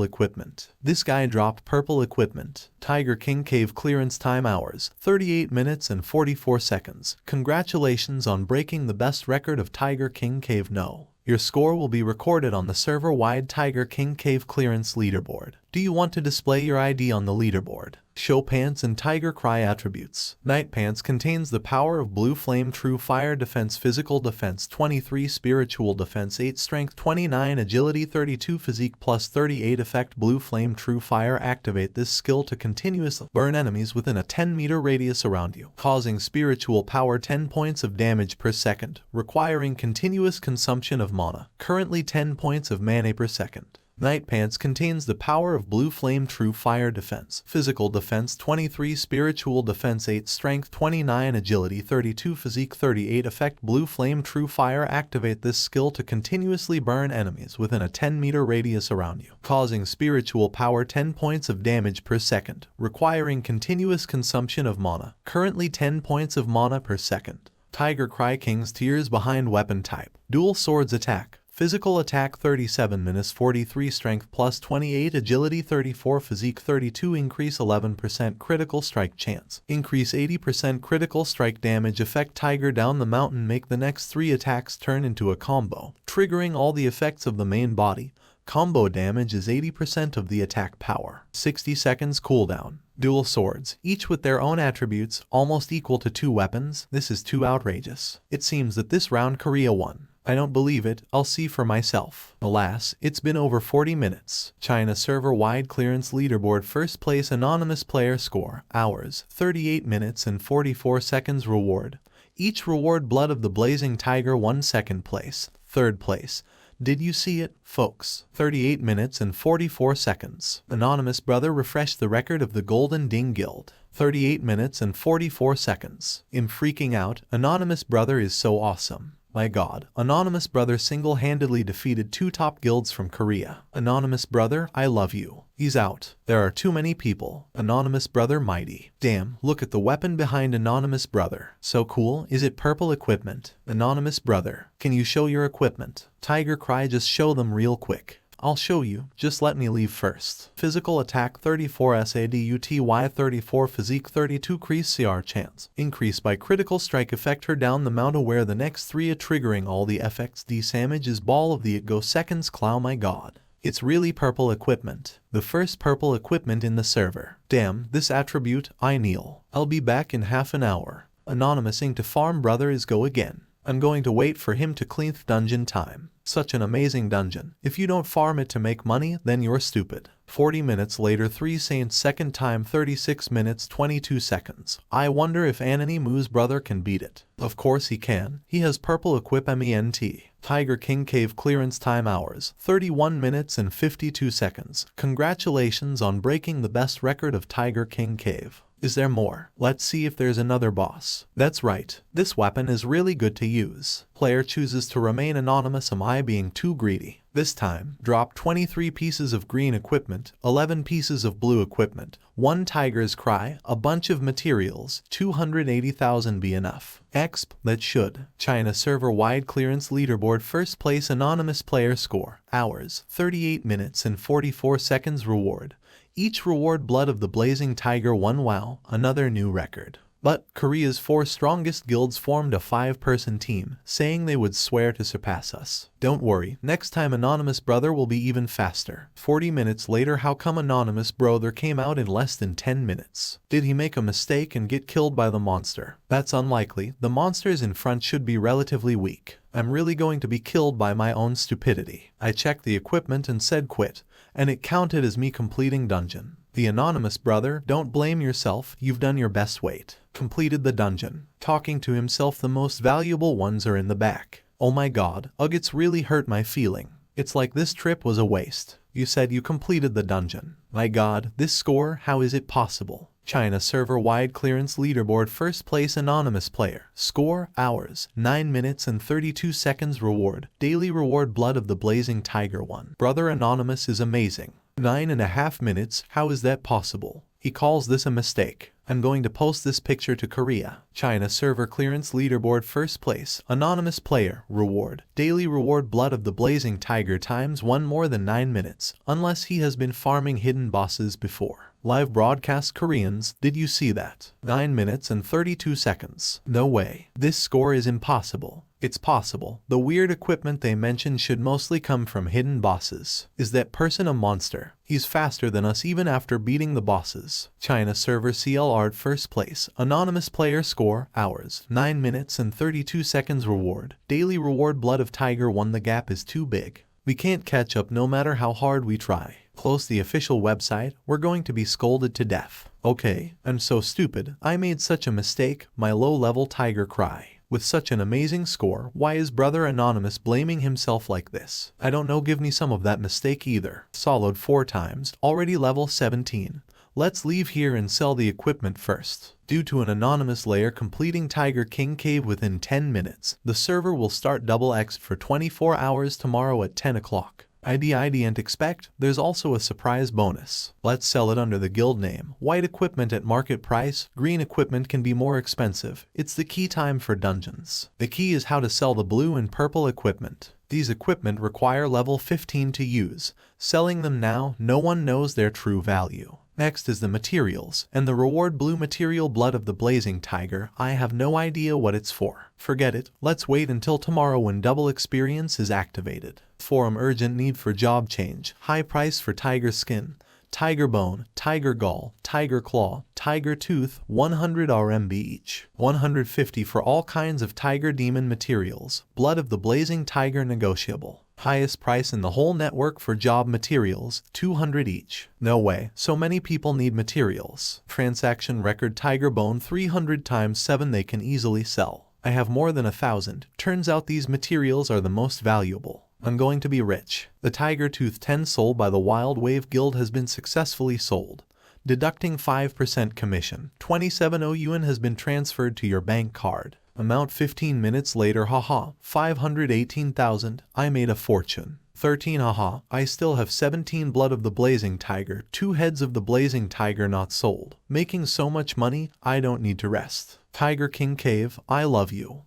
equipment. This guy dropped purple equipment. Tiger King Cave clearance time hours, 38 minutes and 44 seconds. Congratulations on breaking the best record of Tiger King Cave. No. Your score will be recorded on the server-wide Tiger King Cave clearance leaderboard. Do you want to display your ID on the leaderboard? Show Pants and Tiger Cry attributes. Night Pants contains the power of Blue Flame, True Fire Defense, Physical Defense 23, Spiritual Defense 8, Strength 29, Agility 32, Physique plus 38 effect. Blue Flame, True Fire. Activate this skill to continuously burn enemies within a 10-meter radius around you, causing spiritual power 10 points of damage per second, requiring continuous consumption of mana, currently 10 points of mana per second. Night Pants contains the power of Blue Flame, True Fire Defense, Physical Defense 23, Spiritual Defense 8, Strength 29, Agility 32, Physique 38 effect. Blue Flame, True Fire. Activate this skill to continuously burn enemies within a 10-meter radius around you, causing spiritual power 10 points of damage per second, requiring continuous consumption of mana, currently 10 points of mana per second. Tiger Cry King's Tears behind weapon type. Dual Swords Attack. Physical attack 37 minus 43, strength plus 28, agility 34, physique 32, increase 11% critical strike chance, increase 80% critical strike damage. Effect Tiger Down the Mountain. Make the next 3 attacks turn into a combo, triggering all the effects of the main body. Combo damage is 80% of the attack power. 60 seconds cooldown. Dual swords, each with their own attributes, almost equal to 2 weapons. This is too outrageous. It seems that this round Korea won. I don't believe it, I'll see for myself. Alas, it's been over 40 minutes. China server-wide clearance leaderboard. First place anonymous player score, hours, 38 minutes and 44 seconds. Reward. Each reward Blood of the Blazing Tiger. 1 second place. Third place. Did you see it, folks? 38 minutes and 44 seconds. Anonymous brother refreshed the record of the Golden Ding Guild. 38 minutes and 44 seconds. I'm freaking out. Anonymous brother is so awesome. My god, Anonymous brother single-handedly defeated 2 top guilds from Korea. Anonymous brother, I love you. He's out. There are too many people. Anonymous brother mighty. Damn, look at the weapon behind Anonymous brother. So cool. Is it purple equipment? Anonymous brother, can you show your equipment? Tiger Cry, just show them real quick. I'll show you, just let me leave first. Physical attack 34, SADUTY 34, physique 32, increase CR chance. Increase by critical strike effect. Her down the mountain where the next 3 are triggering all the effects. Damage is ball of the it go seconds clow. My god. It's really purple equipment. The first purple equipment in the server. Damn, this attribute, I kneel. I'll be back in half an hour. Anonymous ing to farm brother is go again. I'm going to wait for him to clean dungeon time. Such an amazing dungeon. If you don't farm it to make money, then you're stupid. 40 minutes later, 3 Saints second time, 36 minutes 22 seconds. I wonder if Anony Moo's brother can beat it. Of course he can. He has purple equip MENT. Tiger King Cave clearance time hours, 31 minutes and 52 seconds. Congratulations on breaking the best record of Tiger King Cave. Is there more? Let's see if there's another boss. That's right. This weapon is really good to use. Player chooses to remain anonymous. Am I being too greedy? This time, drop 23 pieces of green equipment, 11 pieces of blue equipment, 1 Tiger's Cry, a bunch of materials, 280,000 be enough. Exp, that should. China server-wide clearance leaderboard. First place anonymous player score, hours, 38 minutes and 44 seconds. Reward. Each reward Blood of the Blazing Tiger. 1 wow, another new record. But Korea's 4 strongest guilds formed a 5-person team, saying they would swear to surpass us. Don't worry, next time Anonymous brother will be even faster. 40 minutes later, how come Anonymous brother came out in less than 10 minutes? Did he make a mistake and get killed by the monster? That's unlikely. The monsters in front should be relatively weak. I'm really going to be killed by my own stupidity. I checked the equipment and said quit, and it counted as me completing dungeon. The Anonymous brother, don't blame yourself, you've done your best. Wait. Completed the dungeon. Talking to himself, the most valuable ones are in the back. Oh my god, ugh, it's really hurt my feeling. It's like this trip was a waste. You said you completed the dungeon. My god, this score, how is it possible? China server-wide clearance leaderboard first place anonymous player. Score, hours, 9 minutes and 32 seconds reward. Daily reward Blood of the Blazing Tiger 1. Brother Anonymous is amazing. 9.5 minutes, how is that possible? He calls this a mistake. I'm going to post this picture to Korea. China server clearance leaderboard first place. Anonymous player. Reward. Daily reward Blood of the Blazing Tiger times 1 more than 9 minutes. Unless he has been farming hidden bosses before. Live broadcast Koreans, did you see that? 9 minutes and 32 seconds. No way. This score is impossible. It's possible. The weird equipment they mentioned should mostly come from hidden bosses. Is that person a monster? He's faster than us even after beating the bosses. China server CLR first place. Anonymous player score, hours, 9 minutes and 32 seconds reward. Daily reward Blood of Tiger 1. The gap is too big. We can't catch up no matter how hard we try. Close the official website, we're going to be scolded to death. Okay, I'm so stupid, I made such a mistake, my low-level tiger cry. With such an amazing score, why is Brother Anonymous blaming himself like this? I don't know, give me some of that mistake either. Soloed 4 times, already level 17. Let's leave here and sell the equipment first. Due to an anonymous layer completing Tiger King Cave within 10 minutes, the server will start double X for 24 hours tomorrow at 10 o'clock. ID and expect, there's also a surprise bonus. Let's sell it under the guild name. White equipment at market price, green equipment can be more expensive. It's the key time for dungeons. The key is how to sell the blue and purple equipment. These equipment require level 15 to use. Selling them now, no one knows their true value. Next is the materials, and the reward blue material Blood of the Blazing Tiger. I have no idea what it's for. Forget it, let's wait until tomorrow when double experience is activated. Forum urgent need for job change, high price for tiger skin, tiger bone, tiger gall, tiger claw, tiger tooth, 100 RMB each. 150 for all kinds of tiger demon materials, Blood of the Blazing Tiger negotiable. Highest price in the whole network for job materials, 200 each. No way, so many people need materials. Transaction record tiger bone 300 times 7 they can easily sell. I have more than 1,000. Turns out these materials are the most valuable. I'm going to be rich. The tiger tooth 10 sold by the Wild Wave Guild has been successfully sold. Deducting 5% commission. 27 yuan has been transferred to your bank card. Amount 15 minutes later, haha, 518,000, I made a fortune. 13 haha, I still have 17 Blood of the Blazing Tiger, 2 heads of the Blazing Tiger not sold. Making so much money, I don't need to rest. Tiger King Cave, I love you.